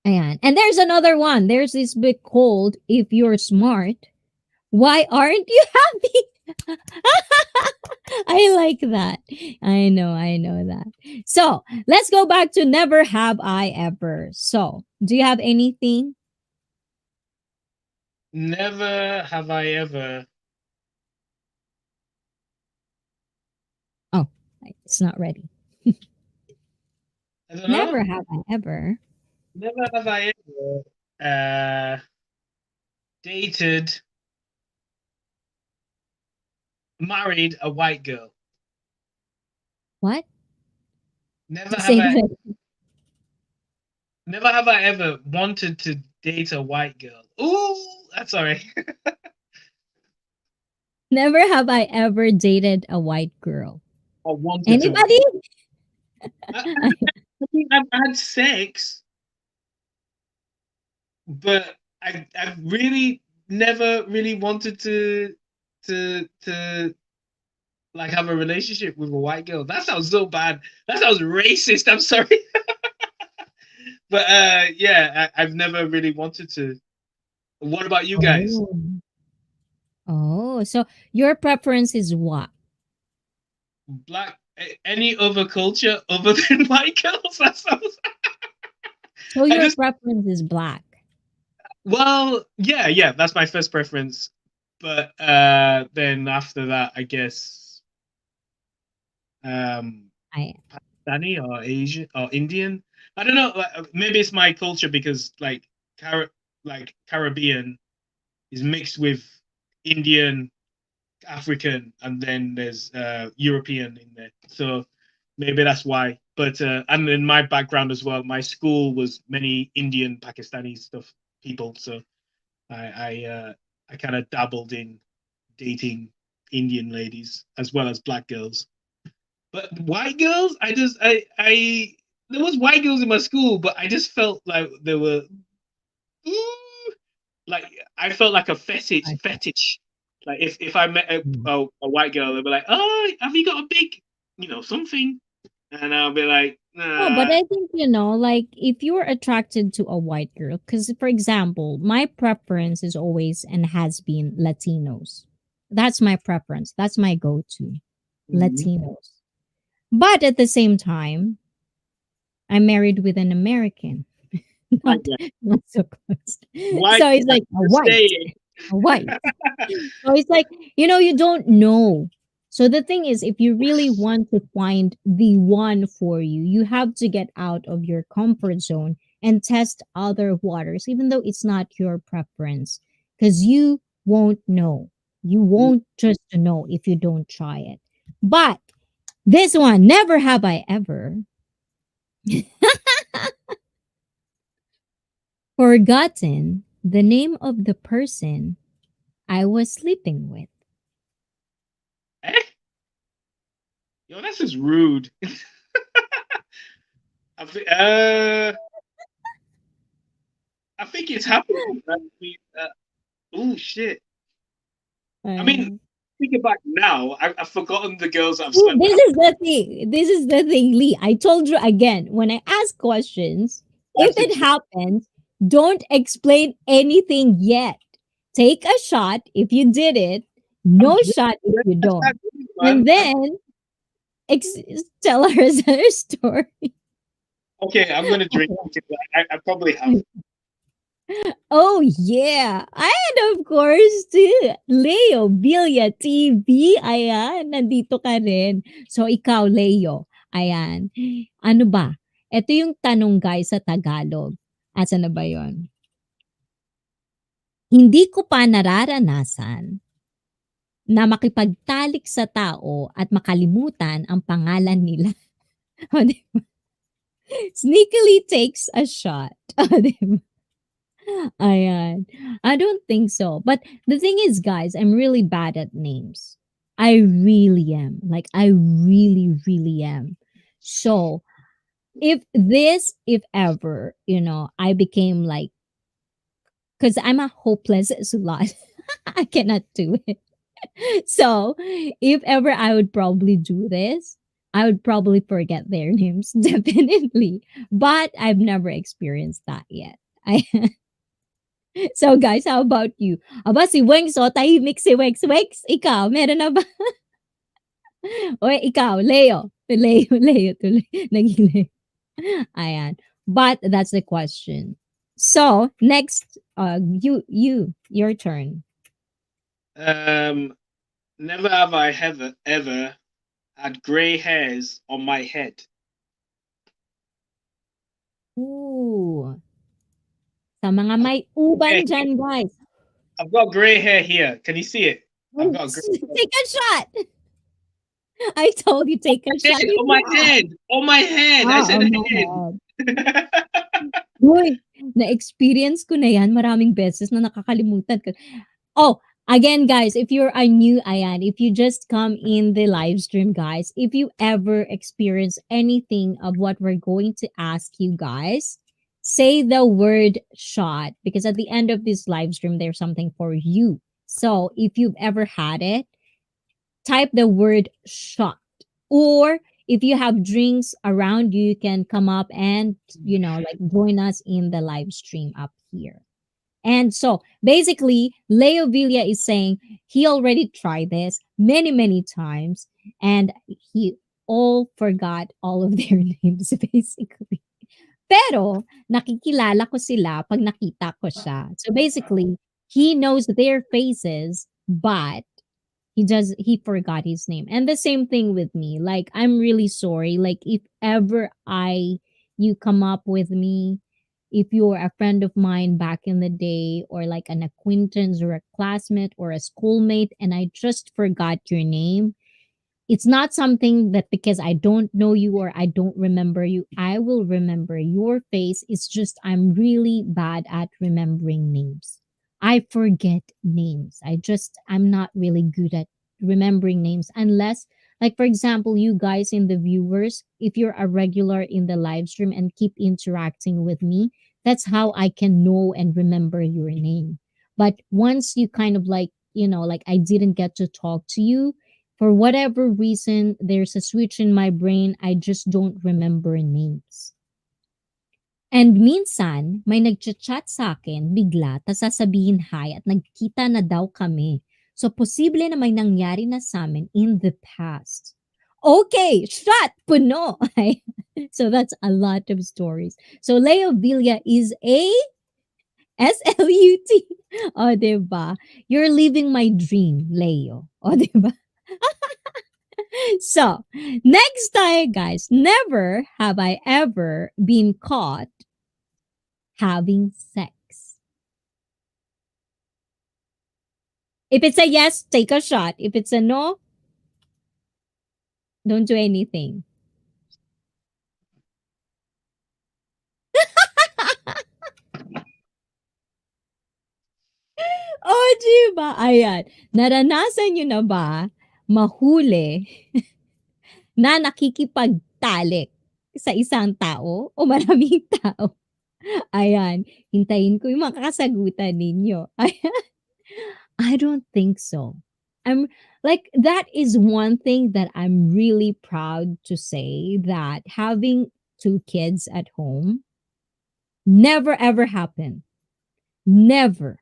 And there's another one. There's this book called If You're Smart, Why Aren't You Happy? I like that. I know that. So let's go back to Never Have I Ever. So, do you have anything? Never have I ever. Oh, it's not ready. I don't know. Never have I ever. Never have I ever. uh, dated, married a white girl. What? Never have Say I, that. never have I ever wanted to date a white girl. Ooh, that's sorry. Never have I ever dated a white girl. I wanted to. Anybody? I think I've had sex, but I really never really wanted to like have a relationship with a white girl. That sounds so bad. That sounds racist. I'm sorry. But yeah, I've never really wanted to. What about you guys? Oh. Oh, so your preference is what? Black, any other culture other than white girls? That sounds. So I your just preference is black. well, yeah, yeah, that's my first preference. But then after that, I guess um I Pakistani or Asian or Indian. I don't know. Maybe it's my culture because like Caribbean is mixed with Indian, African, and then there's European in there. So maybe that's why. But and in my background as well, my school was many Indian, Pakistani stuff people. So I kind of dabbled in dating Indian ladies as well as black girls. But white girls, I there was white girls in my school, but I just felt like they were ooh, like I felt like a I- fetish. Like if I met mm. a white girl, they'd be like, "Oh, have you got a big, something?" And I'll be like, No, but "Nah." I think, like if you're attracted to a white girl, because for example, my preference is always and has been Latinos. That's my preference. That's my go to Mhm. Latinos. But at the same time, I'm married with an American, White not guy, not so close. white So it's guy, like just saying. a white. So it's like, you don't know. So the thing is, if you really want to find the one for you, you have to get out of your comfort zone and test other waters, even though it's not your preference, because you won't know. You won't just know if you don't try it. But this one, never have I ever forgotten the name of the person I was sleeping with. Eh? Yo, that's just rude. I think, I think it's happened. Oh shit. I mean, Uh, thinking back now, I've forgotten the girls I've See, slept with. this is the thing. This is the thing, Lee. I told you again, when I ask questions, if That's it it. happens, don't explain anything yet. Take a shot if you did it, I'm no drinking. shot if you That's not don't. good, And man. then ex- tell us a story. Okay, I'm gonna drink because I probably have. Oh, yeah. And of course, too, Leo Villa TV. Ayan, nandito ka rin. So, ikaw, Leo. Ayan. Ano ba? Ito yung tanong, guys, sa Tagalog. Asa na ba yon? Hindi ko pa nararanasan na makipagtalik sa tao at makalimutan ang pangalan nila. O, di ba? Sneakily takes a shot. O, di ba? Ayan. I don't think so. But the thing is, guys, I'm really bad at names. I really am. Like, I really, really am. So, if ever, I became like, because I'm a hopeless slut, I cannot do it. So, if ever I would probably do this, I would probably forget their names, definitely. But I've never experienced that yet. I So guys, how about you? Aba si Wengs, oh, tahimik si Wengs. Wengs, ikaw, meron na ba? O ikaw, Leo. Leo tuloy. Naging Leo. Ayan. But that's the question. So, next, your turn. Um, never have I ever had grey hairs on my head. Ooh. Sa mga may uban Hey, dyan, guys. I've got gray hair here. Can you see it? I've got gray Take a shot. I told you, take a hair shot. You on my laugh. head. On my head. I said On my head. head. Uy, na-experience ko na yan maraming beses na nakakalimutan ko. Oh, again, guys, if you're a new Ayan, if you just come in the live stream, guys, if you ever experience anything of what we're going to ask you guys, say the word shot because at the end of this live stream, there's something for you. So if you've ever had it, type the word shot. Or if you have drinks around you, you can come up and, like join us in the live stream up here. And so basically, Leo Villa is saying he already tried this many, many times and he all forgot all of their names basically. Pero nakikilala ko sila pag nakita ko siya. So basically, he knows their faces, but he forgot his name. And the same thing with me. Like I'm really sorry. Like if ever I you come up with me, if you're a friend of mine back in the day or like an acquaintance or a classmate or a schoolmate and I just forgot your name, it's not something that because I don't know you or I don't remember you, I will remember your face. It's just I'm really bad at remembering names. I forget names. I'm not really good at remembering names unless, like, for example, you guys in the viewers, if you're a regular in the live stream and keep interacting with me, that's how I can know and remember your name. But once you kind of like, like I didn't get to talk to you, for whatever reason, there's a switch in my brain. I just don't remember names. And minsan, may nagchat-chat sa akin bigla, tas sasabihin hi at nagkita na daw kami. So, posible na may nangyari na sa amin in the past. Okay, shot, puno. So, that's a lot of stories. So, Leo Villa is a SLUT. O, diba? You're living my dream, Leo. O, diba? So, next time, guys, never have I ever been caught having sex. If it's a yes, take a shot. If it's a no, don't do anything. Oh, diba? Ayan. Naranasan nyo na ba mahuli na nakikipagtalik sa isang tao o maraming tao? Ayan. Hintayin ko yung mga kasagutan ninyo. Ayan. I don't think so. I'm like that is one thing that I'm really proud to say that having two kids at home never ever happened. Never.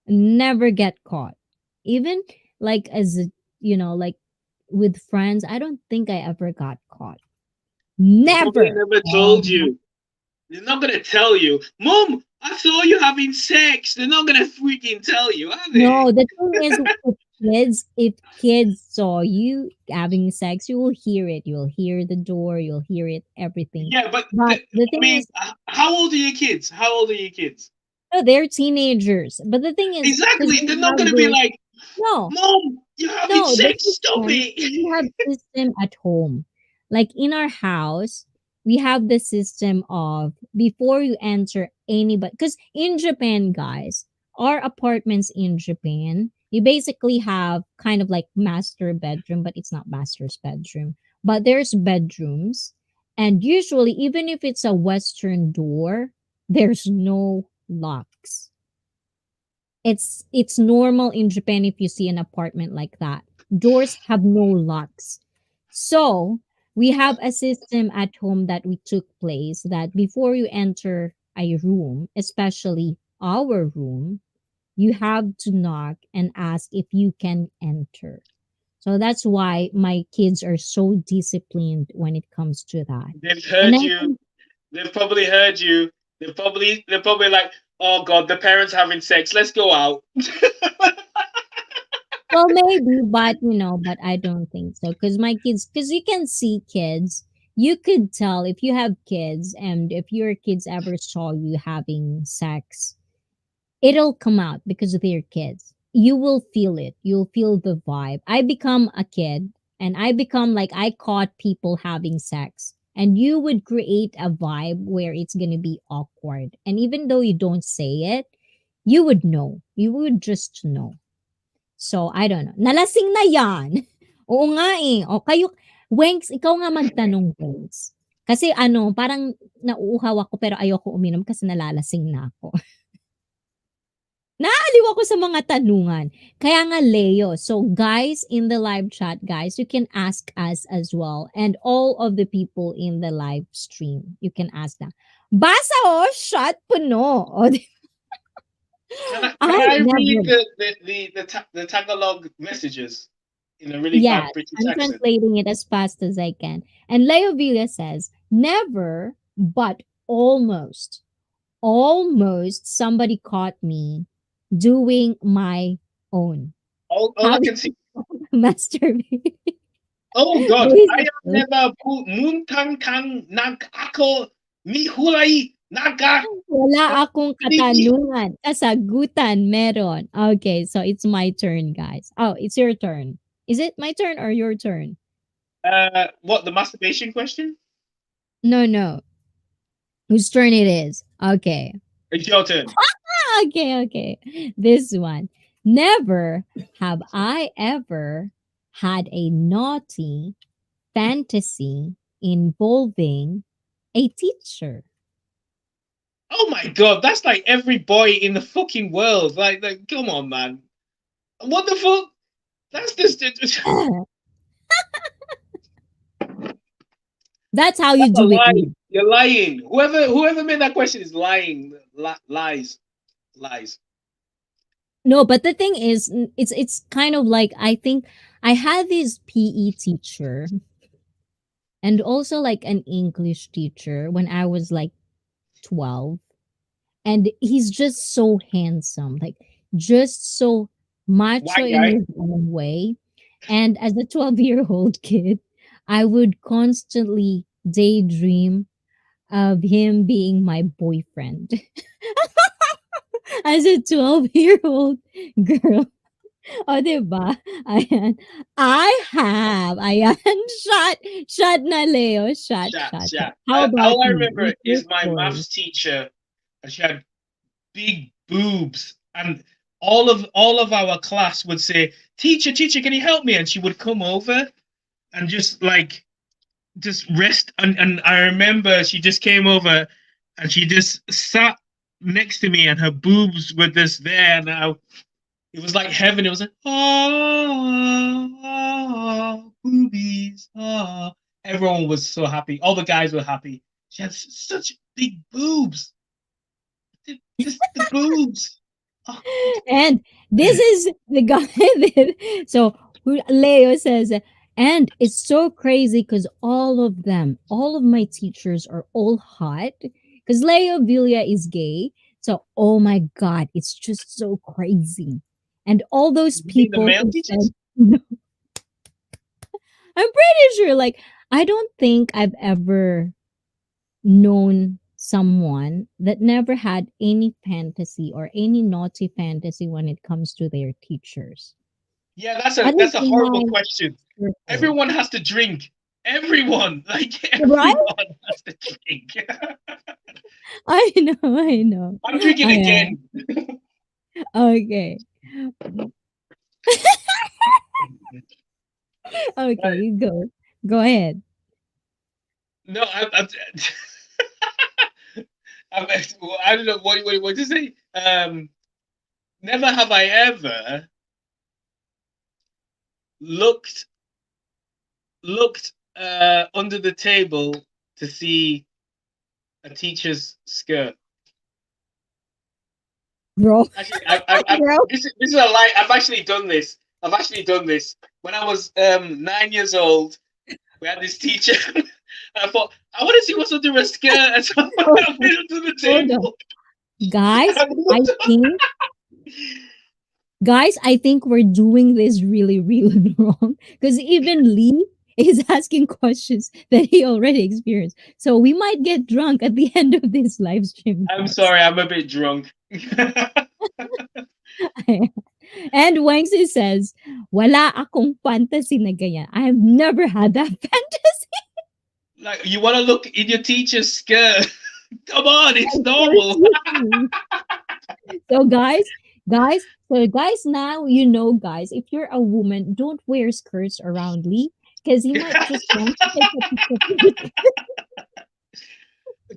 Never get caught. Even like as a, like with friends, I don't think I ever got caught. They probably Never. never told you. They're not gonna tell you, Mom, I saw you having sex. They're not gonna freaking tell you, are they? No, the thing is with kids, if kids saw you having sex, you will hear it. You'll hear the door, you'll hear it, everything. Yeah, but But the I thing mean, is, how old are your kids? How old are your kids? no, they're teenagers. But the thing is, because Exactly. we They're not have gonna be this, like, no, Mom, you're having no, the sex. Stop system, it. we have system at home. Like in our house, we have the system of before you enter anybody, because in Japan, guys, our apartments in Japan, you basically have kind of like master bedroom, but it's not master's bedroom. But there's bedrooms, and usually, even if it's a western door, there's no locks. It's normal in Japan if you see an apartment like that. Doors have no locks. So we have a system at home that we took place that before you enter a room, especially our room, you have to knock and ask if you can enter. So that's why my kids are so disciplined when it comes to that. They've And heard I you. think, They've probably heard you. They're probably like, oh God, the parents having sex. Let's go out. well, maybe, but but I don't think so. Because my kids, because you can see kids, you could tell if you have kids and if your kids ever saw you having sex, It'll come out because they're kids. You will feel it. You'll feel the vibe. I become a kid and I become like I caught people having sex. And you would create a vibe where it's going to be awkward. And even though you don't say it, you would know. You would just know. So, I don't know. Nalasing na yan. Oo nga eh. O kayo, Wengs, ikaw nga magtanong, Wengs. Kasi ano, parang nauuhaw ako pero ayoko uminom kasi nalalasing na ako. Naaliw ako sa mga tanungan. Kaya nga, Leo. So, guys, in the live chat, guys, you can ask us as well. And all of the people in the live stream, you can ask them. Basa oh, shot puno. O, Can I read never. the Tagalog messages in a really Yes, bad British I'm accent? translating it as fast as I can. And Leo Villa says, never, but almost. Almost somebody caught me doing my own. All I Having can see. masturbate. Oh God, I have Basically, never put muntang kang nag ako mi hulai naga wala akong hindi. katanungan. Kasagutan meron. Okay, so it's my turn, guys. Oh, it's your turn. Is it my turn or your turn? What the masturbation question? No, no. Whose turn it is? Okay. It's your turn. Okay, okay. This one. Never have I ever had a naughty fantasy involving a teacher. Oh my God, that's like every boy in the fucking world. Like come on, man. What the fuck? That's just That's how you that's a do it. lie. You're lying. Whoever made that question is lying. Lies. No, but the thing is, it's kind of like I think I had this PE teacher and also like an English teacher when I was like 12, and he's just so handsome, like just so macho White in guy. his own way. And as a 12-year-old kid, I would constantly daydream of him being my boyfriend. As a 12-year-old girl. O, 'di ba? Ayan. Ayan. Shot. Shot na, Leo. Shot, Shot, shot, shot. shot. How about All I you? remember What's your is my story? maths teacher, and she had big boobs, and all of our class would say, "Teacher, can you help me?" And she would come over and just rest. And I remember she just came over, and she just sat next to me, and her boobs were just there, and it was like heaven. It was like, oh, boobies, oh. Everyone was so happy. All the guys were happy. She had such big boobs. Just the boobs. Oh, And this is the guy that, so Leo says, and it's so crazy because all of them, all of my teachers are all hot because Leo Villa is gay. So, oh my God, it's just so crazy. And all those you mean the people male who said, teachers? no, I'm pretty sure, like, I don't think I've ever known someone that never had any fantasy or any naughty fantasy when it comes to their teachers. Yeah, that's At a least that's a in horrible my question. circle. Everyone has to drink. Everyone, like Right? everyone has to drink. I know, I know. I'm drinking Ayan. again. Okay. Okay, you go. Go ahead. No, I'm, I don't know what to say. Never have I ever looked under the table to see a teacher's skirt. Bro. Actually, this is a lie. I've actually done this. When I was 9 years old. We had this teacher. I thought I want to see what's under her skirt, and so Hold I went under the hold on. table. Guys, And I think I think we're doing this really, really wrong. Because even Lee is asking questions that he already experienced. So we might get drunk at the end of this live stream, I'm guys. sorry, I'm a bit drunk. And Wangsi says, wala akong fantasy na ganyan. I have never had that fantasy. Like you want to look in your teacher's skirt. Come on, it's Of course normal. you do. So guys, now you know, guys, if you're a woman, don't wear skirts around Lee because he might just want to take a picture.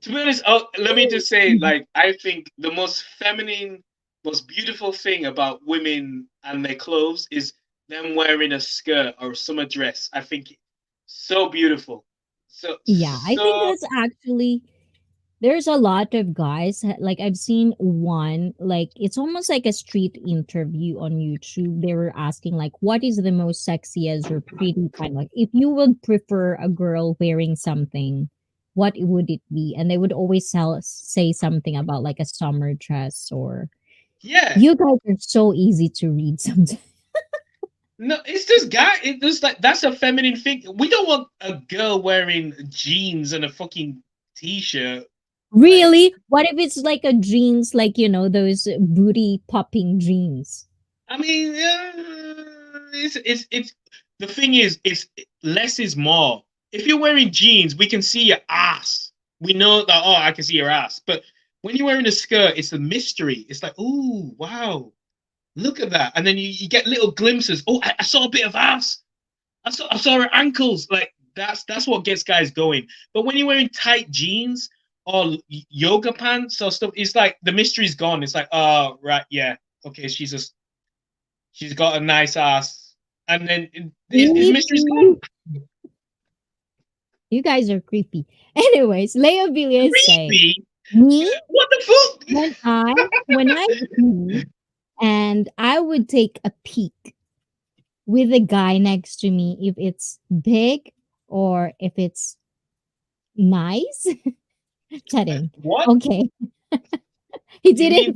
To be honest, let me just say, like, I think the most feminine, most beautiful thing about women and their clothes is them wearing a skirt or summer dress. I think so beautiful. So, Yeah, I think so, that's actually there's a lot of guys like I've seen one like it's almost like a street interview on YouTube. They were asking like what is the most sexiest or pretty kind like if you would prefer a girl wearing something, what would it be? And they would always say something about like a summer dress or yeah. you guys are so easy to read sometimes. No, it's just guy. It's just like that's a feminine thing. We don't want a girl wearing jeans and a fucking t-shirt. Like, Really? What if it's like a jeans, like those booty popping jeans? I mean, it's the thing is, it's less is more. If you're wearing jeans, we can see your ass. We know that. Oh, I can see your ass. But when you're wearing a skirt, it's a mystery. It's like, oh wow, look at that, and then you get little glimpses. Oh, I saw a bit of ass. I saw her ankles. Like that's what gets guys going. But when you're wearing tight jeans or yoga pants or stuff, it's like the mystery's gone. It's like, oh right, yeah, okay, she's got a nice ass, and then his mystery's Creepy. gone. You guys are creepy. Anyways, Leo Billy is saying, Creepy. me What the when I see and I would take a peek with the guy next to me if it's big or if it's nice. fuck? Chatting. What Okay. you mean? He didn't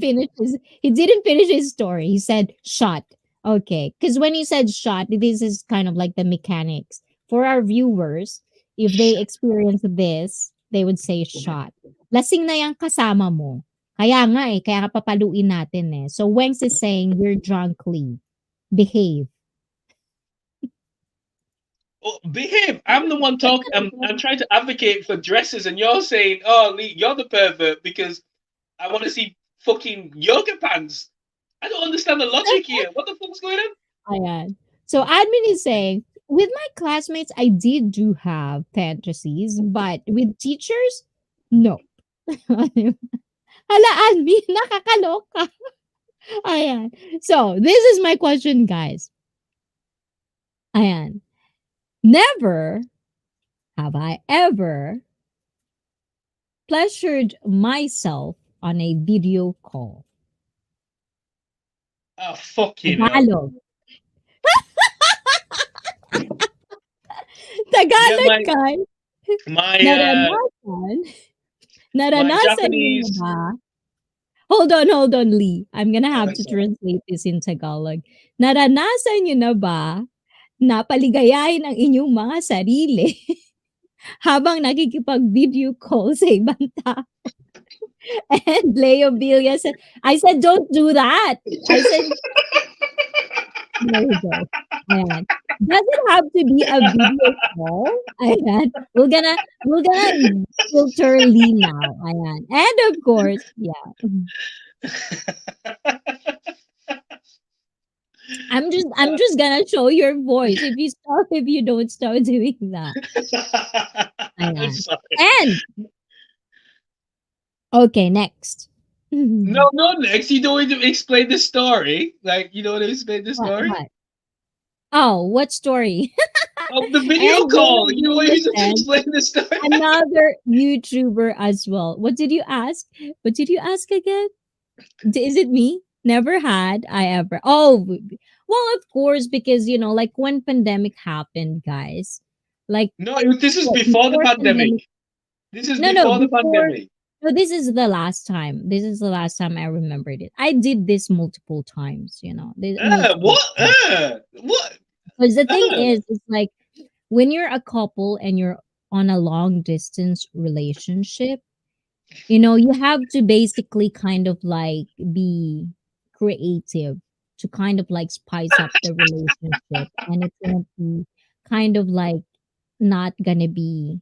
finish his story. He said shot. Okay. Because when he said shot, this is kind of like the mechanics. For our viewers, if they experience this, they would say shot. Lasing na yung kasama mo. Kaya nga kaya ka papaluin natin eh. So Wengs is saying you're drunkly. Behave. Oh, behave. I'm the one talking. I'm trying to advocate for dresses, and you're saying, "Oh, Lee, you're the pervert because I want to see fucking yoga pants." I don't understand the logic here. What the fuck's going on? Ayan. So admin is saying, with my classmates, I did do have fantasies, but with teachers, no. Hala, admin, nakakaloka. Ayan. So, this is my question, guys. Ayan. Never have I ever pleasured myself on a video call. Oh, fucking hell. Tagalog. Yeah, Tagalog, guys. my Naranasan. my Naranasan niyo na Japanese. ba? Hold on, Lee. I'm gonna have to Sorry. translate this in Tagalog. Naranasan niyo na ba na paligayahin ang inyong mga sarili habang nakikipag-video call sa ibang tao? And Leo Bilya said, I said, don't do that. I said, there you go. Ayan. Does it have to be a video call? Ayan. We're gonna filter Lee now. Ayan. And of course, yeah. I'm just gonna show your voice if you don't start doing that. I'm Ayan. sorry. And okay, next. No, no, next. You don't need to explain the story. Like, you don't want to explain the What story what? Oh, what story? of the video And Leo call. You don't want Julia me to said explain the story. another YouTuber as well. What did you ask? What did you ask again? Is it me? Never had I ever. Oh, well, of course, because like when pandemic happened, guys, like No, this is what, before the before pandemic. pandemic. This is No, before the before. pandemic. No, this is the last time. This is the last time I remembered it. I did this multiple times. Multiple What? times. What? Because the thing Uh, is, it's like when you're a couple and you're on a long distance relationship, you have to basically kind of like be creative to kind of like spice up the relationship, and it won't be kind of like not gonna be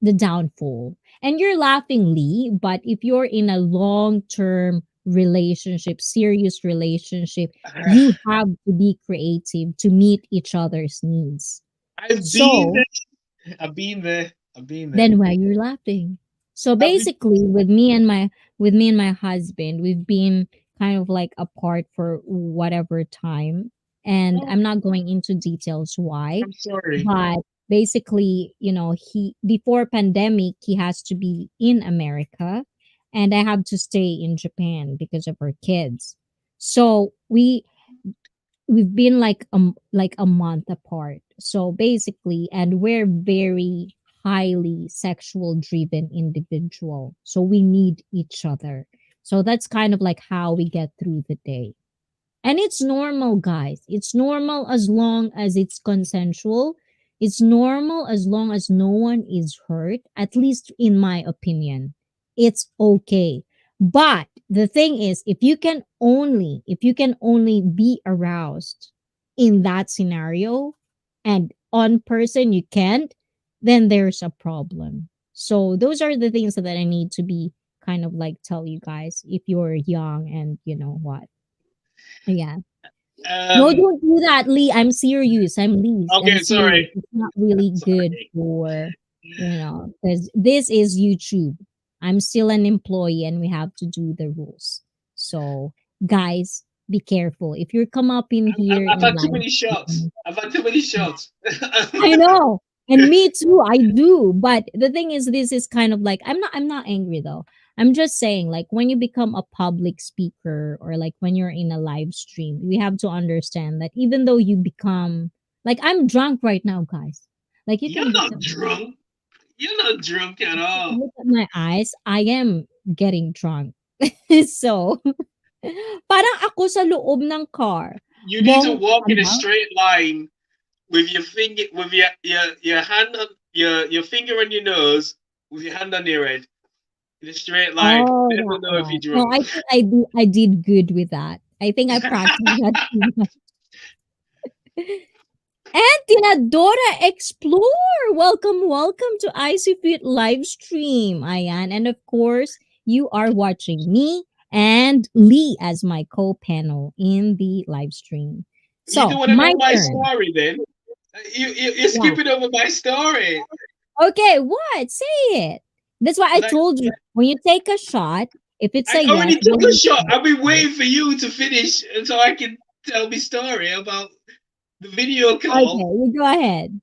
the downfall. And you're laughing, Lee, but if you're in a long term relationship, serious relationship, you have to be creative to meet each other's needs. I've been So there. I've been there. I've been there. then why you're laughing? So I've been. basically with me and my husband, we've been kind of like apart for whatever time. And Oh, I'm not going into details why, I'm sorry. but basically, he before pandemic, he has to be in America and I have to stay in Japan because of our kids. So we've been like a month apart. So basically, and we're very highly sexual driven individual. So we need each other. So that's kind of like how we get through the day. And it's normal, guys. It's normal as long as it's consensual. It's normal as long as no one is hurt, at least in my opinion. It's okay. But the thing is, if you can only be aroused in that scenario and on person you can't, then there's a problem. So those are the things that I need to be kind of like tell you guys if you're young and you know what. Yeah. No, Um. don't do that, Lee. I'm serious. I'm Okay. serious. Sorry. It's not really good Sorry. for, because this is YouTube. I'm still an employee and we have to do the rules. So, guys, be careful. If you come up in here I've in had too live many shots. stream, I've had too many shots. I know. And me too, I do. But the thing is, this is kind of like I'm not angry though. I'm just saying, like when you become a public speaker or like when you're in a live stream, we have to understand that even though you become like I'm drunk right now, guys. Like you can You're look not at drunk. You're not drunk at all. look at my eyes. I am getting drunk. So parang ako sa loob ng car. You need to Bong walk in a ano? straight line with your finger, with your hand on your finger on your nose, with your hand on your head, in a straight line. Oh, Then we'll that know if you're one. No, drunk. I think I did good with that. I think I practiced that too much. And Tinadora Explore! Welcome, welcome to ICEE live stream, Ayan. And of course, you are watching me and Lee as my co-panel in the live stream. You don't So, want to my know my turn. story then? You're Yeah. skipping over my story. Okay, what? Say it. That's why I Like, told you. When you take a shot, if it's I a yes, already took then a you shot. say I've been it. waiting for you to finish so I can tell me story about the video Okay, call. you go ahead.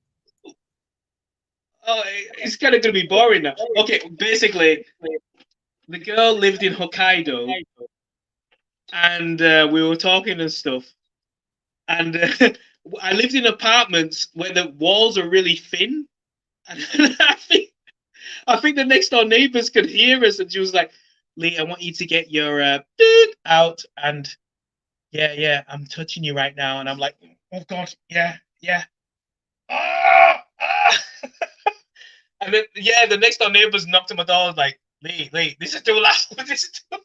Oh, it's kind of gonna be boring now. Okay, basically, the girl lived in Hokkaido, and we were talking and stuff. And I lived in apartments where the walls are really thin, and I think the next door neighbors could hear us, and she was like, "Lee, I want you to get your dude out." And yeah, yeah, I'm touching you right now, and I'm like, "Oh God, yeah, yeah." Ah, ah. And then yeah, the next door neighbors knocked on my door, like, Lee, this is too loud. This is too. And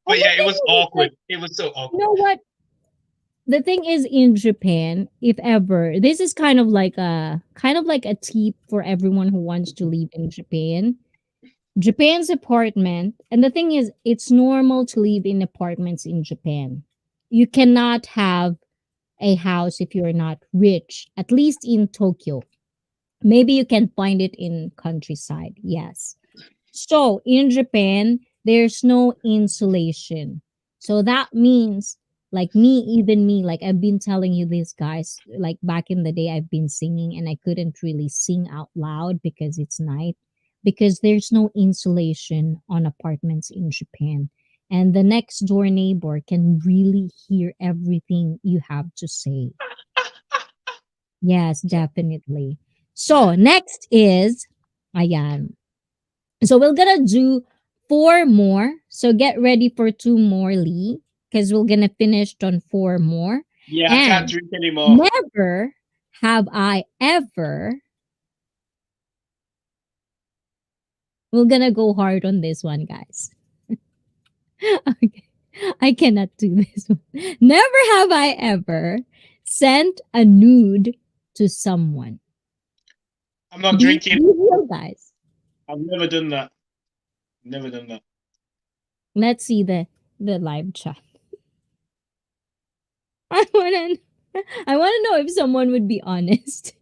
But the yeah, it thing was is, it's like, awkward. It was so you awkward. know what? The thing is in Japan, if ever, this is kind of like a tip for everyone who wants to live in Japan. Japan's apartment, and the thing is, it's normal to live in apartments in Japan. You cannot have a house if you're not rich, at least in Tokyo. Maybe you can find it in countryside, yes. So in Japan, there's no insulation. So that means, like me, even me, like I've been telling you this, guys, like back in the day, I've been singing and I couldn't really sing out loud because it's night, because there's no insulation on apartments in Japan. And the next door neighbor can really hear everything you have to say. Yes, definitely. So next is, ayan. So we're gonna do four more. So get ready for two more, Lee, because we're gonna finish on four more. Yeah, I can't And drink anymore. never have I ever. We're gonna go hard on this one, guys. Okay. I cannot do this one. Never have I ever sent a nude to someone. I'm not Be drinking. real, guys. I've never done that. Never done that. Let's see the live chat. I wanna I wanna know if someone would be honest.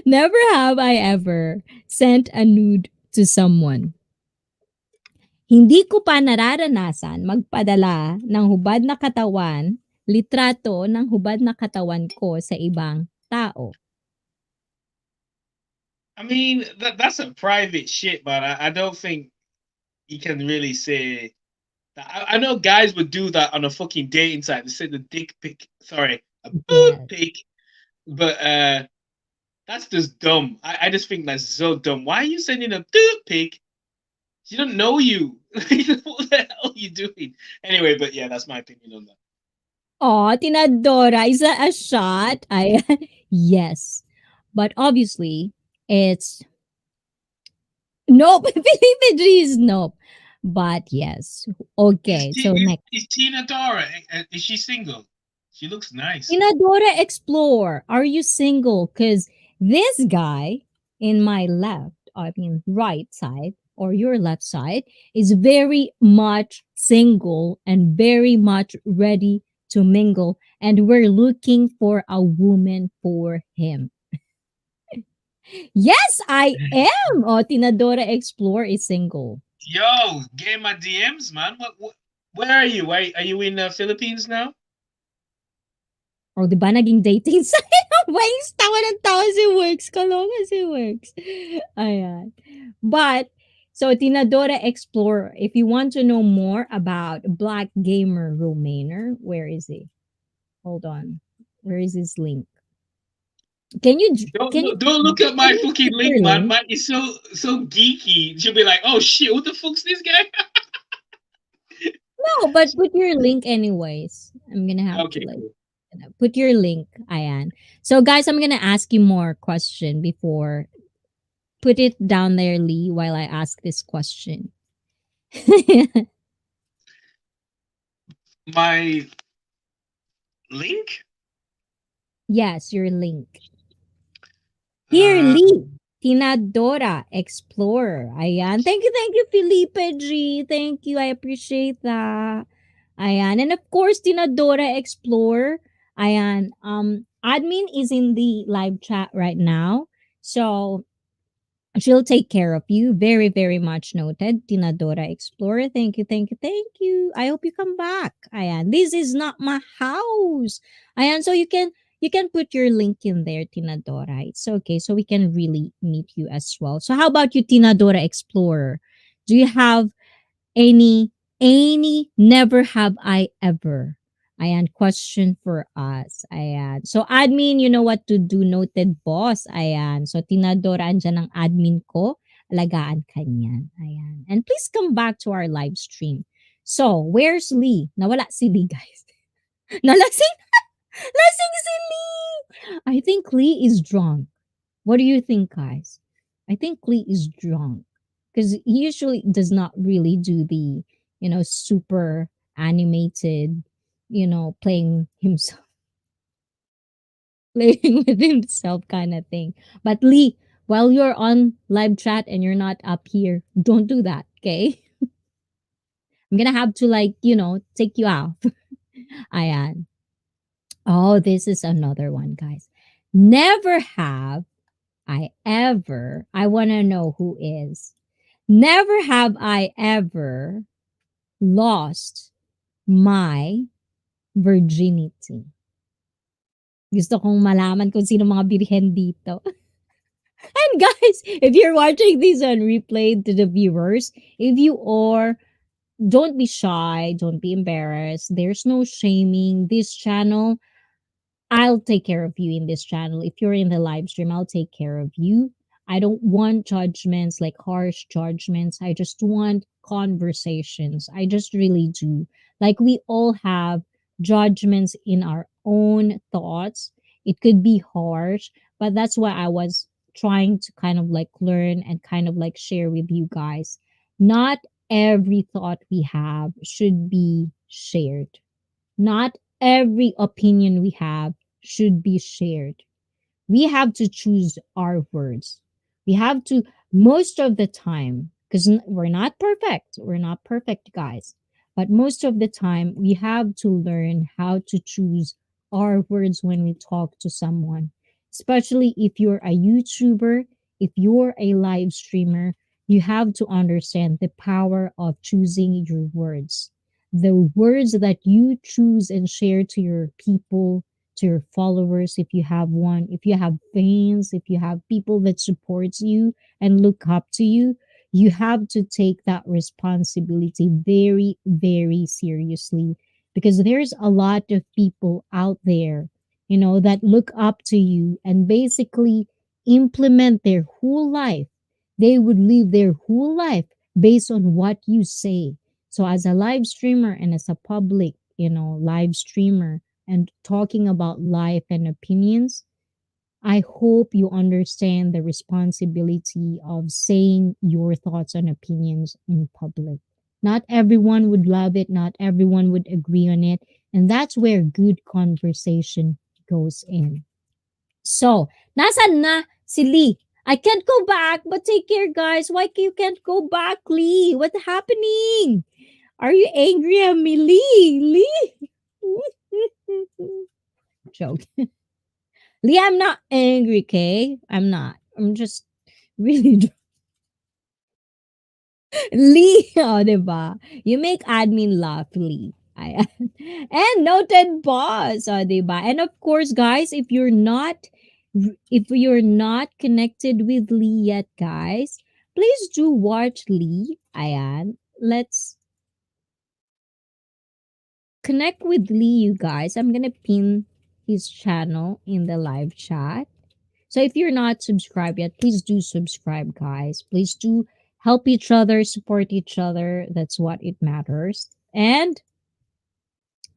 Never have I ever sent a nude to someone. Hindi ko pa nararanasan magpadala ng hubad na katawan, litrato ng hubad na katawan ko sa ibang tao. I mean, that's a private shit, but I don't think you can really say that. I know guys would do that on a fucking dating site. They send a dick pic, sorry, a boob Yes. pic, but that's just dumb. I just think that's so dumb. Why are you sending a dick pic? She don't know you. What the hell are you doing? Anyway, but yeah, that's my opinion on that. Oh, tinadora. Is that a shot? I yes. But obviously, it's nope. Felipe G is nope. But yes. Okay. So next. Is Tina Dora? Is she single? She looks nice. Inadora Explore, are you single? Because this guy in my left, I mean right side, or your left side, is very much single and very much ready to mingle. And we're looking for a woman for him. Yes, I am. Oh, Tinadora Explore is single. Yo, get my DMs, man. Where are you? Are you in the Philippines now? O, di ba naging dating site? Waste tawa ng tao si Works. Kalonga si Works. Ayan. But, so Tinadora Explorer, if you want to know more about Black Gamer Romainer, where is he? Hold on. Where is his link? Can you Don't can you don't look at can my you fucking put your link, man. link? Mine is so geeky. She'll be like, oh shit, who the fuck's this guy? No, but put your link anyways. I'm gonna have to Okay, like cool. put your link, Ayan. So guys, I'm gonna ask you more question before put it down there, Lee, while I ask this question. My link? Yes, your link. Here, Uh, Lee. Tinadora Explorer. Ayan. Thank you, Felipe G. Thank you. I appreciate that. Ayan. And of course, Tinadora Explorer. Ayan. Admin is in the live chat right now. So she'll take care of you. Very, very much noted. Tinadora Explorer. Thank you, thank you, thank you. I hope you come back. Ayan. This is not my house. Ayan. So you can put your link in there, Tinadora. It's okay. So we can really meet you as well. So how about you, Tinadora Explorer? Do you have any never have I ever? Ayan, question for us. Ayan. So, admin, you know what to do. Noted, boss. Ayan. So, tinadora andyan ang admin ko. Alagaan ka niyan. Ayan. And please come back to our live stream. So, where's Lee? Nawala si Lee, guys. Nalasing? Lasing si Lee! I think Lee is drunk. What do you think, guys? I think Lee is drunk because he usually does not really do the, super animated, playing himself, playing with himself kind of thing. But Lee, while you're on live chat and you're not up here, don't do that, okay? I'm gonna have to take you out. Ayan. Oh, this is another one, guys. Never have I ever, I want to know who is. Never have I ever lost my virginity. Gusto kong malaman kung sino mga birhen dito. And guys, if you're watching this on replay to the viewers, if you are, don't be shy, don't be embarrassed. There's no shaming. This channel, I'll take care of you in this channel. If you're in the live stream, I'll take care of you. I don't want judgments, like harsh judgments. I just want conversations. I just really do. Like we all have judgments in our own thoughts. It could be harsh, but that's why I was trying to kind of like learn and kind of like share with you guys. Not every thought we have should be shared. Not every opinion we have should be shared. We have to choose our words. We have to, most of the time, because we're not perfect, guys, but most of the time, we have to learn how to choose our words when we talk to someone, especially if you're a YouTuber, if you're a live streamer. You have to understand the power of choosing your words. The words that you choose and share to your people, to your followers, if you have one, if you have fans, if you have people that supports you and look up to you, you have to take that responsibility very, very seriously, because there's a lot of people out there, that look up to you and basically implement their whole life. They would live their whole life based on what you say. So as a live streamer and as a public, live streamer, and talking about life and opinions, I hope you understand the responsibility of saying your thoughts and opinions in public. Not everyone would love it, not everyone would agree on it, and that's where good conversation goes in. So, nasan na si Lee? I can't go back, but take care, guys. Why you can't go back, Lee? What's happening? Are you angry at me, Lee? Lee? Joke. Lee, I'm not angry, okay? I'm not. I'm just really Lee, oh, diba? You make admin laugh, Lee. And noted boss, oh, diba? And of course, guys, if you're not connected with Lee yet, guys, please do watch Lee. Ayan. Let's connect with Lee, you guys. I'm gonna pin his channel in the live chat. So if you're not subscribed yet, please do subscribe, guys. Please do help each other, support each other. That's what it matters. And,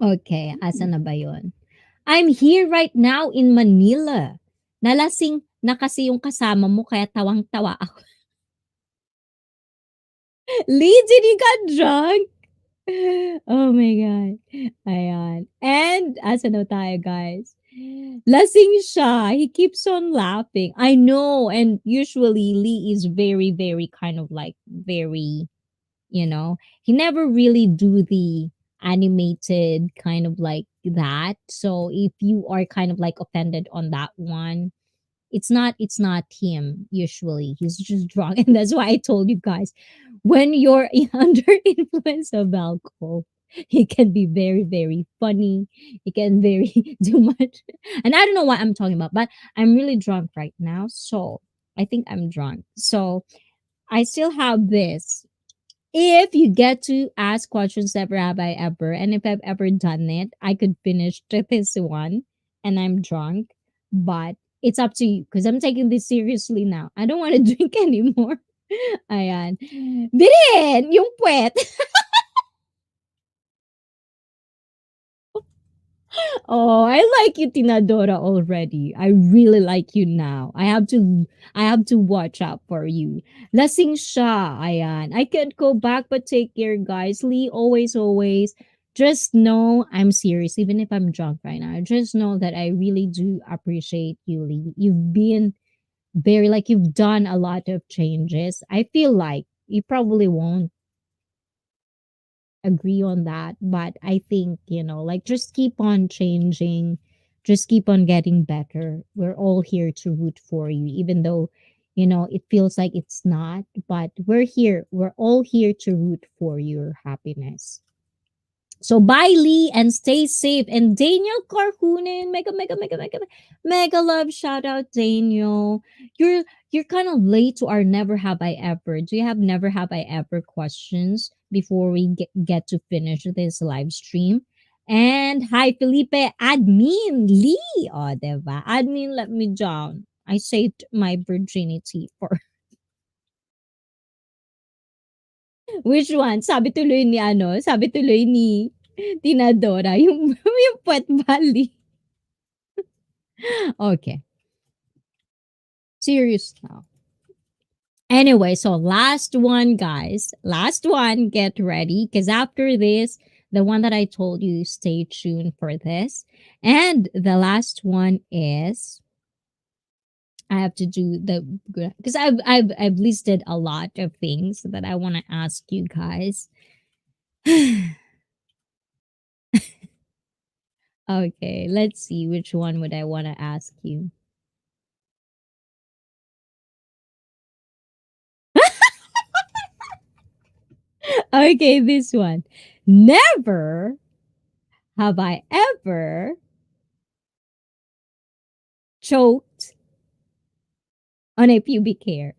okay, asa na ba yun? I'm here right now in Manila. Nalasing na kasi yung kasama mo, kaya tawang-tawa ako. Lee, did you got drunk? Oh my God. Ayan. And, asa na tayo, guys? Lasing siya. He keeps on laughing. I know. And usually, Lee is very, very kind of like very, he never really do the animated kind of like that. So if you are kind of like offended on that one, it's not him usually. He's just drunk. And that's why I told you guys, when you're under influence of alcohol, he can be very, very funny. He can very do much. And I don't know what I'm talking about, but I'm really drunk right now. So I think I'm drunk. So I still have this. If you get to ask questions, never have I ever, and if I've ever done it, I could finish this one, and I'm drunk. But it's up to you because I'm taking this seriously now. I don't want to drink anymore. Ayan. Birin! Yung puwet. Oh, I like you, Tinadora, already. I really like you now. I have to watch out for you. Lasing siya. Ayan. I can't go back, but take care, guys. Lee, always, always. Just know I'm serious, even if I'm drunk right now. Just know that I really do appreciate you, Lee. You've been you've done a lot of changes. I feel like you probably won't agree on that, but I think, like, just keep on changing, just keep on getting better. We're all here to root for you, even though, it feels like it's not, but we're all here to root for your happiness. So bye, Lee, and stay safe. And Daniel Carhunen, mega, mega, mega, mega, mega love shout out, Daniel. You're kind of late to our never have I ever. Do you have never have I ever questions before we get to finish this live stream? And hi, Felipe, admin Lee. Oh, diba? Admin, let me down. I saved my virginity for which one? Sabi tuloy ni Tinadora, yung Puwet Valley. Okay, serious now. Anyway, so last one, guys. Last one. Get ready, because after this, The one that I told you, stay tuned for this. And the last one is I have to do the because I've listed a lot of things that I want to ask you guys. Okay, let's see which one would I want to ask you. Okay, this one. Never have I ever choked on a pubic hair.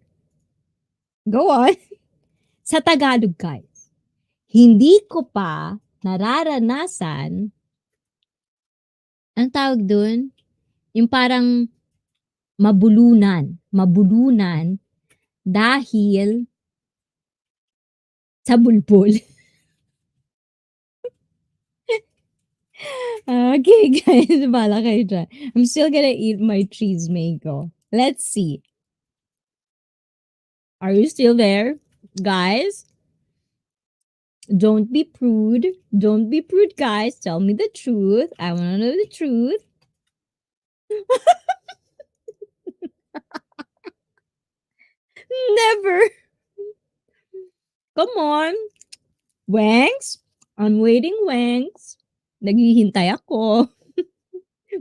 Go on. Sa Tagalog, guys. Hindi ko pa nararanasan, ang tawag dun? Yung parang mabulunan dahil sa bulbul. Okay, guys, bala kayo dyan. I'm still gonna eat my cheese mango. Let's see. Are you still there? Guys, don't be prude. Don't be prude, guys. Tell me the truth. I want to know the truth. Never. Come on. Wangs? I'm waiting, Wangs. Naghihintay ako.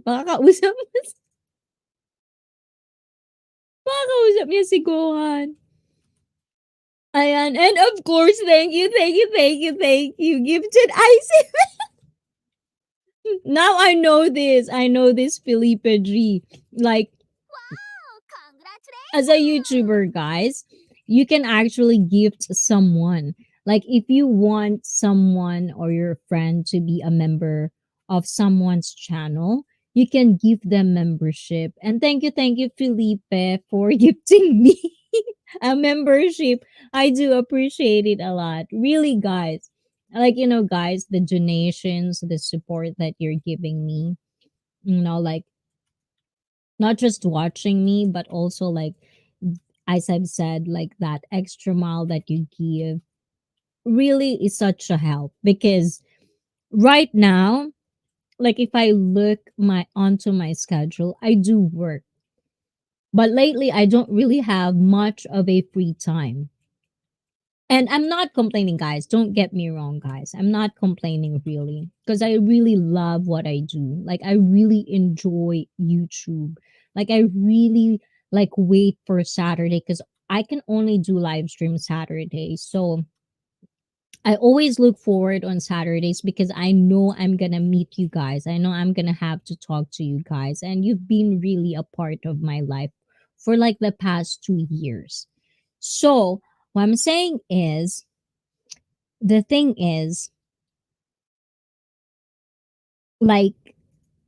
Baka kausap, baka kausap niya si Gohan. Ayan. And of course, thank you, Gifted Ice. Now I know this. I know this Felipe G. Like, as a YouTuber, guys, you can actually gift someone. Like, if you want someone or your friend to be a member of someone's channel, you can give them membership. And thank you, Felipe, for gifting me a membership. I do appreciate it a lot. Really, guys. Like, guys, the donations, the support that you're giving me, like, not just watching me, but also like as I've said, like that extra mile that you give really is such a help because right now, like if I look my onto my schedule, I do work. But lately I don't really have much of a free time. And I'm not complaining, guys. Don't get me wrong, guys. I'm not complaining really because I really love what I do. Like I really enjoy YouTube. Like I really like wait for Saturday because I can only do live stream Saturdays. So I always look forward on Saturdays because I know I'm going to meet you guys. I know I'm going to have to talk to you guys. And you've been really a part of my life for like the past 2 years. So, what I'm saying is, the thing is, like,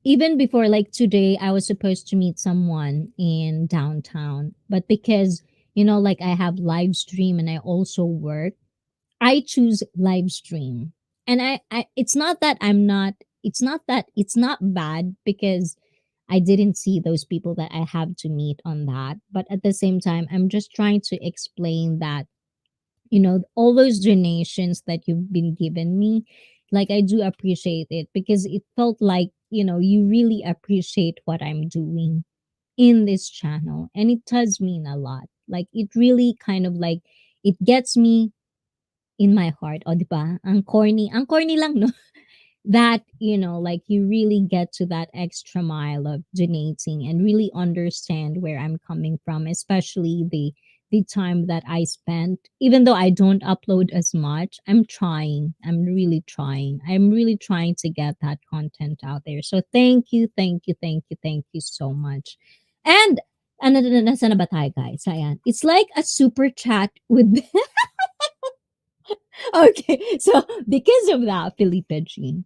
even before, like today, I was supposed to meet someone in downtown. But because, like I have live stream and I also work, I choose live stream. And it's not that it's not bad because I didn't see those people that I have to meet on that. But at the same time, I'm just trying to explain that, all those donations that you've been given me, like I do appreciate it because it felt like, you really appreciate what I'm doing in this channel. And it does mean a lot. Like it really kind of like, it gets me in my heart. O, di ba? Ang corny lang, no? That, like you really get to that extra mile of donating and really understand where I'm coming from, especially the time that I spent. Even though I don't upload as much, I'm trying. I'm really trying. I'm really trying to get that content out there. So thank you so much. And nasa na ba tayo, guys? Ayan. It's like a super chat with okay, so because of that, Felipe Jean,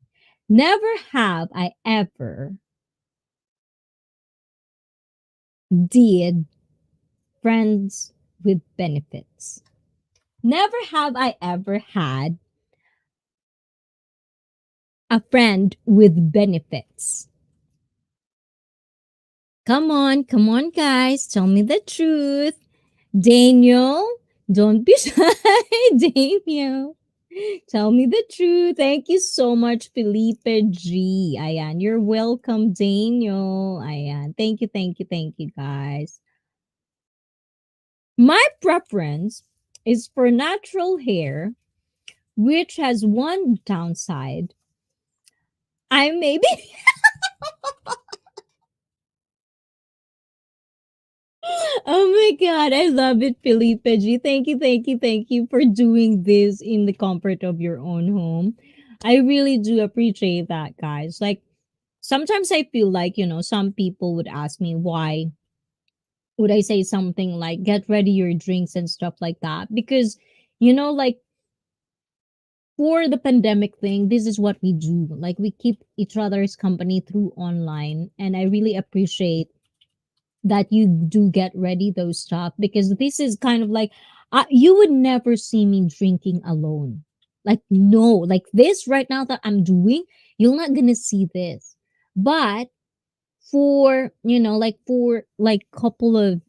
never have I ever did friends with benefits. Never have I ever had a friend with benefits. Come on, guys, tell me the truth. Daniel, don't be shy, Daniel. Tell me the truth. Thank you so much, Felipe G. Ayan, you're welcome, Daniel. Ayan, thank you, guys. My preference is for natural hair, which has one downside. I may be Oh my god, I love it, Felipe G. Thank you for doing this in the comfort of your own home. I really do appreciate that, guys. Like sometimes I feel like, some people would ask me why would I say something like get ready your drinks and stuff like that. Because, like for the pandemic thing, this is what we do. Like we keep each other's company through online. And I really appreciate that you do get ready those stuff because this is kind of like you would never see me drinking alone, like no, like this right now that I'm doing, you're not gonna see this. But for like for like couple of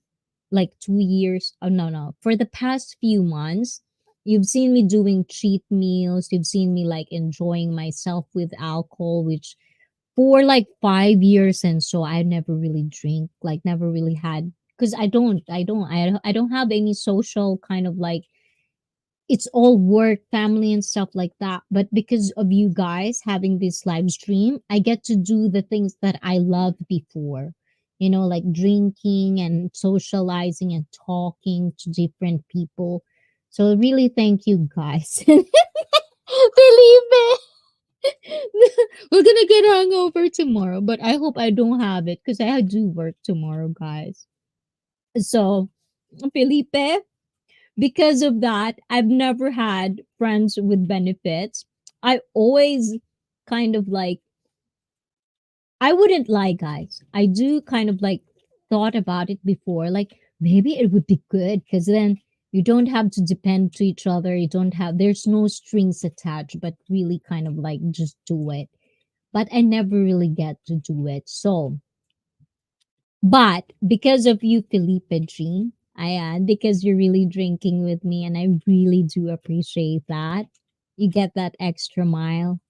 like 2 years, oh no, for the past few months you've seen me doing cheat meals, you've seen me like enjoying myself with alcohol, which for like 5 years and so I never really drink, like never really had, because I don't have any social kind of like, it's all work, family and stuff like that. But because of you guys having this live stream, I get to do the things that I loved before, like drinking and socializing and talking to different people. So really thank you guys. Believe it. We're gonna get hungover tomorrow, but I hope I don't have it because I do work tomorrow, guys. So, Felipe, because of that, I've never had friends with benefits. I always kind of like, I wouldn't lie, guys. I do kind of like thought about it before, like maybe it would be good because then you don't have to depend to each other. You don't have, there's no strings attached, but really kind of like just do it. But I never really get to do it. So, but because of you, Felipe G, because you're really drinking with me, and I really do appreciate that. You get that extra mile.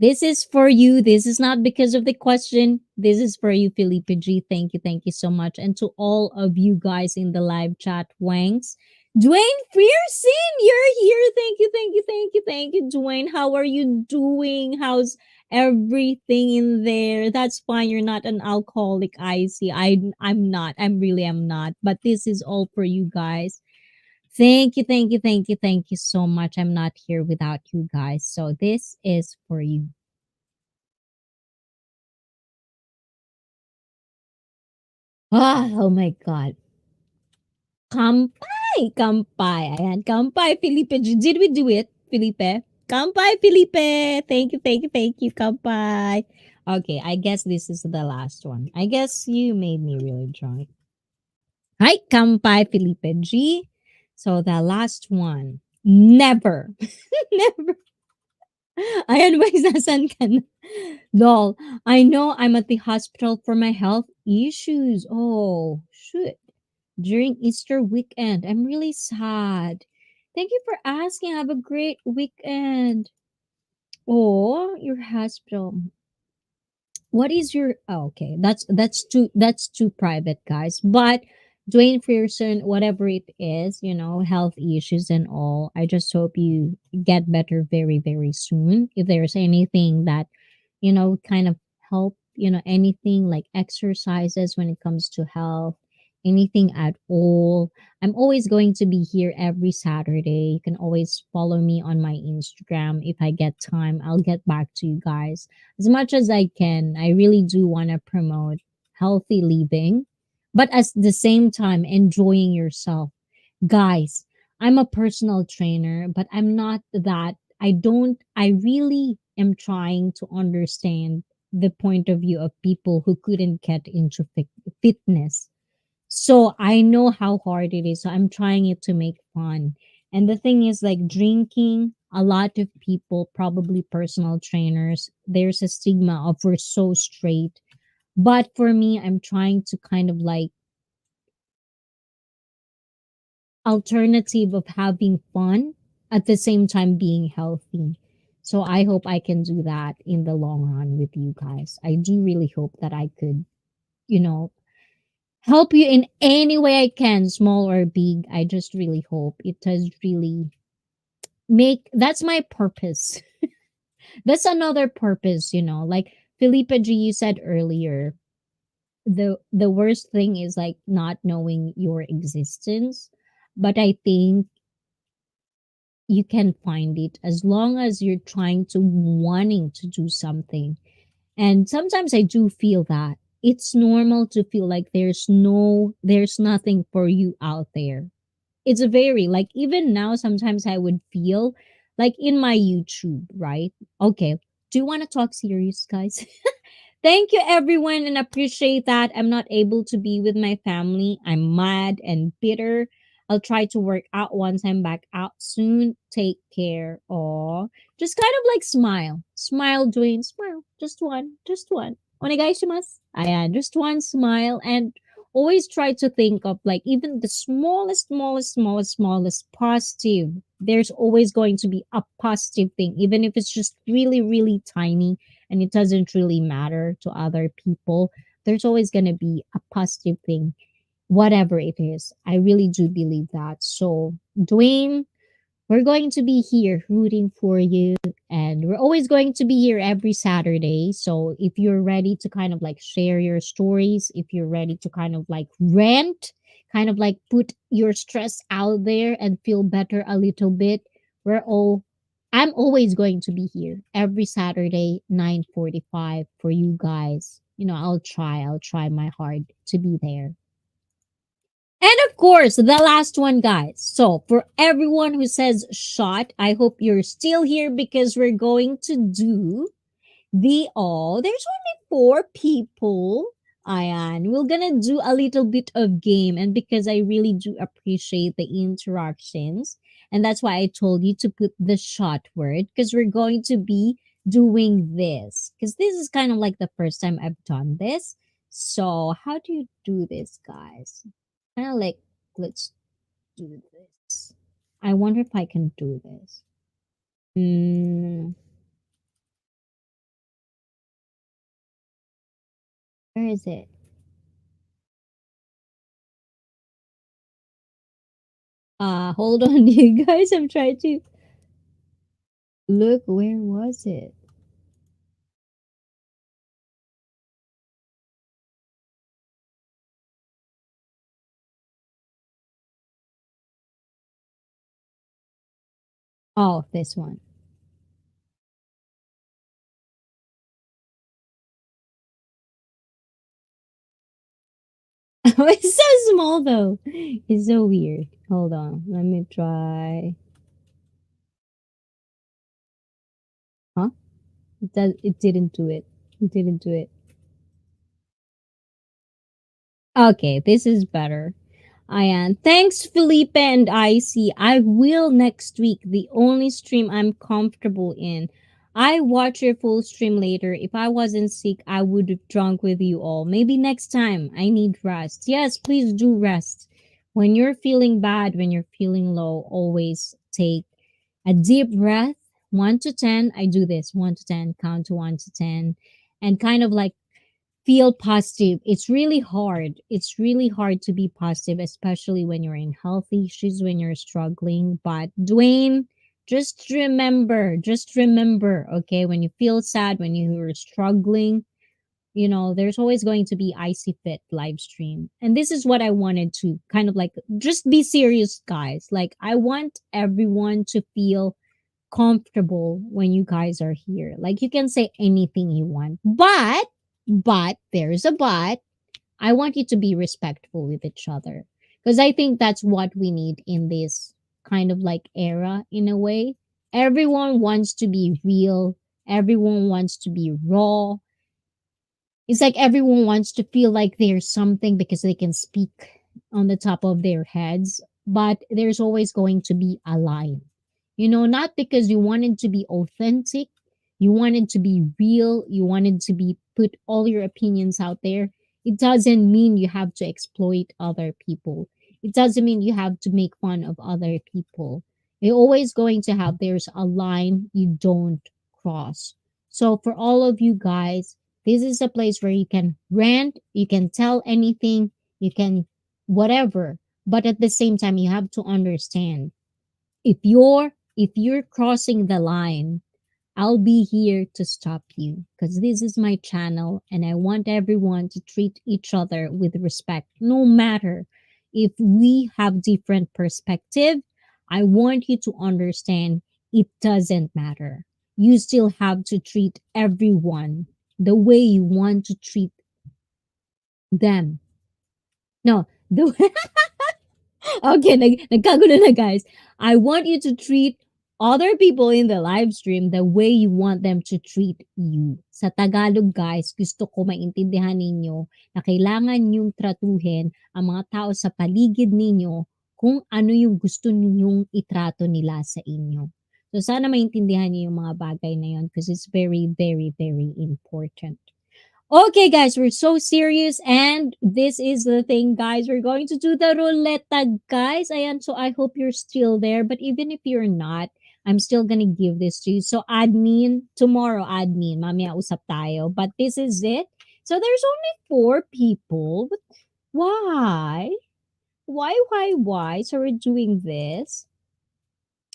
This is for you. This is not because of the question. This is for you, Felipe G. Thank you so much. And to all of you guys in the live chat, Wanks. Dwayne Pearson, you're here. Thank you, Dwayne. How are you doing? How's everything in there? That's fine. You're not an alcoholic, I see. I'm not. I'm really am not. But this is all for you guys. Thank you so much. I'm not here without you guys. So this is for you. Oh my God. Kampai. Ayan, kampai, Felipe. Did we do it, Felipe? Kampai, Felipe. Thank you, kampai. Okay, I guess this is the last one. I guess you made me really drunk. Hi, kampai, Felipe G. So the last one. Never. Never. Ayan, boys, nasan ka na? Lol, I know I'm at the hospital for my health issues. Oh, shoot. During Easter weekend. I'm really sad. Thank you for asking. Have a great weekend. Oh, your hospital. What is your okay, that's too private, guys. But Dwayne Pearson, whatever it is, health issues and all, I just hope you get better very, very soon. If there's anything that kind of help, anything like exercises when it comes to health, anything at all. I'm always going to be here every Saturday. You can always follow me on my Instagram. If I get time, I'll get back to you guys as much as I can. I really do want to promote healthy living, but at the same time, enjoying yourself. Guys, I'm a personal trainer, but I'm not that. I really am trying to understand the point of view of people who couldn't get into fitness. So I know how hard it is. So I'm trying it to make fun. And the thing is, like drinking, a lot of people, probably personal trainers, there's a stigma of we're so straight. But for me, I'm trying to kind of like alternative of having fun at the same time being healthy. So I hope I can do that in the long run with you guys. I do really hope that I could, you know, help you in any way I can, small or big. I just really hope it does really make that's my purpose. That's another purpose, like Felipe G you said earlier. The worst thing is like not knowing your existence. But I think you can find it as long as you're trying to wanting to do something. And sometimes I do feel that it's normal to feel like there's nothing for you out there. It's a very like even now sometimes I would feel like in my YouTube, right? Okay. Do you want to talk serious, guys? Thank you, everyone, and appreciate that. I'm not able to be with my family. I'm mad and bitter. I'll try to work out once I'm back out soon. Take care. Aw. Just kind of like smile. Smile, Dwayne. Smile. Just one. Just one. Onegaishimasu. Ayan. Just one smile. And always try to think of like even the smallest positive. There's always going to be a positive thing, even if it's just really, really tiny and it doesn't really matter to other people. There's always going to be a positive thing, whatever it is. I really do believe that. So, Dwayne, we're going to be here rooting for you, and we're always going to be here every Saturday. So, if you're ready to kind of like share your stories, if you're ready to kind of like rant, kind of like put your stress out there and feel better a little bit, we're all I'm always going to be here every Saturday 9:45 for you guys. I'll try my hard to be there. And of course, the last one, guys. So, for everyone who says shot, I hope you're still here because we're going to do there's only four people. Ayan, we're gonna do a little bit of game, and because I really do appreciate the interactions, and that's why I told you to put the shot word because we're going to be doing this because this is kind of like the first time I've done this. So, how do you do this, guys? Kind of like, let's do this. I wonder if I can do this. Mm, where is it? Hold on, you guys. I'm trying to look. Where was it? Oh, this one. It's so small though. It's so weird. Hold on. Let me try. Huh? It didn't do it. It didn't do it. Okay, this is better. I am. Thanks, Felipe and ICEE. I will next week. The only stream I'm comfortable in. I watch your full stream later. If I wasn't sick, I would have drunk with you all. Maybe next time. I need rest. Yes, please do rest. When you're feeling bad, when you're feeling low, always take a deep breath. 1 to 10. I do this. 1 to 10. Count to 1 to 10. And kind of like feel positive. It's really hard. It's really hard to be positive, especially when you're in health issues, when you're struggling. But Dwayne, just remember, okay, when you feel sad, when you're struggling, there's always going to be Icy Fit live stream. And this is what I wanted to kind of like just be serious, guys. Like, I want everyone to feel comfortable when you guys are here. Like you can say anything you want. But there's a but. I want you to be respectful with each other. Because I think that's what we need in this kind of like era in a way. Everyone wants to be real. Everyone wants to be raw. It's like everyone wants to feel like there's something because they can speak on the top of their heads, but there's always going to be a line. Not because you wanted to be authentic, you wanted to be real, you wanted to be put all your opinions out there. It doesn't mean you have to exploit other people. It doesn't mean you have to make fun of other people. You're always going to have, there's a line you don't cross. So for all of you guys, this is a place where you can rant, you can tell anything, you can whatever. But at the same time, you have to understand, if you're crossing the line, I'll be here to stop you, because this is my channel and I want everyone to treat each other with respect, no matter if we have different perspective. I want you to understand, it doesn't matter. You still have to treat everyone the way you want to treat them. No, the okay, nagkagulo na guys. I want you to treat other people in the live stream the way you want them to treat you. Sa Tagalog guys, gusto ko maintindihan ninyo na kailangan niyong tratuhin ang mga tao sa paligid ninyo kung ano yung gusto ninyong itrato nila sa inyo. So sana maintindihan niyo yung mga bagay na yun, because it's very, very, very important. Okay, guys, we're so serious, and this is the thing, guys. We're going to do the roulette, guys. Ayan, so I hope you're still there. But even if you're not, I'm still gonna give this to you. So admin, tomorrow admin, mamaya usap tayo. But this is it. So there's only 4 people. But why? Why? So we're doing this.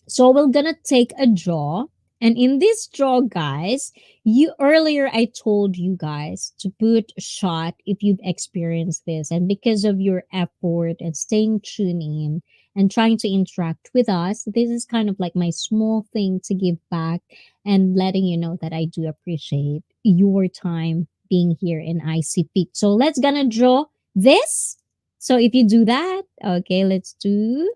So we're gonna take a draw. And in this draw, guys, you earlier I told you guys to put shot if you've experienced this. And because of your effort and staying tuned in and trying to interact with us, this is kind of like my small thing to give back and letting you know that I do appreciate your time being here in ICP. So let's gonna draw this. So if you do that, okay, let's do.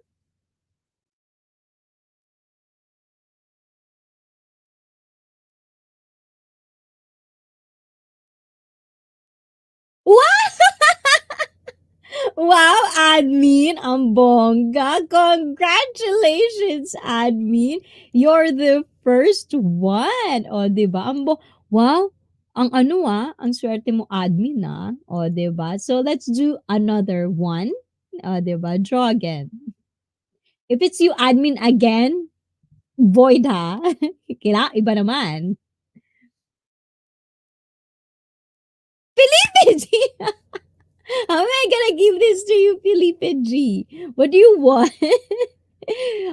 What? Wow, admin, ang bongga. Congratulations, admin. You're the first one. O, di ba? Wow, ang ano ang swerte mo admin O, di ba? So, let's do another one. O, di ba? Draw again. If it's you, admin again, void ha. Iba naman. Felipe G! How am I gonna give this to you, Felipe G? What do you want?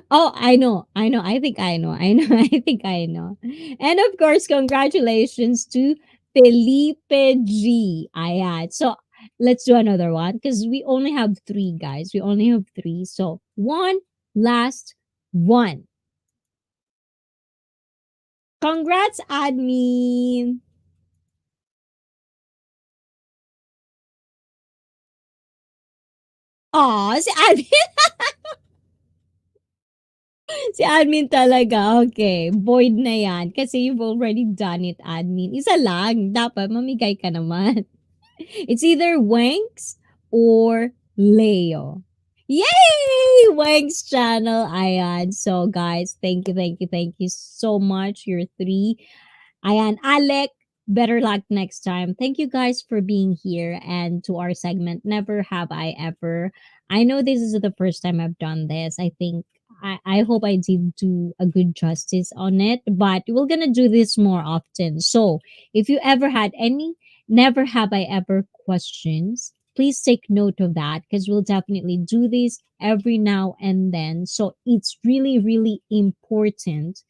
Oh, I know. I think I know. And of course, congratulations to Felipe G. Ayan. So let's do another one because we only have 3 guys. We only have 3. So one last one. Congrats, admin. Aw, si admin. Si admin talaga. Okay. Void na yan. Kasi you've already done it, admin. Isa lang. Dapat mamigay ka naman. It's either Wanks or Leo. Yay! Wanks channel. Ayan. So, guys, thank you so much. You're 3. Ayan, Alec, better luck next time. Thank you guys for being here and to our segment, Never Have I Ever. I know this is the first time I've done this. I think I hope I did do a good justice on it, but we're gonna do this more often. So if you ever had any never have I ever questions, please take note of that because we'll definitely do this every now and then. So it's really, really important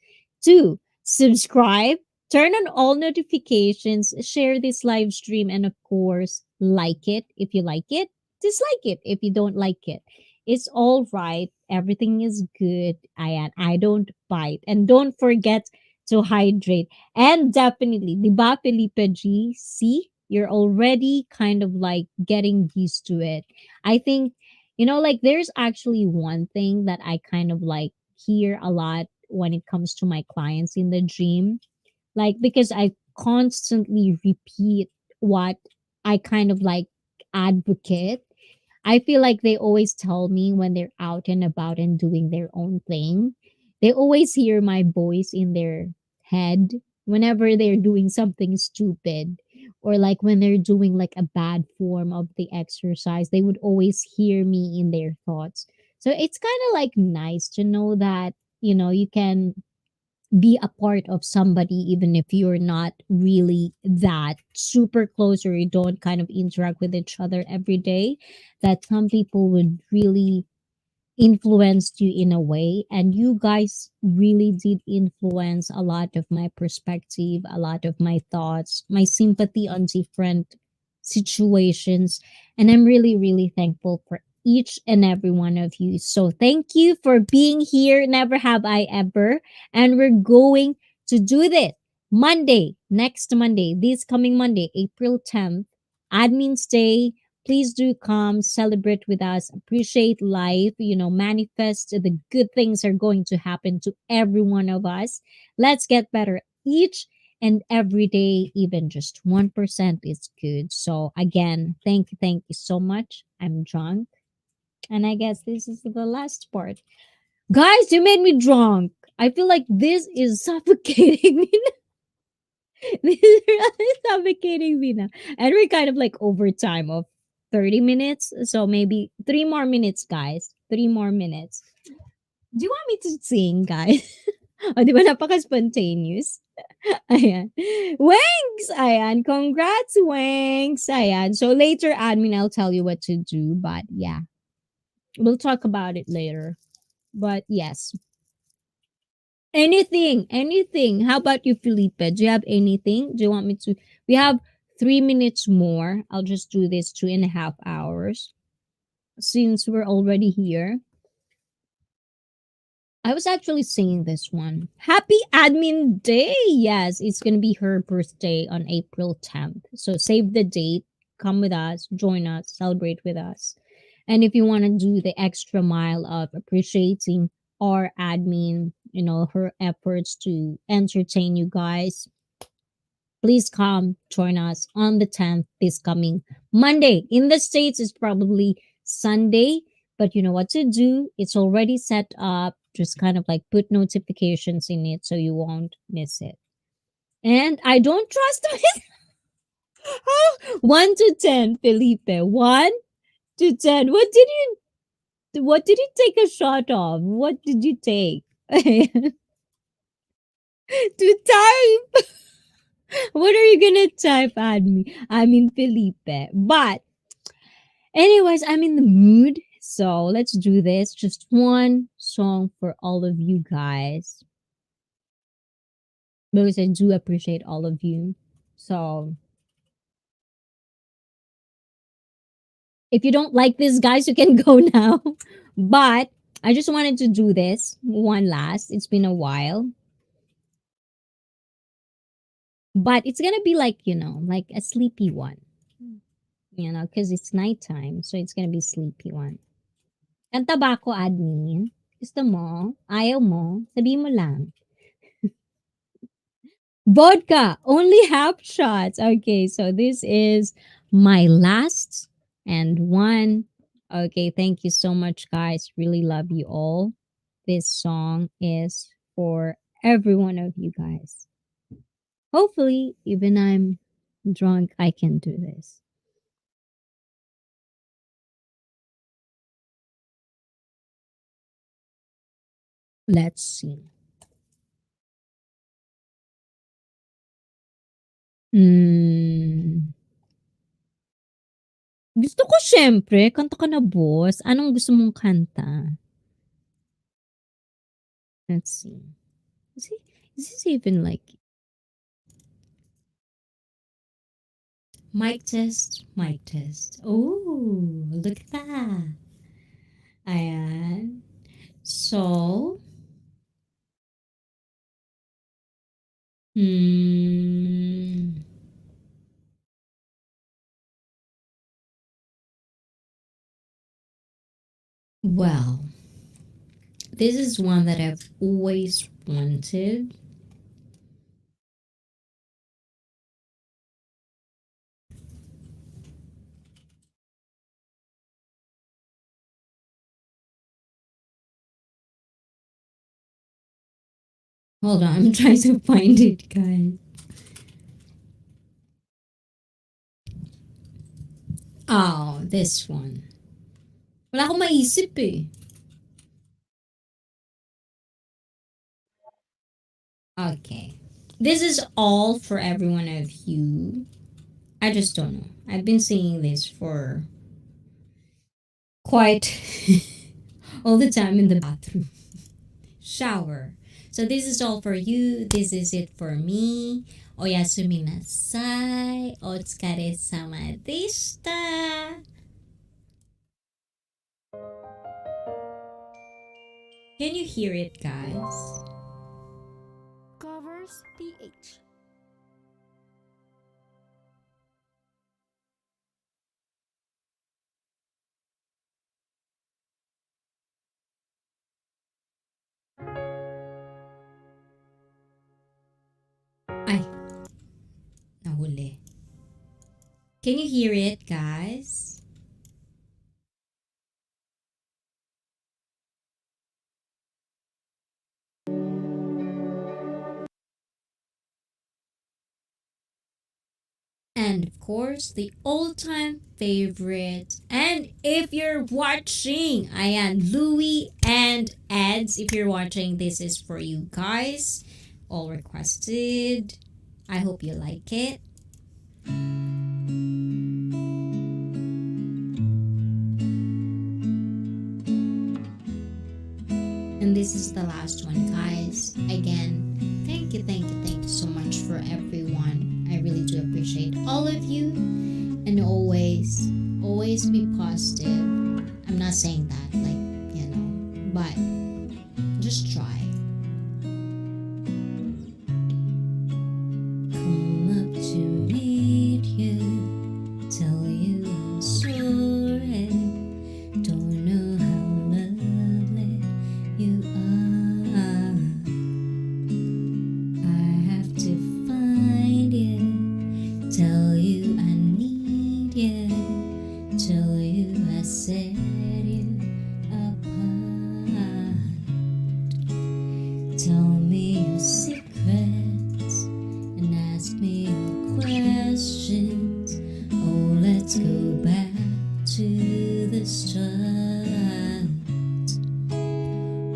to subscribe, turn on all notifications, share this live stream, and of course, like it if you like it, dislike it if you don't like it. It's all right. Everything is good. I don't bite. And don't forget to hydrate. And definitely, di ba, Felipe G? See, you're already kind of like getting used to it. I think, like there's actually one thing that I kind of like hear a lot when it comes to my clients in the dream, like because I constantly repeat what I kind of like advocate. I feel like they always tell me when they're out and about and doing their own thing, they always hear my voice in their head whenever they're doing something stupid, or like when they're doing like a bad form of the exercise, they would always hear me in their thoughts. So it's kind of like nice to know that you can be a part of somebody even if you're not really that super close or you don't kind of interact with each other every day, that some people would really influenced you in a way, and you guys really did influence a lot of my perspective, a lot of my thoughts, my sympathy on different situations. And I'm really really thankful for each and every one of you. So thank you for being here. Never have I ever. And we're going to do this Monday, next Monday, this coming Monday, April 10th, admin's day. Please do come celebrate with us, appreciate life, manifest the good things are going to happen to every one of us. Let's get better each and every day. Even just 1% is good. So again, thank you so much. I'm drunk, and I guess this is the last part. Guys, you made me drunk. I feel like this is suffocating me. This is really suffocating me now. And we're kind of like over time of 30 minutes. So maybe 3 more minutes, guys. 3 more minutes. Do you want me to sing, guys? O, di ba napaka-spontaneous? Ayan. Wangs! Ayan. Congrats, Wangs! Ayan. So later, admin, I'll tell you what to do. But yeah, we'll talk about it later. But yes, anything. How about you, Felipe? Do you have anything? Do you want me to? We have 3 minutes more. I'll just do this 2.5 hours since we're already here. I was actually singing this one. Happy Admin Day! Yes, it's gonna be her birthday on April 10th. So save the date. Come with us, join us, celebrate with us. And if you want to do the extra mile of appreciating our admin, her efforts to entertain you guys, please come join us on the 10th, this coming Monday. In the States, it's probably Sunday, but you know what to do. It's already set up. Just kind of like put notifications in it so you won't miss it. And I don't trust myself. 1 to 10, Felipe. 1 to 10. What did you take a shot of? What did you take? To type. What are you gonna type at me? I mean Felipe. But anyways, I'm in the mood. So let's do this. Just one song for all of you guys. Because I do appreciate all of you. So if you don't like this, guys, you can go now. But I just wanted to do this one last. It's been a while. But it's gonna be like, like a sleepy one. Because it's nighttime. So it's gonna be sleepy one. Kanta ba ako, admin? Gusto mo? Ayaw mo? Sabihin mo lang. Vodka! Only half shots. Okay, so this is my last and one. Okay, thank you so much, guys. Really love you all. This song is for every one of you guys. Hopefully, even I'm drunk, I can do this. Let's see. Hmm. Gusto ko siyempre, kanta ka na boss. Anong gusto mong kanta? Let's see. Is, he, is this even like mic test? Mic test. Oh, look at that. Ayan. So, hmm. Well, this is one that I've always wanted. Hold on, I'm trying to find it, guys. Oh, this one. Wala akong maisip eh. Okay. This is all for every one of you. I just don't know. I've been singing this for quite all the time in the bathroom, shower. So this is all for you. This is it for me. Oyasumi nasai. Otsukare sama deshita. Can you hear it, guys? Covers PH. Ay, nahuli. Can you hear it, guys? And of course, the all-time favorite. And if you're watching, Ayan, Louie and Eds, if you're watching, this is for you guys. All requested. I hope you like it. And this is the last one, guys. Again, thank you so much for everyone. I really do appreciate all of you. And always be positive. I'm not saying that, but just try. Come up to meet you, tell you I'm sorry. Don't know how lovely you are. I have to find you, tell you I need you, tell you I set you apart. Tell me your secrets and ask me your questions. Oh, let's go back to the start.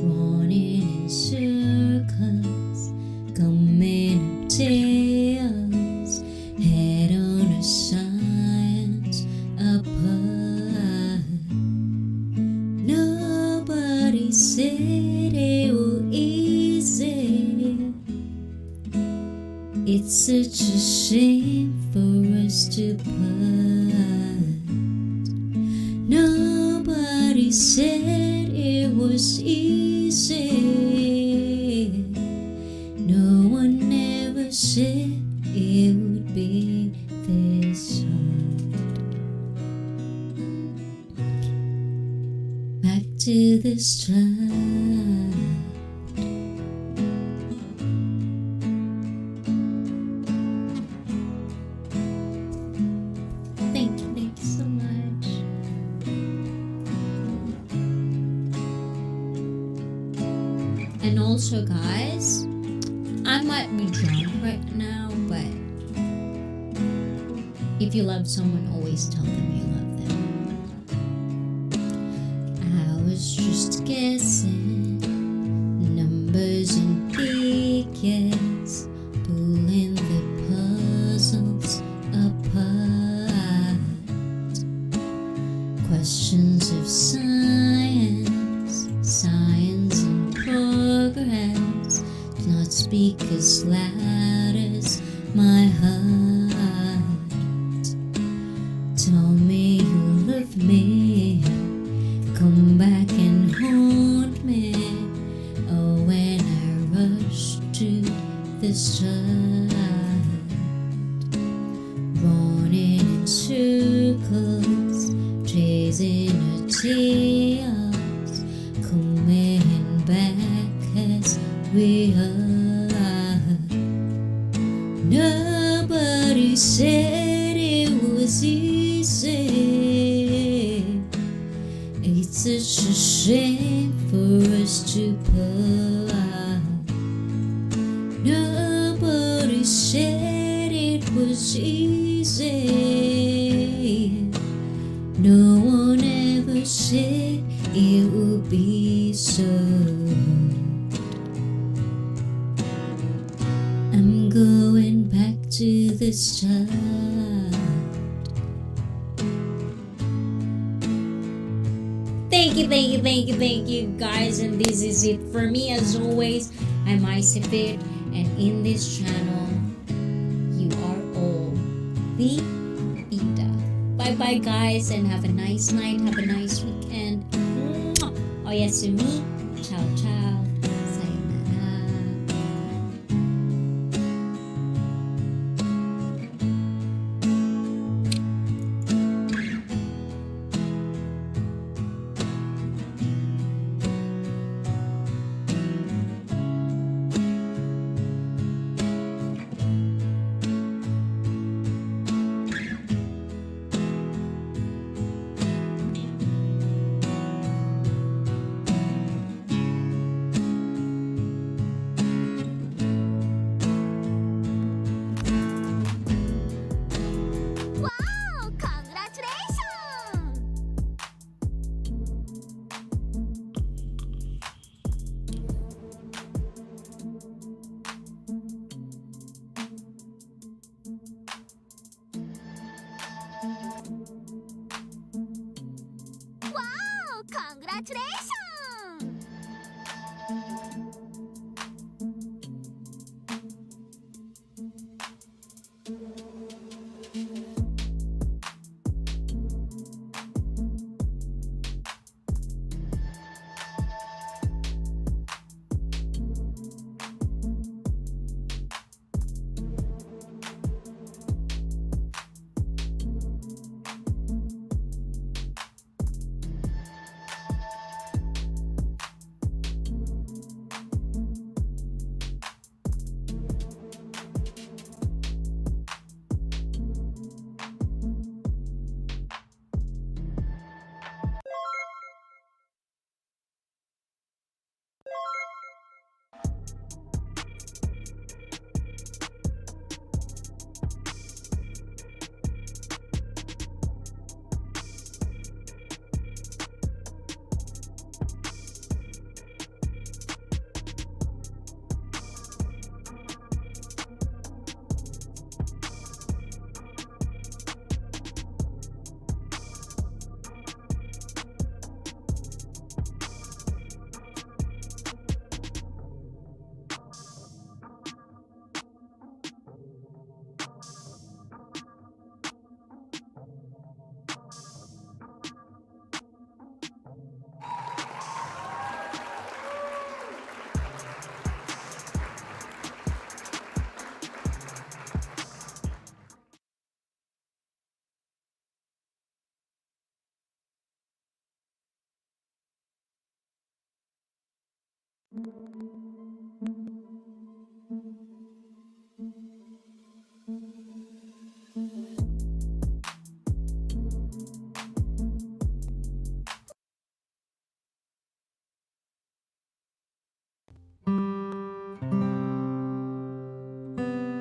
Running in circles, coming up tails, head on a science apart. Nobody said it was easy. It's such a shame for us to part. Nobody said it was easy. No one ever said it would be this hard. Back to the start. Thank you so much. And also, guys, I might be drunk right now, but if you love someone, always tell them you love them. I was just guessing numbers and figures, pulling the puzzles apart. Questions of science, science and progress, do not speak as loud as my heart. Tell me you love me, come back and haunt me. Oh, when I rush to the start, running in circles, chasing a chaos, coming back as we are. Nobody said it was easy. It's such a shame for us to part. Nobody said it was easy. No one ever said it would be so. this child. Thank you, guys. And this is it for me. As always, I'm ICEE, and in this channel, you are all the BIDA. Bye bye, guys, and have a nice night. Have a nice weekend. Oyasumi. Ciao, ciao. Sayonara. Wow! Congratulations! Wow! Congratulations!